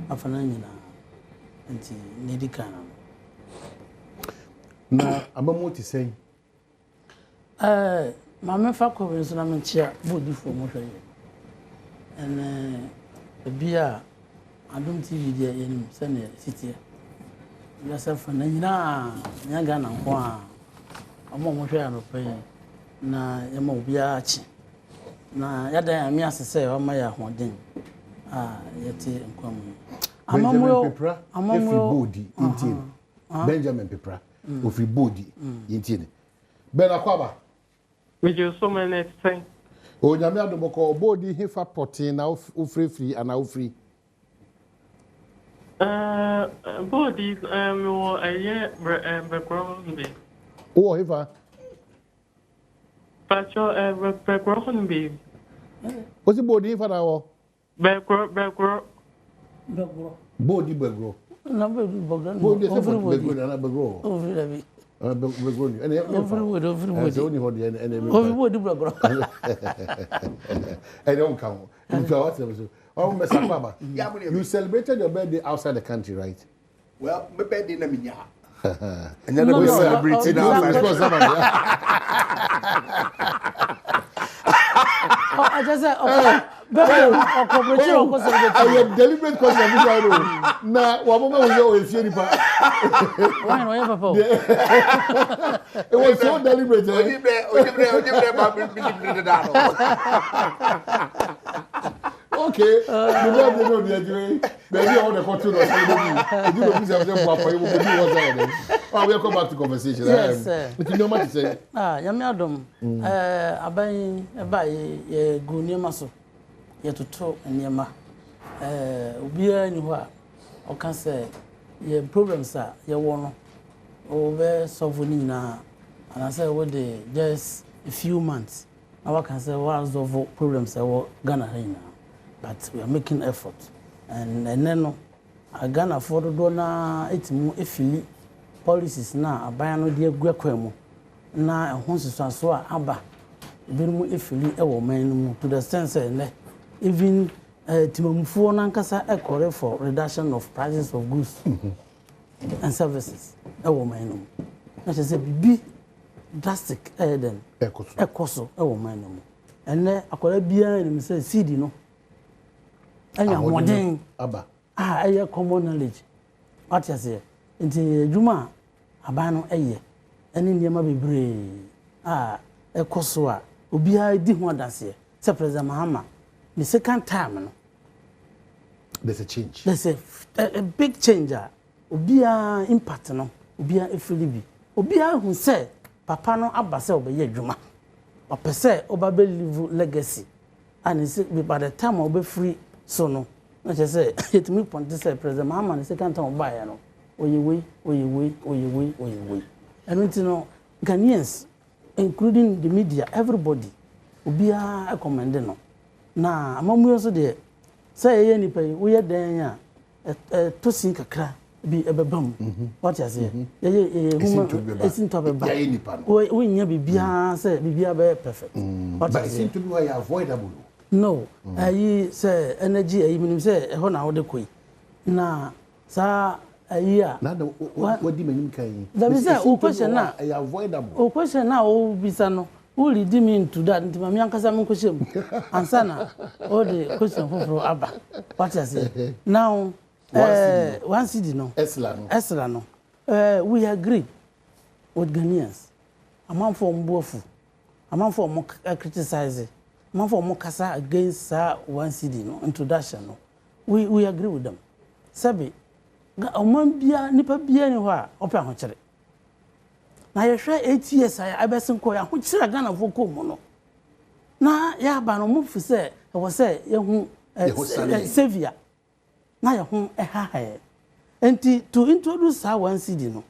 afa na nyinaa enti ne di kan na amamu ti sɛn maame fa kɔ nso na menkyia bodifo mo hwɛ yɛ ɛnɛ bia Adom TV dia yenim sɛ ne sitie ya sɛ fa na nyinaa nya Ghana nko a ɔmo mo hwɛ anɔpɛ yi na yɛma obia akyi na yɛdan ami asese ɔma yɛ ahoden yɛte nkwamu amamu bodi intine Benjamin Pepra ofri bodi intine Ben akwaba we just so many things o nyame adomoko bodi hefa potin na ofrefri ana ofri bodi wo aye background be o hefa Pacho background be What's the body for now? Background. Body background. No, background. Body background and background. Over the background. And everybody. Only hold the enemy. Everybody background. I don't count. Oh, Mr. Baba, you celebrated your birthday outside the country, right? Well, my birthday na minya. And then we celebrated outside. I just said, okay, I am deliberate question. Now, what moment was your theory? It was so deliberate. Okay, you know the idea. Maybe I want to continue. You know, please have them for you. We'll come back to conversation. Yes, sir. But you know what to say? Yami Adom. Abai, ye guni maso. Ye tuto nyama. Ubia ni wa. O can say ye problems are ye wono. Over solving na. And I say what the just a few months. Now I can say what of problems I Ghana right now. But we are making effort. And then Ghana for the donor it's more ifili policies na abayano de agwakwemu na ehonso so aba ebimu ifili ewo man to the sense even timamfuo na nkasa ekore for reduction of prices of goods and services ewo man na say bibi drastic then ekoso ewo man enne akora bia ni say seed no anya modern aba eye common knowledge what you say nti djuma aban no eye ene niam bebre ekoso a obi a di ho adase se president Mahama the second time no there's a change, there's a big change obi a impact no obi a efilibi obi a hu se papa no abase obeye djuma opese oba be live legacy and say by the time obe free so no I just say it me point to say president Mahama the second time buy no oyewe and you know Ghanaians including the media everybody obia recommend no na amamu also there say ye nipa we ye dan a to sin kakra bi ebebam what you say ye esin to beba ye nipa no we nya bibia say bibia be perfect but it seem to be avoidable. No, I say energy. I mean, say, "How now the koi?" Na sa year. Now, what do you mean? That is a question now. Avoidable. O question now. O bisano. Who lead me into that? Into my young cousin question. Ansana. All the question from Abba. What you say? Now, one city no. Esla no. We agree with Ghanaians. A man from Bofu. A man from criticizing. Man for Mokasa against one city no introduction no. We agree with them. Sabi oman bia nipa bia ni ho a opa ho kire na ye hwe 8 years I besin ko ya ho kire Ghana fo ko mu no na ya ba no mu fu se e wo se ye hu Savior na ye hu ha enti to introduce her one CD no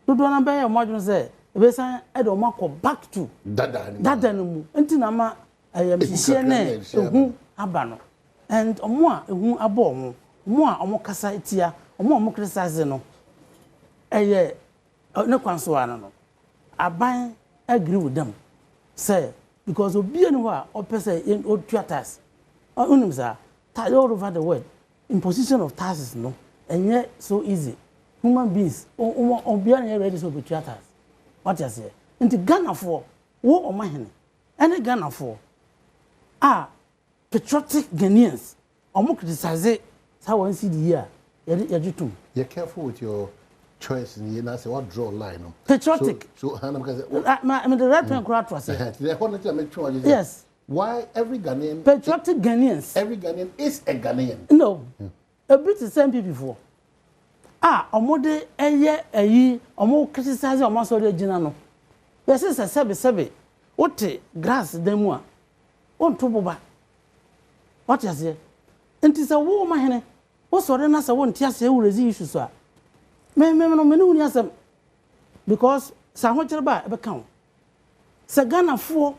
do do na be ye mo say e be san e do makọ back to dada no mu enti na ma ayamhihie ne ehu aba no and omo a ehu abo omo a omo kasa etia omo criticize no eye ne kwanso ana no aban agree with them say because obi enu a opese in otuatas unim sa all over the world imposition of taxes no enye so easy human beings obi anu ready so otuatas what you say into Ghana for wo omahene any Ghana for patriotic Ghanaians omo criticize how one see the year you careful with your choice and you say what draw line no patriotic so I mean the right point crowd was yes why every Ghanaian patriotic Ghanaians every Ghanaian is a Ghanaian no a bit the same people before omo de eye omo criticize omo so de gina no yes say sebe wote grass dem a on to boba what you say enti say wo ma hene wo so de na say won tia say urezi issue so a me no me no ni asem because sa ho kire ba e be kan say Ghana for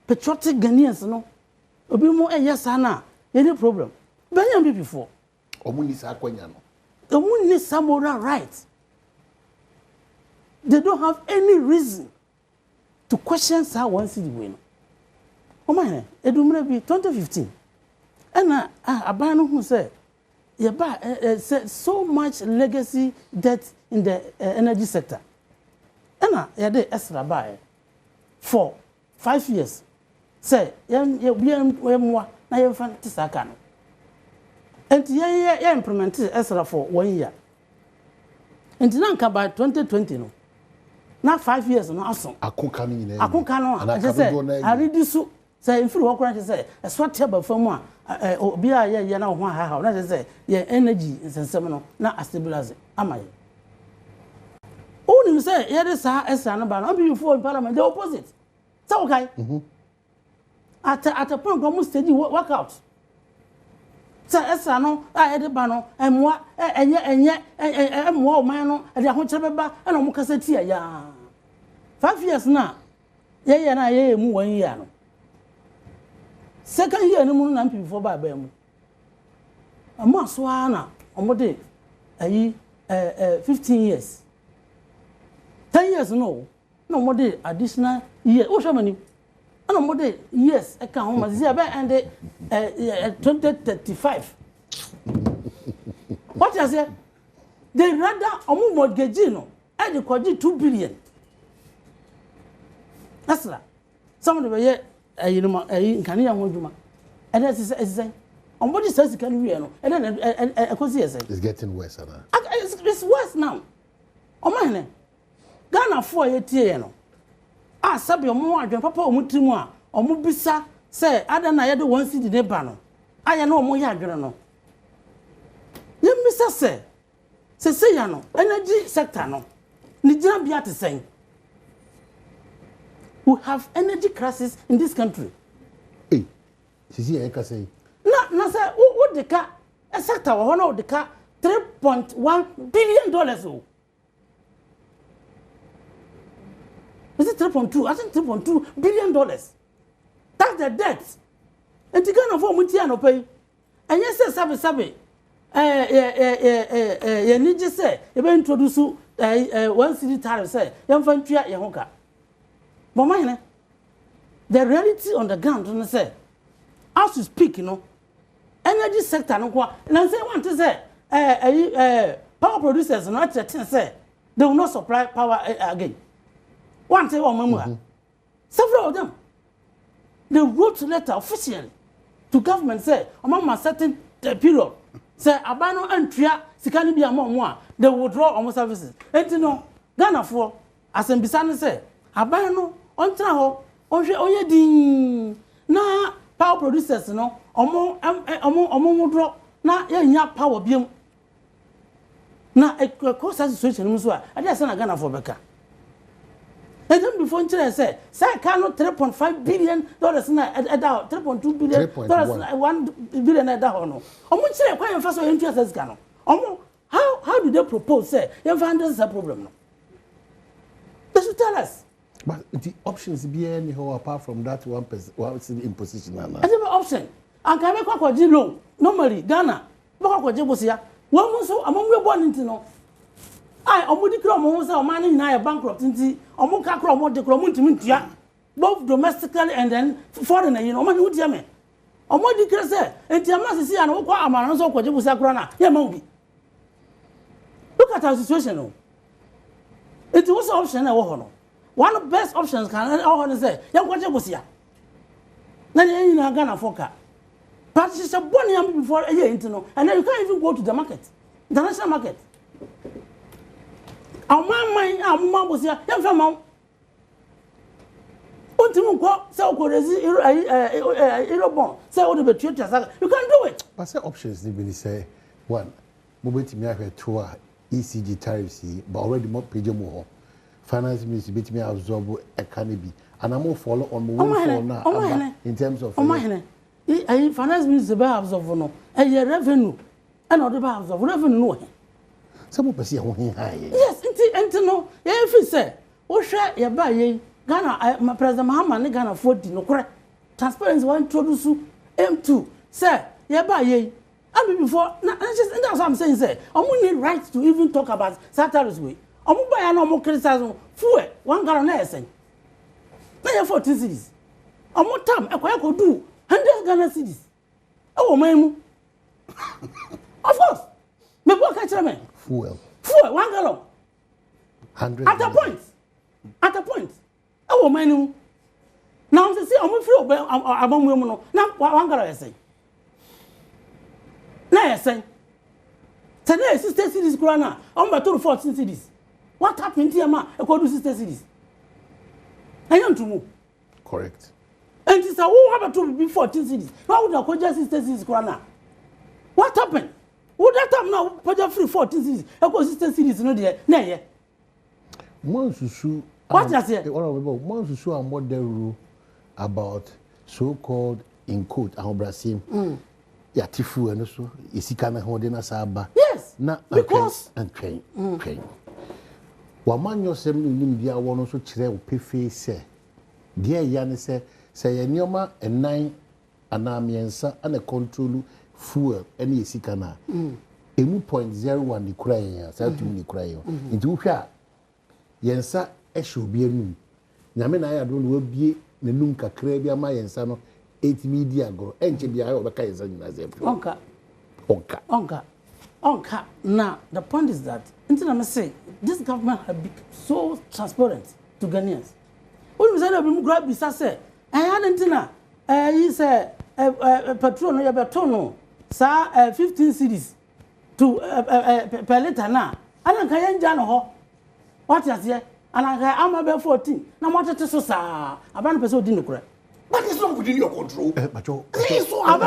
patriotic Ghanaians no obi mo yes na any problem benya be before omo ni sa akwanya no omo ni some moral rights they don't have any reason to question how one city win omo hene edumre bi 2015 and aban no hu say so much legacy debt in the energy sector. And yade extra buy for 5 years. Say, na fan tisaka no. And ye implement extra for 1 year. And now by 2020 no. Now 5 years no aso. Akunka no. I just say I reduce say in free work say a swat table for more obi a ye na ho ha na say ye energy nsensem no na stabilize amaye oni say ye de sa esa no ba no be for parliament the opposite say okay at a point go stage work out say esa no ye de ba no emwa enye emwa o man no e de ho kire beba na mo kasa ti ya 5 years na ye na ye mu 1 year no second year no mu na people ba mu amma so ana omode ayi 15 years 10 years no omode additional year o shomani ana omode years e kan ho ma see about and 2035 what you say they rather omu mortgage no e dey koji 2 billion that's la some of the nkani ya hoduma and that is somebody says can we no and then it's getting worse now it's worse now omahene Ghana for ye tie no sabi omo adwen papa omo trimu a omo bisa say ada na ye de one city ne ba no aya na omo ye adwen no ye misa say ya no energy sector no ni jira bia te sen. We have energy crisis in this country. Hey, sisi e ka say. Na say what the car a sector we no the car $3.1 billion oh. Is it 3.2? I think $3.2 billion. That's the debt. And the kind of form we no pay. And yes sabe you need to say you be introduce one city tariff say you fan tua ye hoka. But man, the reality on the ground, and say, as you speak, energy sector, and I say, want to say, power producers, not say, they will not supply power again. One say, several of them, they wrote a letter officially to government, say, among a certain period, say, Abano and Tria, Sikani be among one, they will withdraw almost services. And you know, Ghana for, as in Bisani say, Abano. Ontra ho onhwe oye din na power producers no omo wodro na ya nya power biem na a cost situation so a dey say na Ghana for beka and then before nchire say cannot $3.5 billion na eda $3.2 billion $1 billion eda ho no omo nchire kwa yemfa so yentu assess ka no omo how do they propose say yemfa handle this problem no they should tell us. But the options be anyhow apart from that 1% imposition and that option and can make kwaji loan normally Ghana make kwaji bosia one mo so amon we born into no ai omo di kro mo say o man nyina ya bankrupt nti omo ka kro mo de kro mo ntimi ntua both domestically and then foreign you know o man hu dia me omo di kre say enti amasisi ya no kwa amana so kwaji bosia kro na ya ma ubi. Look at our situation no it was option na wo ho no one of the best options can all say ya kwaje bosia na you na Ghana foka but it's a bonny am before a year into no and then you can't even go to the market international market our man bosia ya fa ma untimu ko say o ko rezi irobon say o de betu tasa you can do it but say options they be say one mo betimi ahwe to a ECG tariffs but already more page mo finance ministry betimi absorb economy and I'm follow on mo for now in terms of finance ministry be absorb no revenue and other be absorb revenue no some person ho high yes enti no ye fi say wo hwe ye ba ye Ghana president Mahama ne Ghana 40 no correct transparency one introduce M2 say ye ba ye and before that's what I'm saying say need right to even talk about salaries way omo buy na omo criticize fuel 1 gallon na esen na ye 40 cedis omo tam ekoya ko do 100 Ghana cedis e wo man mu of course me go catch me fuel 1 gallon 100 at a point e wo man mu now say omo free obo abamu mu no na 1 gallon esen na esen today 60 cedis krona on beto 14 cedis. What happened to Yama? A quarter 60 cities. I want to move. Correct. And it's a who have to be 14 cities. How would I call just 60 cities? What happened? Would that time now put free 14 cities? I call 60 cities no there. Nay. What I say? Once you are more the rule about so-called in quote Brazil. Yeah, Tifu and so is he can hold in a saba. Yes. Na because and train. Waman yourself in India one also chire o pefe say. Dear Yanni say nyoma and 9 anamiensa and a control fuel any sikana. Emu 0.01 the crying, say to me crying. Into hwa yensa e should be enu. Nyame na ya don we bie nenum kakra bia ma yensa no 8 media go enche bia ya obeka yensa nyina ze. Onka. Now the point is that until I say this government has been so transparent to Ghanaians. When we say that we grab this, I say, I had he say petrol no yabeto no sa 15 cedis to per liter na. Ana ka yanja no ho. What you say? Ana ka am be 14. Na mo tete so sa. Aban person odi no kura. But it's not within your control. But it's your control.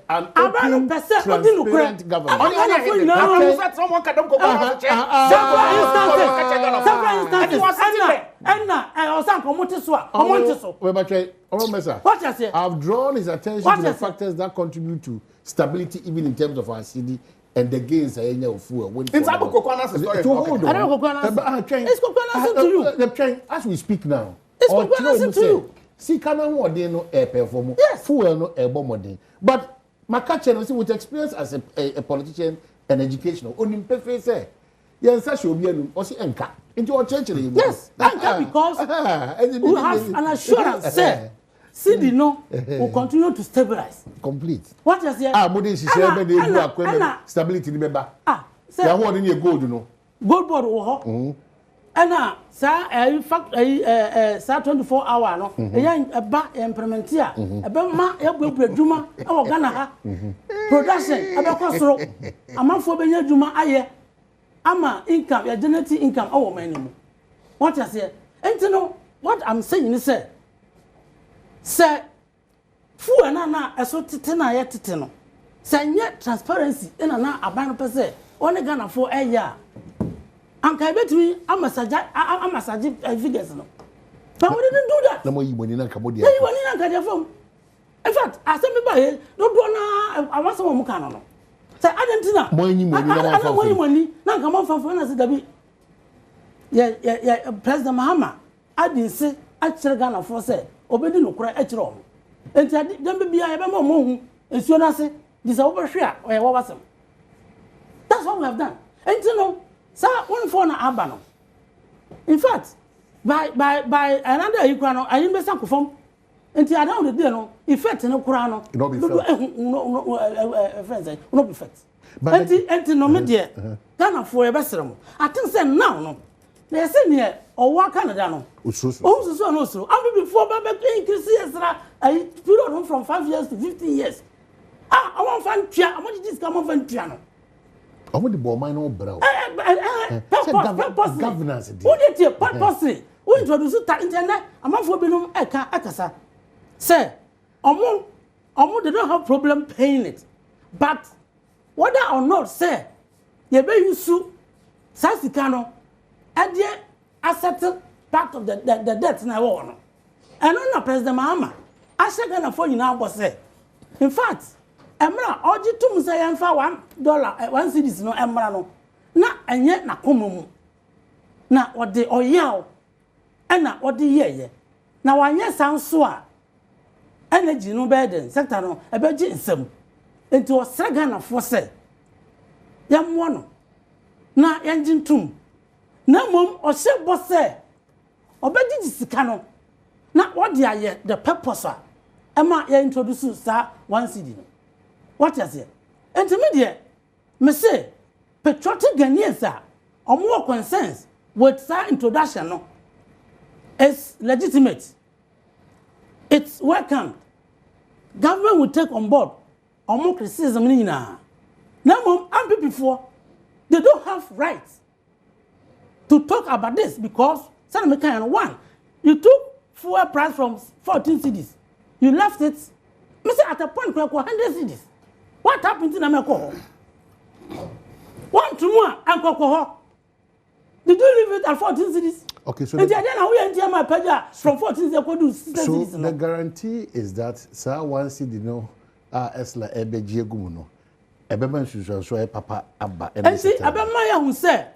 An open, transparent government. Someone can go I've drawn his attention to the factors that contribute to stability even in terms of our city. And the gains are in your fuel. It's a coconut story. It's coconut to you. The train, as we speak now. It's coconut to you. See, can I want no air perform? Yes. Fuel no air bomb. But my catcher, with experience as a politician and educational, only perfect say, yes, I should be or see anchor into our church. Yes, anchor because we have an assurance, say. CD no will continue to stabilize. Complete. What is here? Modern stability remember. Say you want in gold, you know. Gold board wo ho. Sir, in fact, sir 24 hour no. E ba implement here. E be ma e bu adwuma e wo Ghana ha. Production e be kosoro. Amanfo be nya adwuma aye. Ama income, your generating income our man no. What is here? And you know what I'm saying is say fu na eso tete na ye tete no sanye transparency na aban no pese one Ghana for eya anka betumi amasaje figures no but we didn't do that na mo yi money na nka mo dia yi money na nka dia fam in fact asem ba he do na awasem mo ka no say Argentina mo yi money na mo yi money na nka mo fa na se dabi ya President Mahama adinse a kire Ghana for say obedi no kura a kire o enti dem bia ya be mo hu ensuo na se dis a over hwe a o ye wasem. That's what we have done. And you know, sir, one for na abano. In fact, by another equal, I didn't be some from. Until I don't know, effect no kurano. No be friends, no be effect. Anti no media. Ghana for a vessel. I think say now no. They say near or what Canada no. So no so. I mean before back increase a period from 5 years to 15 years. I want fan tia. I want this come on piano. I want the ball mine no brow. Governance. Who did you purposely? Who introduce that internet? I'm not for being akasa. Say, omo they don't have problem paying it. But whether or not say, you be use Sasikano, and yet I settle part of the debt na war. And on President Mahama, I said gonna for you now was say. In fact, Emra oji tum say $1 1 cedis no emra no na enye na komomu na ode oyaw na ode yeye na wanye sanso a energy no burden sector no ebeji nsem enti o srega na fo say yamwo no na yanji ntum na mom o se bo say obeji sika no na ode aye the purpose a ema ya introduce sa 1 cedi no. What is it? Intermediate, me say, patriotic Ghanaians are more concerns with that introduction. No, it's legitimate. It's welcome. Government will take on board more criticism. Now, I'm before they don't have rights to talk about this because one, you took fuel price from 14 cedis, you left it. Me say at a point 100 cedis. What happened to Namako? 1 to 1 and did you leave it at 14 cities? Okay, so and then we enter my pager from 14 cities. So the guarantee is that sir 1 cedi no esla ebeji egumuno. Ebeman so e papa abba and see abema ya hu say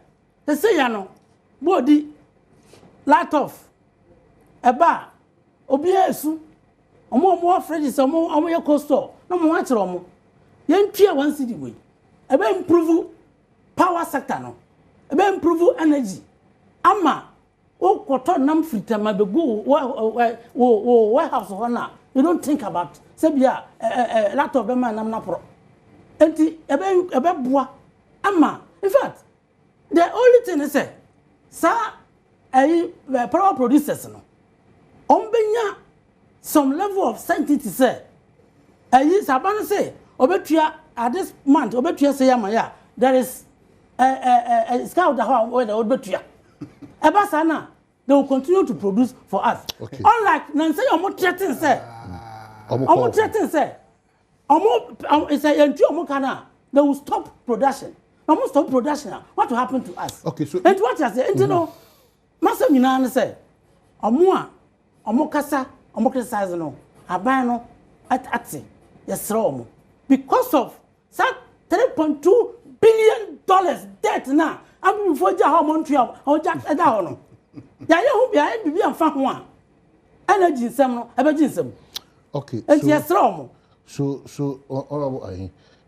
they say ya no body light off eba obi esu omo fridges omo ye cold store no mo wa kire omo yen tua 1 cedi we ebe improve power sector no ebe improve energy ama o koto nam fritama be go warehouse ho na you don't think about say bia laptop be man nam na pro enti ebe boa ama in fact the only thing is say sa power producers no ombenya some level of sanctity say sabana say obetua at this month obetua say amaya there is a scout where the obetua ebasana they will continue to produce for us. Okay. Unlike Nancy omo threaten say omo threaten say omo is a omo kana they will stop production. Omo stop production. What will happen to us? Okay, so and what you say you know masa nyina say omo kasa omo criticize no aban no at yes omo because of that $3.2 billion debt now. I'm before Jaha Montreal or Jack Adao. Ya who be I be fan one. Energy some emergency. Okay. And yes, wrong. So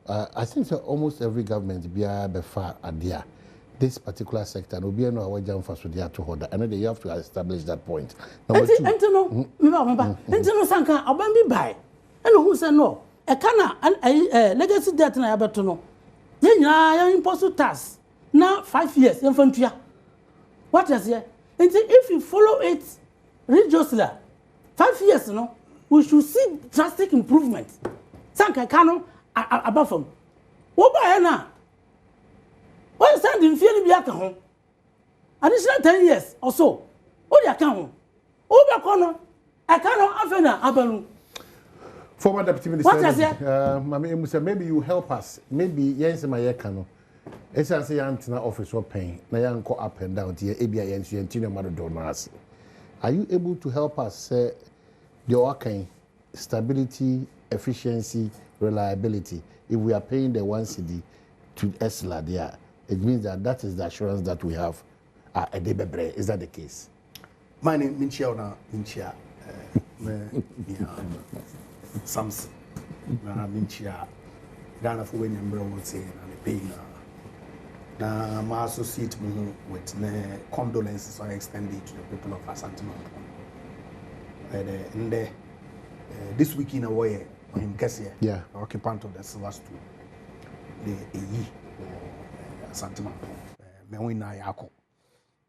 I think that almost every government be a far idea. This particular sector will be no our jam for Sudia to hold. And then you have to establish that point. Number two. Remember, Sanka, I'll be by. And who said no? A canna and legacy debt na abatono. Yenya impossible tax. Now 5 years infantry. What is here? And if you follow it religiously, 5 years, we should see drastic improvement. Sanka cano above from. What by now? What is that in feeling be at home? Additional 10 years or so. What you account? Over corner, I cannot afena abalu. Former Deputy Minister, maybe you help us. Maybe yes, my yekano. It's as a antenna office or pain. Na yanko up and down here. ABI and Antino Maradonas. Are you able to help us say the working stability, efficiency, reliability? If we are paying the 1 cedi to Esla there, it means that is the assurance that we have. Is that the case? My name is Minchia. Samson. Minchia. Ghana for when you're would say and paying. Now, my associate with the condolences are extended to the people of Asante and this week in a way, in Kessie, occupant of the Silver Stool, the E. Asante Mewina Yako.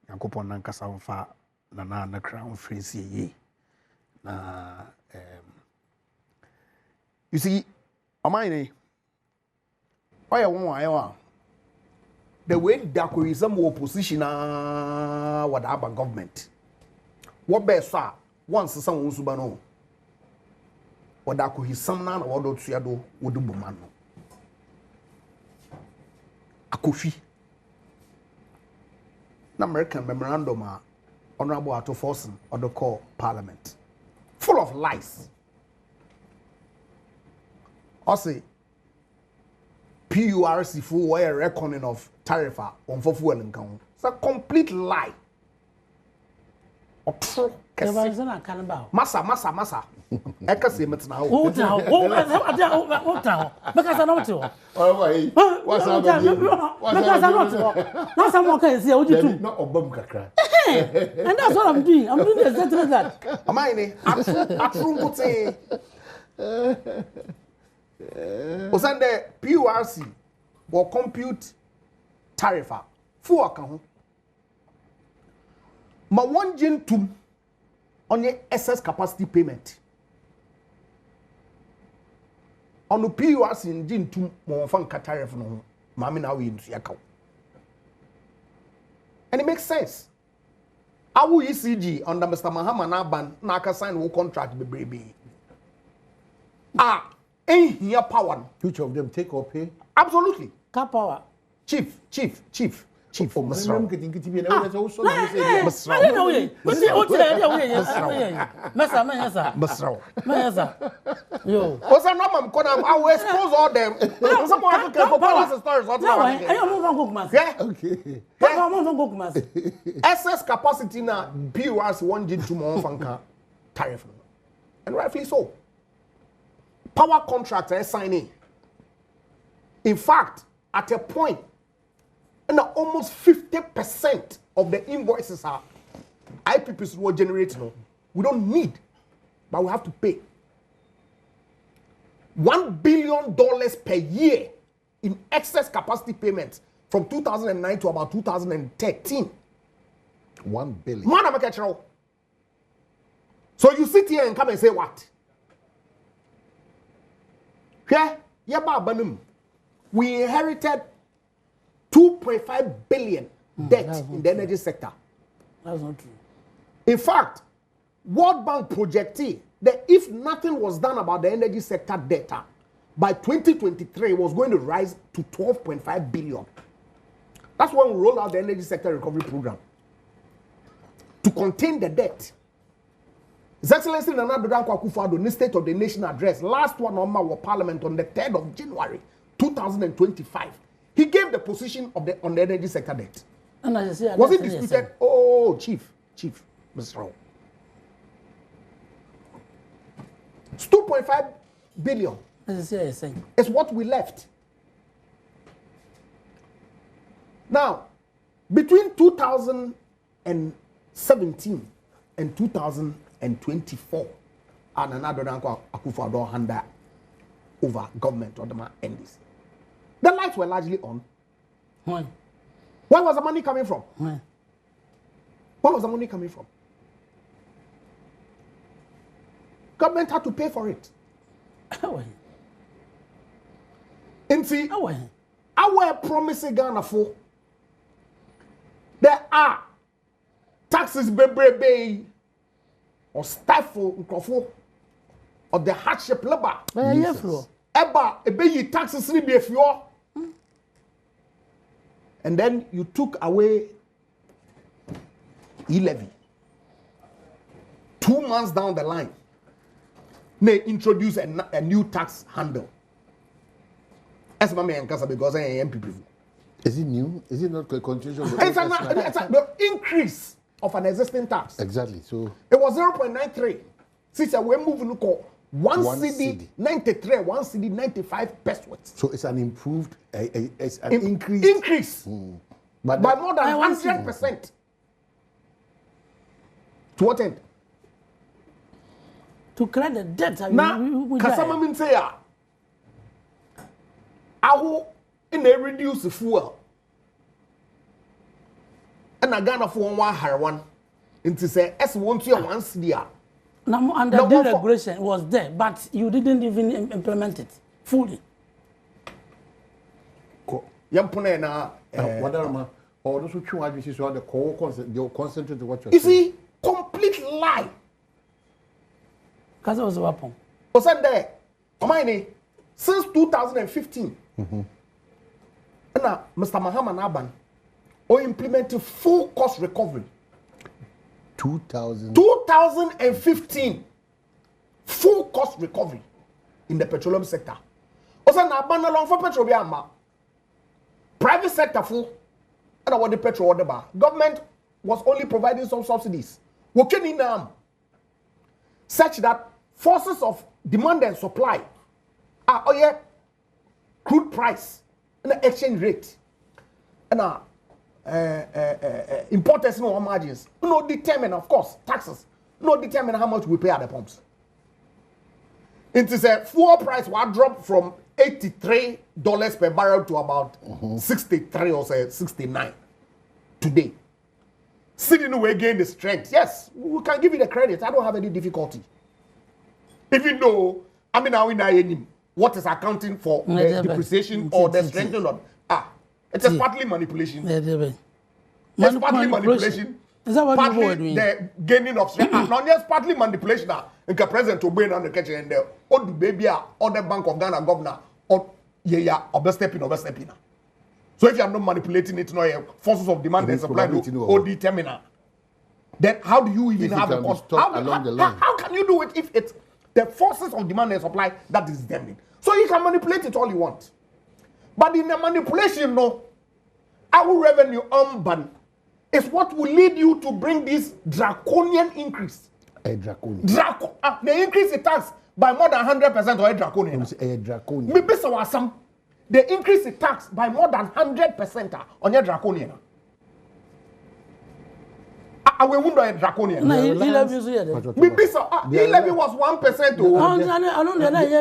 Yankopon Nankasa fa na crown phrase ye. Na you see, amine. Why one the way that there is some opposition what about government. What best once someone subano. What that could some nan or do triado would do man. Akofi. American memorandum Honorable Ato Forson or the core parliament. Full of lies. Also, PURC full wire reckoning of tariff on for fuel and count. It's a complete lie. Massa. I can say it now. What's up? Because I know too. What's up? Because I know too. Now someone can say, "Oh, you too." Not a bomb crack. And that's what I'm doing. I'm doing exactly that. Am I ne? Atrungu say. Osande PURC will compute tariff full account. Ma one gin to on your excess capacity payment. On the PURC in gin to more fun tariff no mami now we into account. And it makes sense. Our ECG under Mr. Mahama Naban Naka sign will contract the baby. Ain't here power. Which of them take or pay? Absolutely. Cap power. Chief. Oh, Mr. Yo. What's a number? I will expose all them. Someone have to tell stories. Okay. Excess capacity now. PURC 1 G to more fanka tariff. And rightfully so. Power contracts are signing. In fact, at a point, and almost 50% of the invoices are IPPs were generated. We don't need, but we have to pay. $1 billion per year in excess capacity payments from 2009 to about 2013. 1 billion. Man, so you sit here and come and say what? We inherited 2.5 billion debt in the energy sector. That's not true. In fact, World Bank projected that if nothing was done about the energy sector data, by 2023 it was going to rise to 12.5 billion. That's when we rolled out the energy sector recovery program to contain the debt. His Excellency Nana Dankwa Akufo-Addo in the State of the Nation address, last one on our Parliament on the 3rd of January 2025. He gave the position of on the energy sector debt. And was it disputed? Oh, Chief, Mr. Rao. It's 2.5 billion. It's what we left. Now, between 2017 and 2024, and another Akufo-Addo hand over government or the NDC. The lights were largely on. When? Where was the money coming from? When? Where was the money coming from? Government had to pay for it. And see, our promising Ghana for there are taxes be or stifle of the hardship labor. Yes. Eba ebeyi taxes ni be fio. And then you took away e-levy. 2 months down the line, they introduce a new tax handle. As my man because I am MPP. Is it new? Is it not a continuation? It's an increase of an existing tax. Exactly. So it was 0.93. Since we're moving to one CD 93, one CD 95 pesos. So it's an improved, it's an increase. Increase. But by more than 100%. To what end? To clear the debt. Now, Kasama means say, I in a reduce fuel. And I got for one higher one. Into say, S1 to one CD. Now, under the regulation was there, but you didn't even implement it fully. Yampone na whatever. Or those who choose is the core concentrate to what you see. Complete lie. Because it was a weapon. Was that there? Omani, since 2015. Now, Mr. Muhammad Aban, implemented full cost recovery. 2015. Full cost recovery in the petroleum sector. Also, na ban along for petroleum. Private sector full. And what the petrol order bar. Government was only providing some subsidies. Working in such that forces of demand and supply are crude price and the exchange rate and importers no margins no determine, of course, taxes no determine how much we pay at the pumps. It is a fuel price will drop from $83 per barrel to about 63 or say 69 today. Sitting away gain the strength. Yes, we can give you the credit. I don't have any difficulty. Even though I mean what is accounting for the depreciation or the strengthening of it is partly manipulation. It's partly manipulation. Is that what partly the gaining of strength? Not just partly manipulation. In the present to bring on the kitchen and the or the baby or the Bank of Ghana governor or overstepping. So if you are not manipulating it, no forces of demand and supply or determiner, then how do you even have a cost? How can you do it if it's the forces of demand and supply that is determined? So you can manipulate it all you want. But in the manipulation, no, our revenue unban is what will lead you to bring this draconian increase. A draconian. They increase the tax by more than 100% or a draconian. A draconian. They increase the tax by more than 100% on your draconian. I will wonder a draconian. No, e-levy was 1%.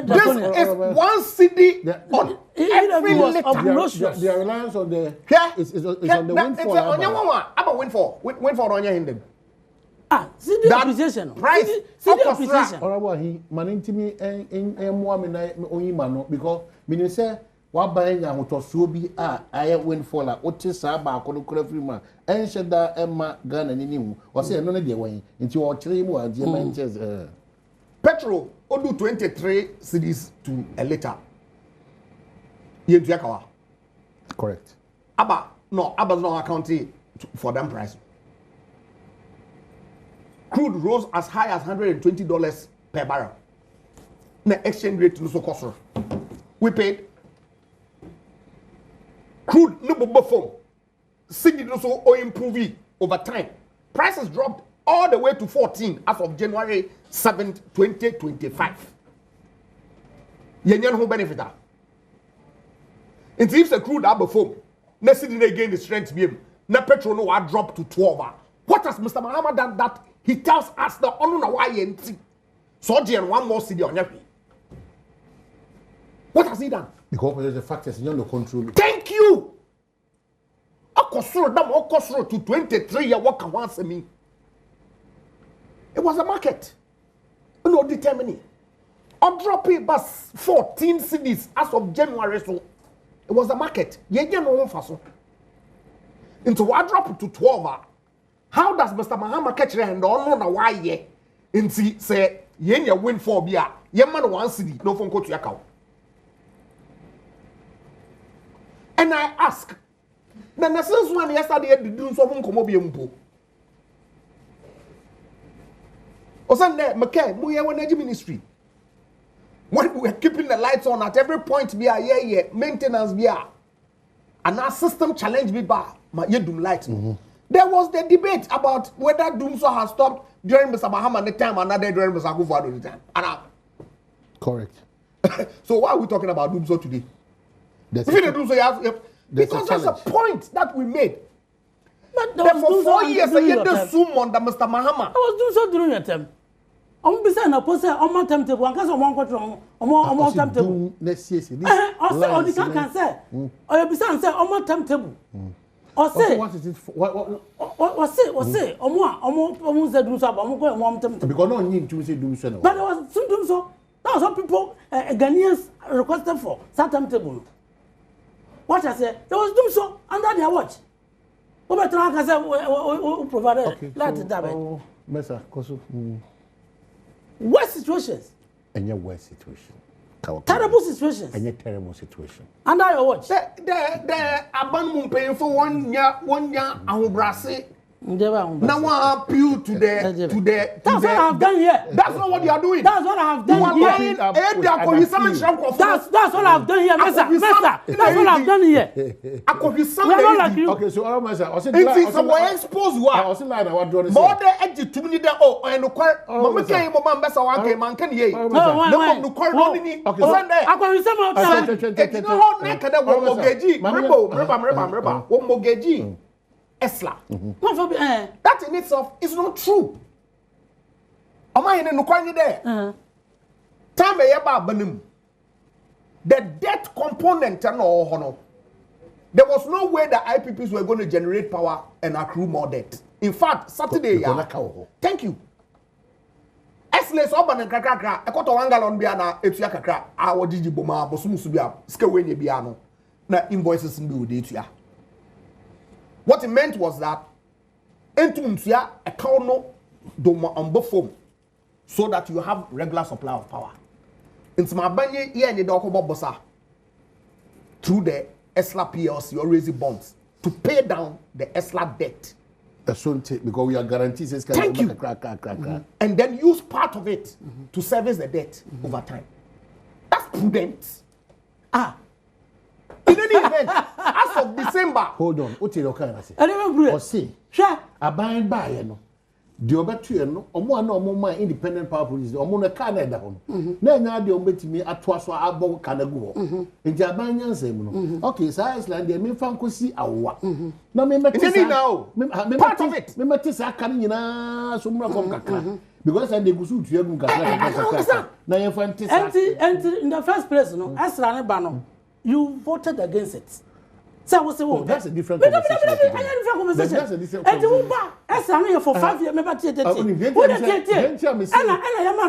This is 1 CD on every liter. The reliance on the is on the windfall. I'm a windfall on your hand. CD appreciation. Price. CD appreciation. Or he manintimi and woman only man because meaning say what buying a hotosuo bi I windfall a otis aba kono free man and sheda Emma Ghana nimu or say no dey wen into or chirimu and Manchester petrol odu 23 cedis to a liter. Yentuakawa. Correct. Aba's not accounting for that price. Crude rose as high as $120 per barrel. The exchange rate no so cost. We paid. Crude no before. City no so improve over time. Prices dropped all the way to 14 as of January 7th, 2025. Yenyan who benefit that. If the crude are before, next city they gain the strength beam. Na petrol no are dropped to 12. What has Mr. Muhammad done that he tells us the honor why NT? So and one more city on your feet. What has he done? Because the fact is you don't control. Thank you. To 23 year work once a me. It was a market. No determining. Or dropping bus 14 cities as of January. So it was a market. Into what drop to 12. How does Mr. Muhammad catch and don't know why ye? In say yen win for beer Yeman 1 city, no phone call to your cow. And I ask, then the sense one yesterday the doing something come up yumpo. Or Sunday, McKay, we have an energy ministry. When we were keeping the lights on at every point, be a maintenance be a. And our system challenge me by my doom light. There was the debate about whether Doomso has stopped during Mr. Mahama the time and another during Mr. Akufo-Addo the time. Correct. So why are we talking about Doomso today? Because that's a point that we made. But for 4 years, I had the zoom on the Mr. Mahama. I was doing so during your time. I'm beside a poster on my time table. I'm on time table. Next year, or the can say, or you beside say on my time table. Or say, what is it? What say, almost said do so, I'm going one time. Because no need to say do so. But there was some doing so. That was what people, Ghanaians requested for, that time table. What I said, there was doing so under their watch. What I said, we provided that. Mesa, Kosu. Worst situations. And your worst situation. Terrible situations. And your terrible situation. Under your watch. The abandonment paying for 1 year, and Brasi. Now I appeal to the. That's what I have done here. That's not what you are doing. That's what I have done here. That's what I have done here, Mesa. That's what I have done here. We are not like you. Okay, so all Mesa. If someone expose you are. I was lying. I was doing this. More than edge to me. Oh, and no quite. Mama came, Mama Mesa, one came, man can ye. No quite running. Okay, Sunday. I can some out. It's not hot neck that one mogeji. Remember, one mogeji. Esla. That in itself is not true. Am I in the quantity there? Time the debt component there was no way the IPPs were going to generate power and accrue more debt. In fact, Saturday, thank you. Esla so ban kakra e koto 1 gallon bia na etua kakra a wodi jiboma bosumusu bia ske wenye bia no na invoices mbi wodi etua. What it meant was that entumsia econo doma on so that you have regular supply of power. In Smabanye here in the Dokobo Bossa through the ESLA PLC or raising bonds to pay down the ESLA debt. Because we are guaranteed. Thank you. And then use part of it to service the debt over time. That's prudent. In any event, as of December. Hold on. What you kind of say? I remember. Or see, a buying buyer no. The obetu no. Omo na omo ma independent power producer. Omo na Canada hon. Na nya de omo betimi atoaso abon kanagu ho. Nti aban nyansem no. Okay, so Iceland dey me fan kosi awa. Na me metisa now. Part of it. Me metisa kan nyina so mra kom kakra. Because I dey gusu tuagu kakra. Na ye fan tisa. And in the first place no, Asra ne ba no. You voted against it. So I was saying, that's a different conversation. That's a different conversation. And for 5 years, maybe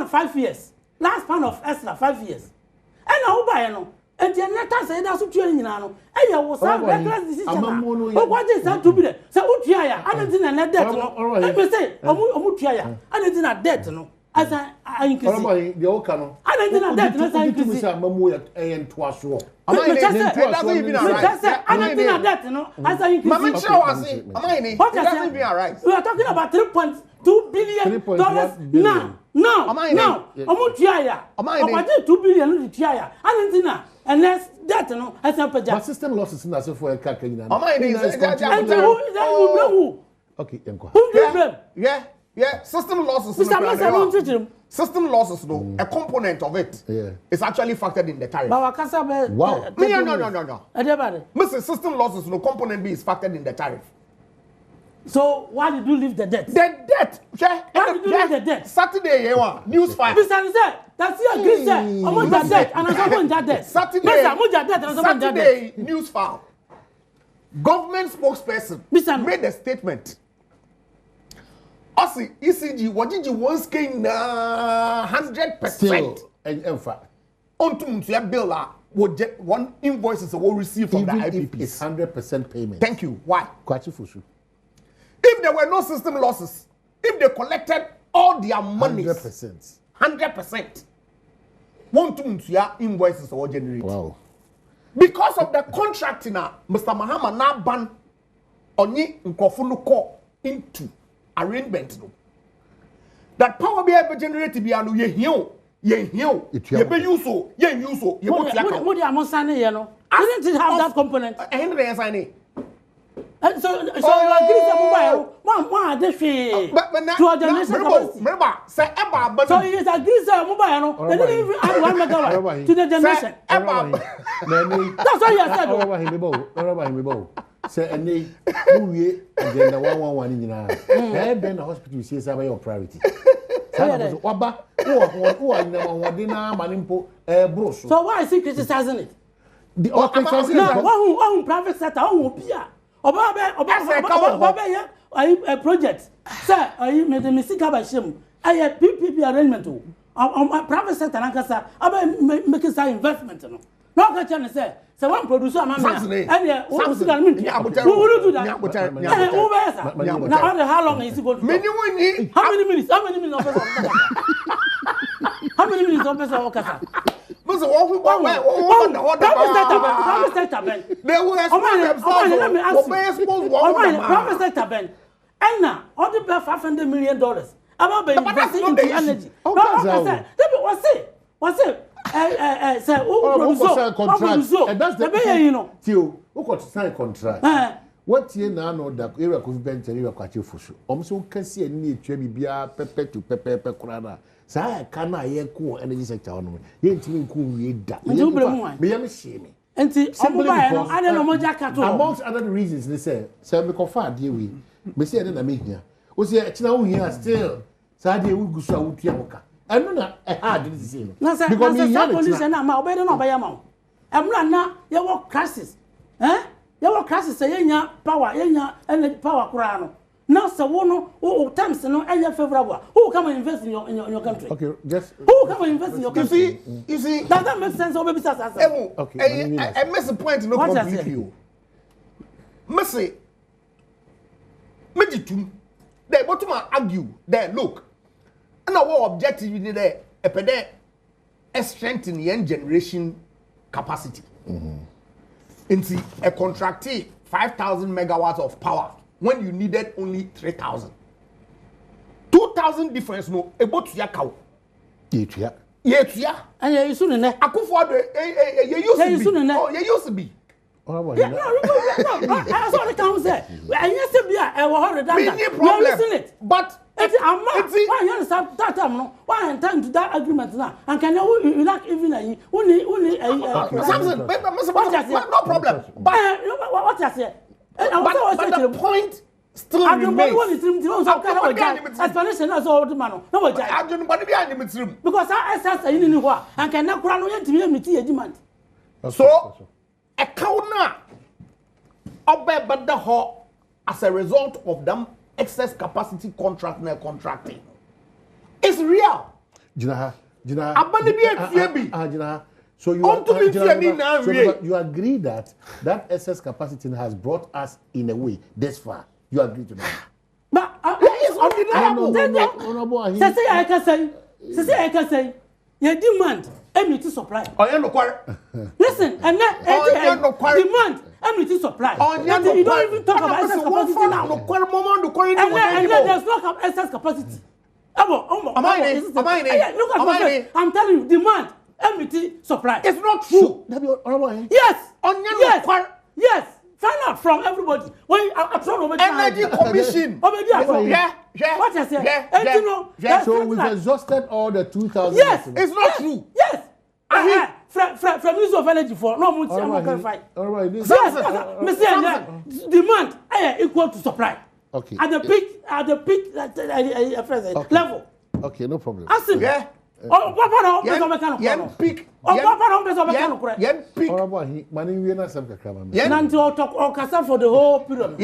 5 years. Last span of Esra 5 years. And now buy no. And the next say that's what you know. And you was some reckless decision. Oh, what is that to be there? So Utiaya, I don't think a net debt. Let me say, Omutiaya, I don't think a debt no. As I increase the old canon. I don't think that I increase Mamu and Twasso. I doesn't even arise. I don't think that no. As I increase. Mama Chow say, what doesn't even arise. We are talking about $3.2 billion now. No. Omutiaya. About 2 billion Tiaya. I don't think that. And that's that no. As a pajama. But system losses in as for a cat. Okay, yeah, system losses. System losses, no, a component of it is actually factored in the tariff. Wow. No. Mr. System losses, no, component B is factored in the tariff. So why did you leave the debt? The debt. Why did you leave the debt? Saturday, news 5. Mr. That's your good sir. I'm on that debt and I'm on that debt. Saturday, news file. Government spokesperson made a statement. Asi ECG wajiji once came 100%. In fact, onto your bill would get one invoices will receive from the IPP. It's 100% payment. Thank you. Why? If there were no system losses, if they collected all their money, 100%. want to invoices or generate. Wow. Because of the contracting, Mr. Mahama now ban only nkofunu call into arrangement. That power be able to generate be alu ye hill. Ye be use so, ye use so, ye what the Amosane, you know? Didn't it have that component? So you agree to mobile, this to a generation remember, say Eba, so it is agreed to mobile, they didn't even add 1 megawatt to the generation. That's what you said. Say any movie agenda 111 in now. Then the hospital says about your priority. Oba, who are now dinner manimpo bros. So why is he criticizing it? The one private sector, a project. Sir, I made a mistake about him. I had PPP arrangement. Private sector, I make a investment. No, I can say. So one producer, and who will do that? Now, how long is it going to take? How many minutes? How many minutes? How many minutes of Okasa? Private sector Ben. They will let me ask you. Private sector Ben. And now, all the 500 million dollars about being invested into energy. No, what's it? Say, who produce? And that's the you know. Tio, who got sign contract? What you now know that area could be area quite for sure. Also, can see a need to be pepper to pepper crana. So I can't hear cool energy sector on me. You ain't even cool read that. Me, I'm ashamed. And see, I don't know what amongst other reasons, they say me confirm, dear we. Me say I didn't make here. Was here here still. Sadia will go so out. I don't know hard to say. Because some police and I'm better not by a mouth. I'm not your work crisis. Your work crisis, a power, energy power crown. Now, so one who times no any favorable. Who come and invest in your country? Okay, just who come and invest in your country? You see, does that make sense? Or maybe okay, I miss the point. No completely. Missy, Meditum. They what to argue? There, look. And our objective is there a strengthen the young generation capacity. Into a contractee 5,000 megawatts of power when you needed only 3,000. 2,000 difference no about to yakao. Yeah. And you soon in there. I could for the you used to be. No, I saw the council. And yes, I was redundant. Problem. It. But why you understand that time no? Why enter to that agreement now? And can you not even only Samson, no problem. But what you say? But the point still remains. Explanation as all the man. No, I don't want to be in because I said I didn't know and cannot run away to me a demand. So a counter but the hall as a result of them excess capacity contracting. It's real. Jinaha. So you agree that excess capacity has brought us in a way this far. You agree to that? But it's undeniable. Say I can say. Your demand, empty supply. Listen, and demand, empty supply. You don't even talk about excess capacity now. And there's no excess capacity. I'm telling you, demand, empty supply. It's not true. Yes. Find out from everybody. When Energy Commission. What I say? So we've exhausted all the 2,000. Yes, it's not true. Yes. From use of energy for no money. All right. Mr. Demand equal to supply. Okay. At the peak level. Okay, no problem. Ask him. Peak. For the whole period.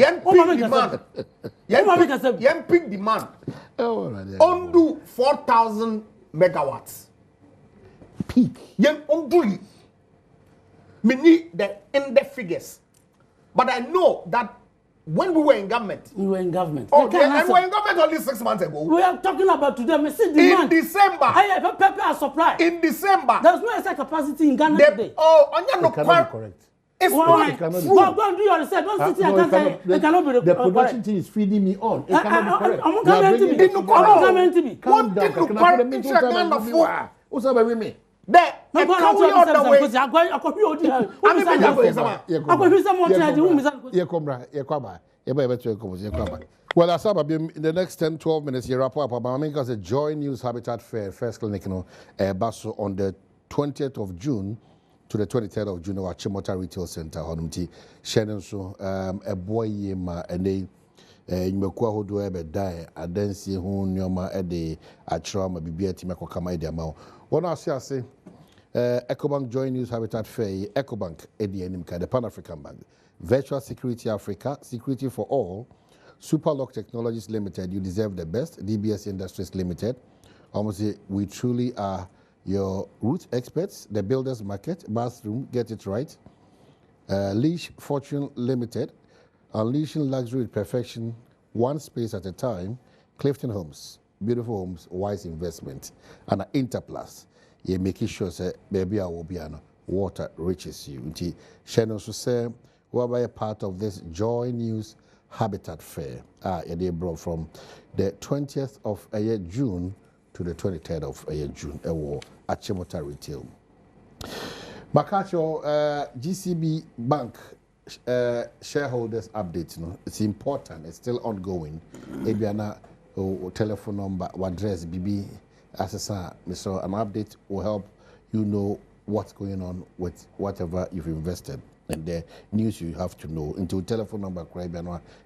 Peak demand. Undo 4,000 megawatts. Peak. Undo. We need the figures. But I know that when we were in government. We were in government. Oh, and we were in government only 6 months ago. We are talking about today. We see demand. In December. I have paper supply. In December. There's no extra capacity in Ghana today. Oh, on your correct. It's not. Go and do your research. Don't sit here and say it cannot be the production team is feeding me on. It cannot be correct. Calm down. What's up with me? There, no go on the way. I could well, as in the next 10-12 minutes, you wrap up. But I a Joy News Habitat Fair first clinic, Basso on the 20th of June to the 23rd of June at Chimota Retail Center. Honumti, Shannon, so a boy, ma, and they. Nyumekwa hodo ebe die adansi ho nyoma ede achira ma bibia ti meko kama ede ma wona ase Ecobank Joy News Habitat Fair Ecobank ede anim ka the Pan African Bank Virtual Security Africa Security for All Superlock Technologies Limited you deserve the best DBS Industries Limited almost we truly are your root experts the builders market bathroom get it right Leash Fortune Limited Unleashing luxury with perfection, one space at a time. Clifton Homes, beautiful homes, wise investment, and Interplus. You're making sure that baby will be water reaches you. Until Shannon so say, we'll be a part of this Joy News Habitat Fair. They brought from the 20th of June to the 23rd of June. At Chimota Retail. Makacho, GCB Bank. Shareholders update, it's important, it's still ongoing. Ebiana telephone number, address, BB, assessor, so an update will help you know what's going on with whatever you've invested and the news you have to know. Into telephone number,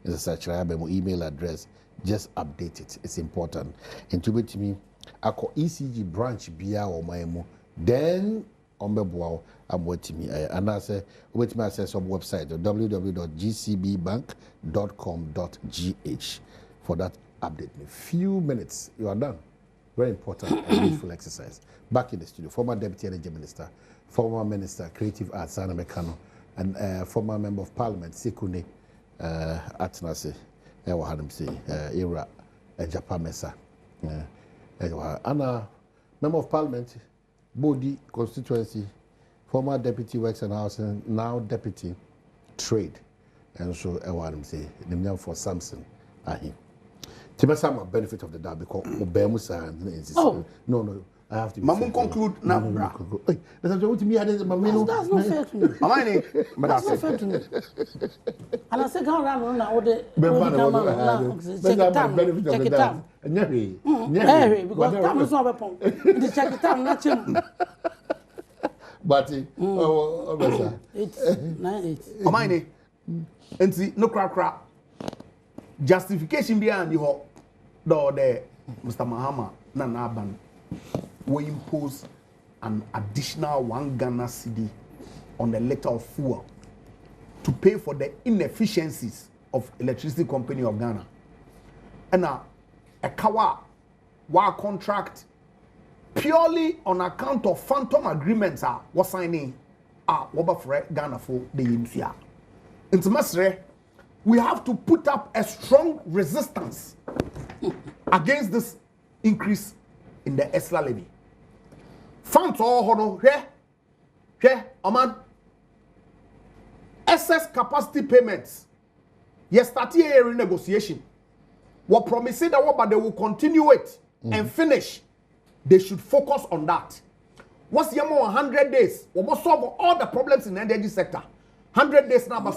is a search, email address, just update it. It's important. And to me, I call ECG branch BIA or my then I'm waiting me. And I say, wait me access our website www.gcbbank.com.gh for that update. In a few minutes, you are done. Very important and useful exercise. Back in the studio, former Deputy Energy Minister, former Minister Creative Arts Sana Mekano, and former Member of Parliament Sekune Atnase, Ira Japan Mesa, and Member of Parliament. Body constituency, former Deputy Works and Housing, now Deputy Trade. And so I want to say, the name for Samson, him. Timesama benefit of the doubt because Obemusa and no, I have to be. Mamun conclude now. That's not fair to me. That's not fair to me. And I said, go around now, check it out. Because time is not a point. Check it out, not him. But it's 9-8. Amine, and see, no crack. Justification behind you, there, Mr. Mahama, Nanaban. We impose an additional 1 Ghana cedi on the liter of fuel to pay for the inefficiencies of electricity company of Ghana. And a kawa contract purely on account of phantom agreements was signing for Ghana for the India. In we have to put up a strong resistance against this increase in the ESLA levy. Funds all here, Oman. Excess capacity payments. Yes, start here renegotiation. What promising that what, but they will continue it and finish. They should focus on that. What's the more 100 days? We must solve all the problems in the energy sector. 100 days now, but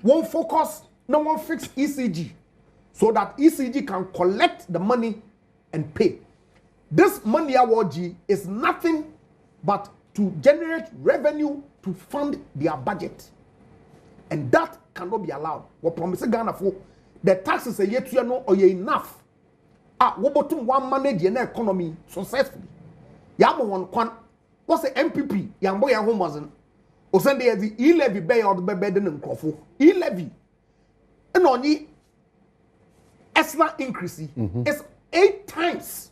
won't focus. No one fix ECG, so that ECG can collect the money and pay. This money award is nothing but to generate revenue to fund their budget. And that cannot be allowed. What promising Ghana for the taxes a year to know or enough. We bottom one manage the economy successfully. Yamu one kwan. What's the MPP? Yambo ya home wasn't. O send the e-levy bay or the bed and crofo. E-levy. And on ye ESLA increase is 8 times.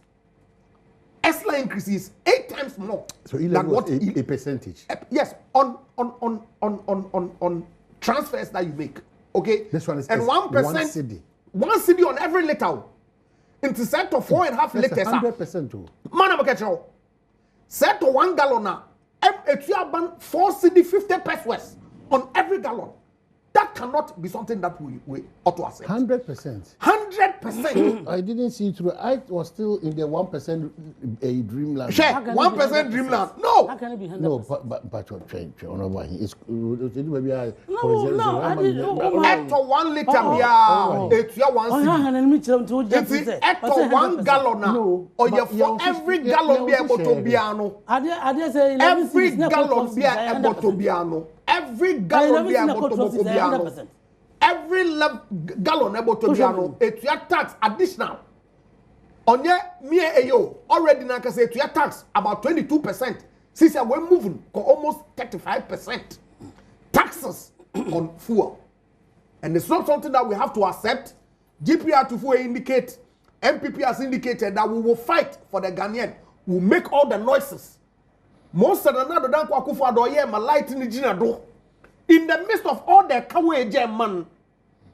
ESLA increases 8 times more. So than what a percentage. Yes, on transfers that you make Okay? This one is and 1%. 1 cedi. 1 cedi on every liter. Into set to 4.5 liters. 100% too. Man, I'm catch you. Set to 1 gallon now. If you have 4 cedi 50 pesos on every gallon. That cannot be something that we ought to accept. 100%. 100%. I didn't see it through. I was still in the 1% dreamland. Sure, 1% dreamland. No. How can it be 100%? No, but your train, it's maybe I. No, I didn't. After 1 liter, it's your 1 cedi. It's after 1 gallon now. Or for every gallon be able to be ano. Every gallon be able to be ano. Every gallon be able to be ano. Every gallon able to be ano. It's your tax additional. On your mere ayo already now can say it's your tax about 22%. Since we're moving to almost 35% taxes on fuel, and it's not something that we have to accept. GPR to fuel indicate, MPP has indicated that we will fight for the Ghanaian. We'll make all the noises. Most of the nado dan kwa kufu adoye ma light ni jina do. In the midst of all the kawe German,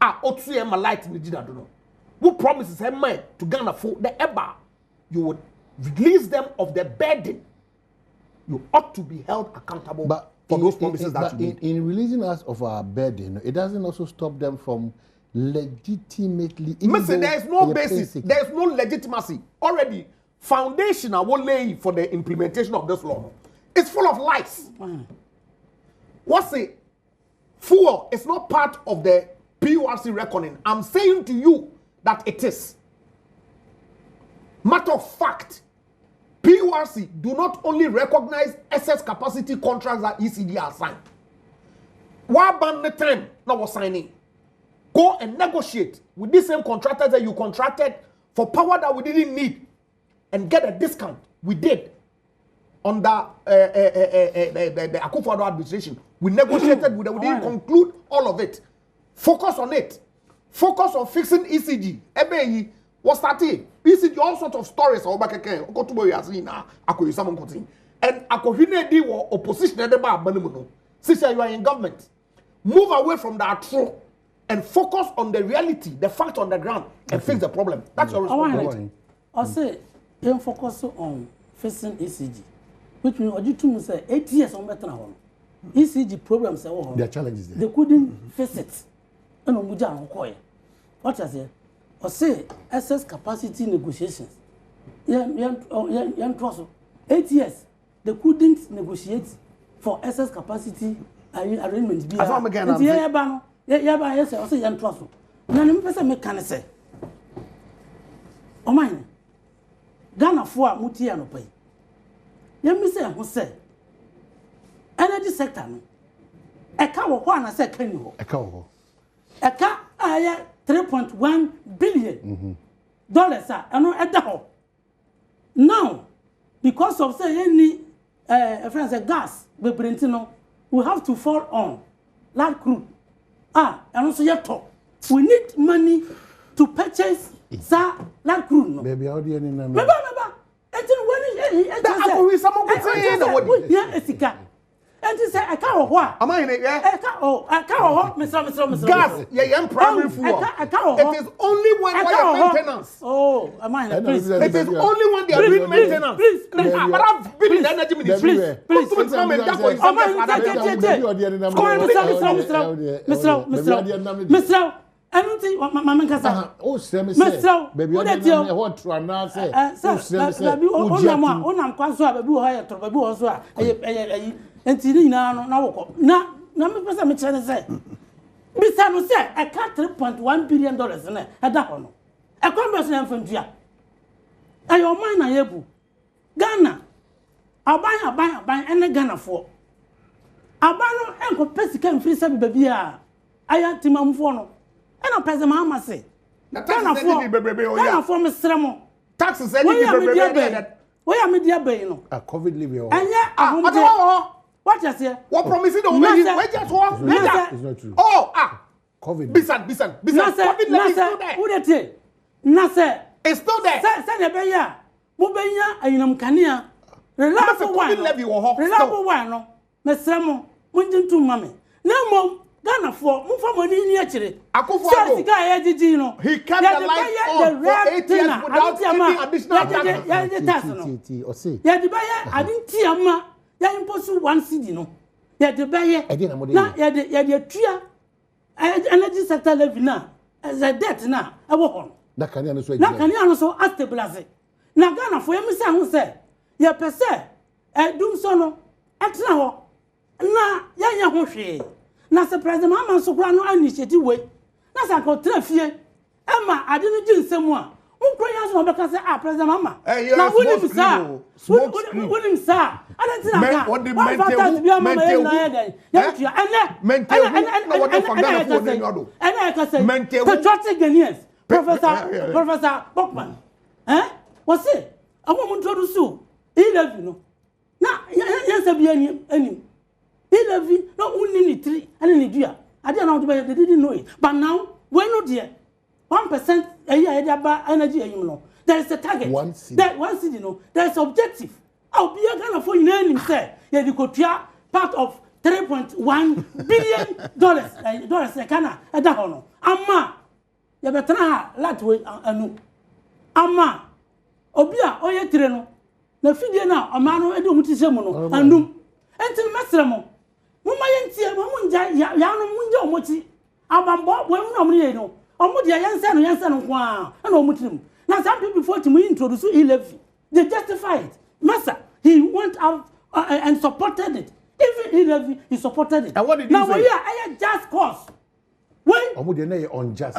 otu ma light ni jina do no. Who promises him to Ghana for the EBA, you would release them of the burden. You ought to be held accountable for those promises that you made. In releasing us of our burden, it doesn't also stop them from legitimately. Listen, there is no basis. There is no legitimacy. Already, foundation I will lay for the implementation of this law. It's full of lies. What's it? Fuel is not part of the PURC reckoning. I'm saying to you that it is. Matter of fact, PURC do not only recognize excess capacity contracts that ECD are signed. Why ban the time now was signing? Go and negotiate with the same contractors that you contracted for power that we didn't need and get a discount. We did. Under the Akufo-Addo administration, we negotiated with them. We didn't conclude all of it. Focus on it. Focus on fixing ECG. EBE was starting. ECG all sorts of stories. And Akohine were opposition. Since you are in government, move away from that truth and focus on the reality, the fact on the ground, and fix the problem. That's your responsibility. I say, you focus on fixing ECG. Which means you two say 8 years on better now. ECG problems are there are challenges there. They couldn't fix it. And on Muja on Koya. What I say? I say excess capacity negotiations. Young Trosso. 8 years. They couldn't negotiate for excess capacity arrangements. As I'm again, yes, I say young Trosso. Now, let me person make can say. Oh, mine. Ghana for Mutia no pay. Let me say, who say energy sector. A cow one, I said, can you? A cow. A car, I 3.1 billion dollars. I know at the whole. Now, because of say any friends, gas, we bring we have to fall on land crude. And also yet talk. We need money to purchase land crude. No. Baby, how do you know? And he said, I can't what? Am I in it? I can't, Mr. Gas, yeah, primary fuel. It is only when they are maintenance. Oh, am I in it? Please. It is only when they are doing maintenance. Please. But I've been in the energy ministry. Please. Mr. I don't think Mamma Casa. Oh, Mr. Baby, what did you want to announce? I'm quite sure I will also. Enti na me pesa me chere say bisa no say I can't $3.1 billion na eda ho no e congress na mfantua ayo man na yebu Ghana aban ene Ghana fo aban no enko pesika mfiri sabi baby a aya timamfo no e na pese ma amase Ghana fo me sremo taxes any bebrebe we are media bay no COVID leave you anya what you say? What promising the way just what? It's not true. Oh, COVID. Bisan. COVID level is still there. Who that say? Nase. It's still there. Say beya. Mo benya ayinam kania. Reliable one. COVID level wo ho. Reliable one no. Mesremo. Mo njintu mame. Na mo Ghana for move money in your chili. Akufo-Addo. He kept the lights on for 8 years without any additional taxes. Yeah, the buyer, I didn't see a ma. Yeah, impossible 1 cedi no. Yeah, the buyer. Now, yeah, the tria energy sector levy now. As a debt now, I walk on. Na can you also stabilize. Na Ghana for me say who say. Ya pese dum so no etna ho. Na ya ho hwe. Na se president mama so kura no initiative we. Na sa ko tra fie. Emma ade no gi nsemu a. Wo ya so be ka say president mama. Na woni sa. Woni sa. Ada tina ka. What the patriotic Ghanaians. Professor Bokman. What's it? I want to introduce you. He love you. Now, yes, I be any. He love you. No, only need 3 and any dear. I didn't know they didn't know it. But now, we're not dear. 1% a year about energy, you know. There is a target. 1 city. That 1 city, you know. There is objective. I'll be a kind of foreign name, say. Yeah, you could try part of $3.1 billion. Dollars, I can't. I don't know. Amma. You better not let way. Amma. Obia oye tire no na fidie na amano edo mutise mu no andum entin mesre mo mumma yentie mo munja ya no munja omoti abambo we mu no mu ye no omudi yense no kwa na omutirim na some people before to introduce e-levy they justify it massa he went out and supported it even e-levy he supported it and what did he now say? we are just cause when omudi na unjust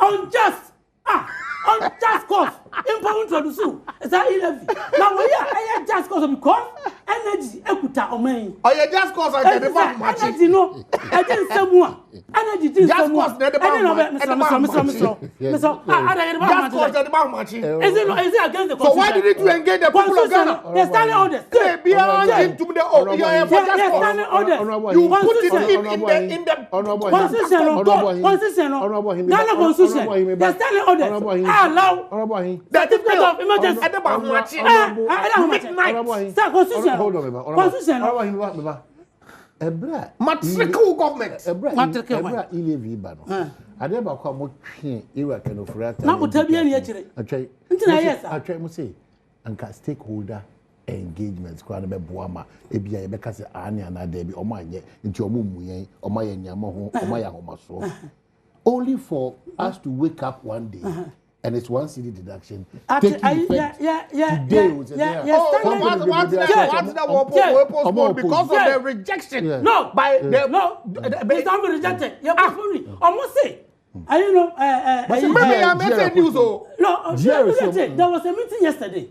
unjust cause. Important introduce you. Is that e-levy? Now we are just cause because energy equita omen. Oh, you just cause I get the back match. Energy no. I didn't say more. Energy didn't say more. Just cause the back match. Is it against the constitution? So why didn't you engage the people of Ghana? They're standing orders. They beyond into the you are for just cause. You put it in the constitution. Ghana constitution. They're standing orders. Allow that the bill of emergency at the midnight. Constitution. Ebra matrical government. Ebra e-levy ba no. Ade ba kwa mo twe era kanofrata. Na botabi ani akire. Atwai. Ntina yes. Atwai mo say anka stakeholder engagements kwa na be boama ebia ye be ka se ani ana da bi omo anye nti omo muyen omo ye nyama ho omo ya homaso. Only for us to wake up one day and it's 1 cedi deduction. Taking effect today. Because of the rejection. No, by the it's not rejected. You're almost say. You know, there was a meeting yesterday,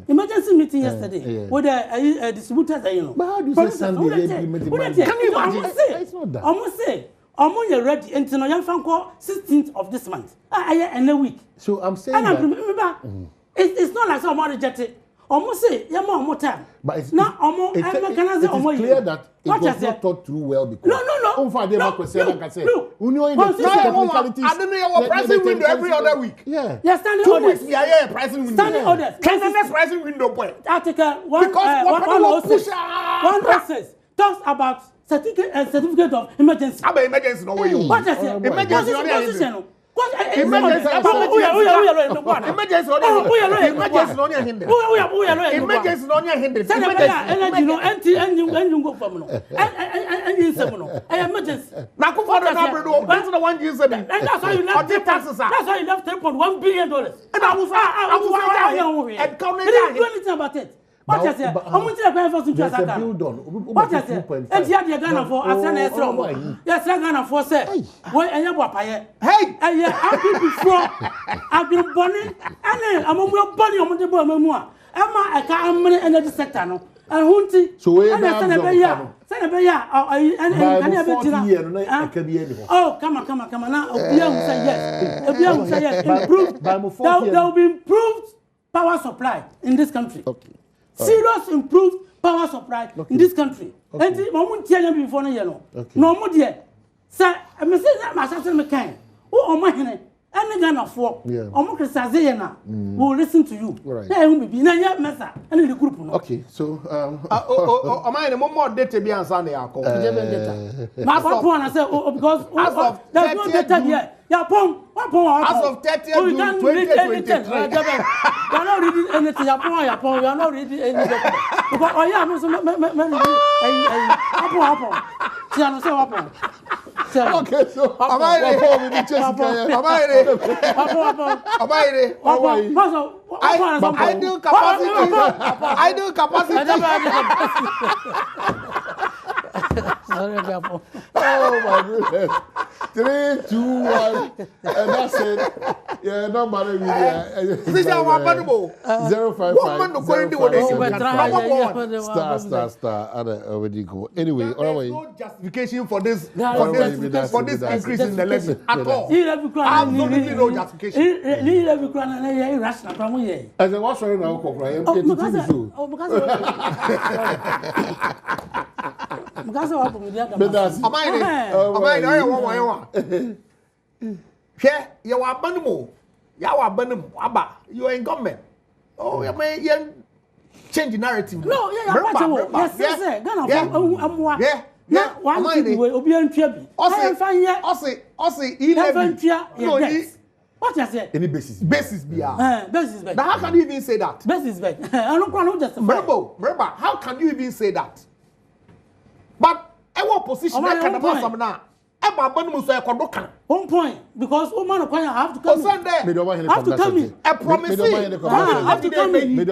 emergency meeting yesterday with the distributors. You know, but how do you say Sunday? Can you imagine? Almost say. You're ready until I am 16th of this month. In a week. So I'm saying that. Remember, it's not like someone rejected. Almost say, you more time. But it's not it is clear that it was not thought through well because. No. I don't know your pricing window every other week. Yeah. You're standing 2 weeks we are here pricing window. Standing orders. Can the next pricing window point? Article 106 talks about certificate of emergency. About emergency no way you. What is it? Emergency no constitution. What emergency that's why you left $3.1 billion. And I didn't do anything about it. What is it? How much are you going to build on? What is it? And you have Ghana for Asana Esrom. Yes, Ghana for say. Why are you papaye? Hey, I've been before. I've been born and I'm a body on the Bomoa. Emma, I can't manage energy sector. No, and Hunty. So we are oh, come on. Now, there will be improved power supply in this country. Okay. Serious improved power supply in this country. And Mamun Tiana before no yellow. No more dear. Sir, I must say that my sister McCain. Oh, my any Ghana for. Almost criticize na. Will listen to you. Right. Hey, who be na ya mesa. Any the group no. Okay, so am I in more data be answer na yakọ. My phone I say because there's no data here. Ya pon, as of 30th June 2023. You are not reading anything. You are not reading anything. Because oh yeah, me okay, so am I ideal capacity. Oh my goodness. 3, 2, 1, and that's it. Yeah, no matter this is our abandonable. 055 star. Already go. Anyway, there's no justification for this increase in the levy at all. Absolutely no justification. As I was saying now, you are in government. Oh, you may change the narrative. No, what you say? Any basis be. Basis But how can you even say that? Basis be. I don't just remember, how can you even say that? But our position I can about some now. One point, because woman have to come in. Have to come in. I promise you. Have to come in. We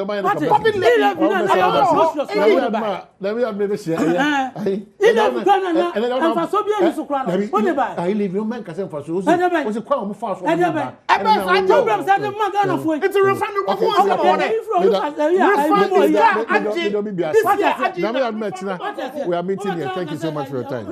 are meeting here. Thank you so much for your time.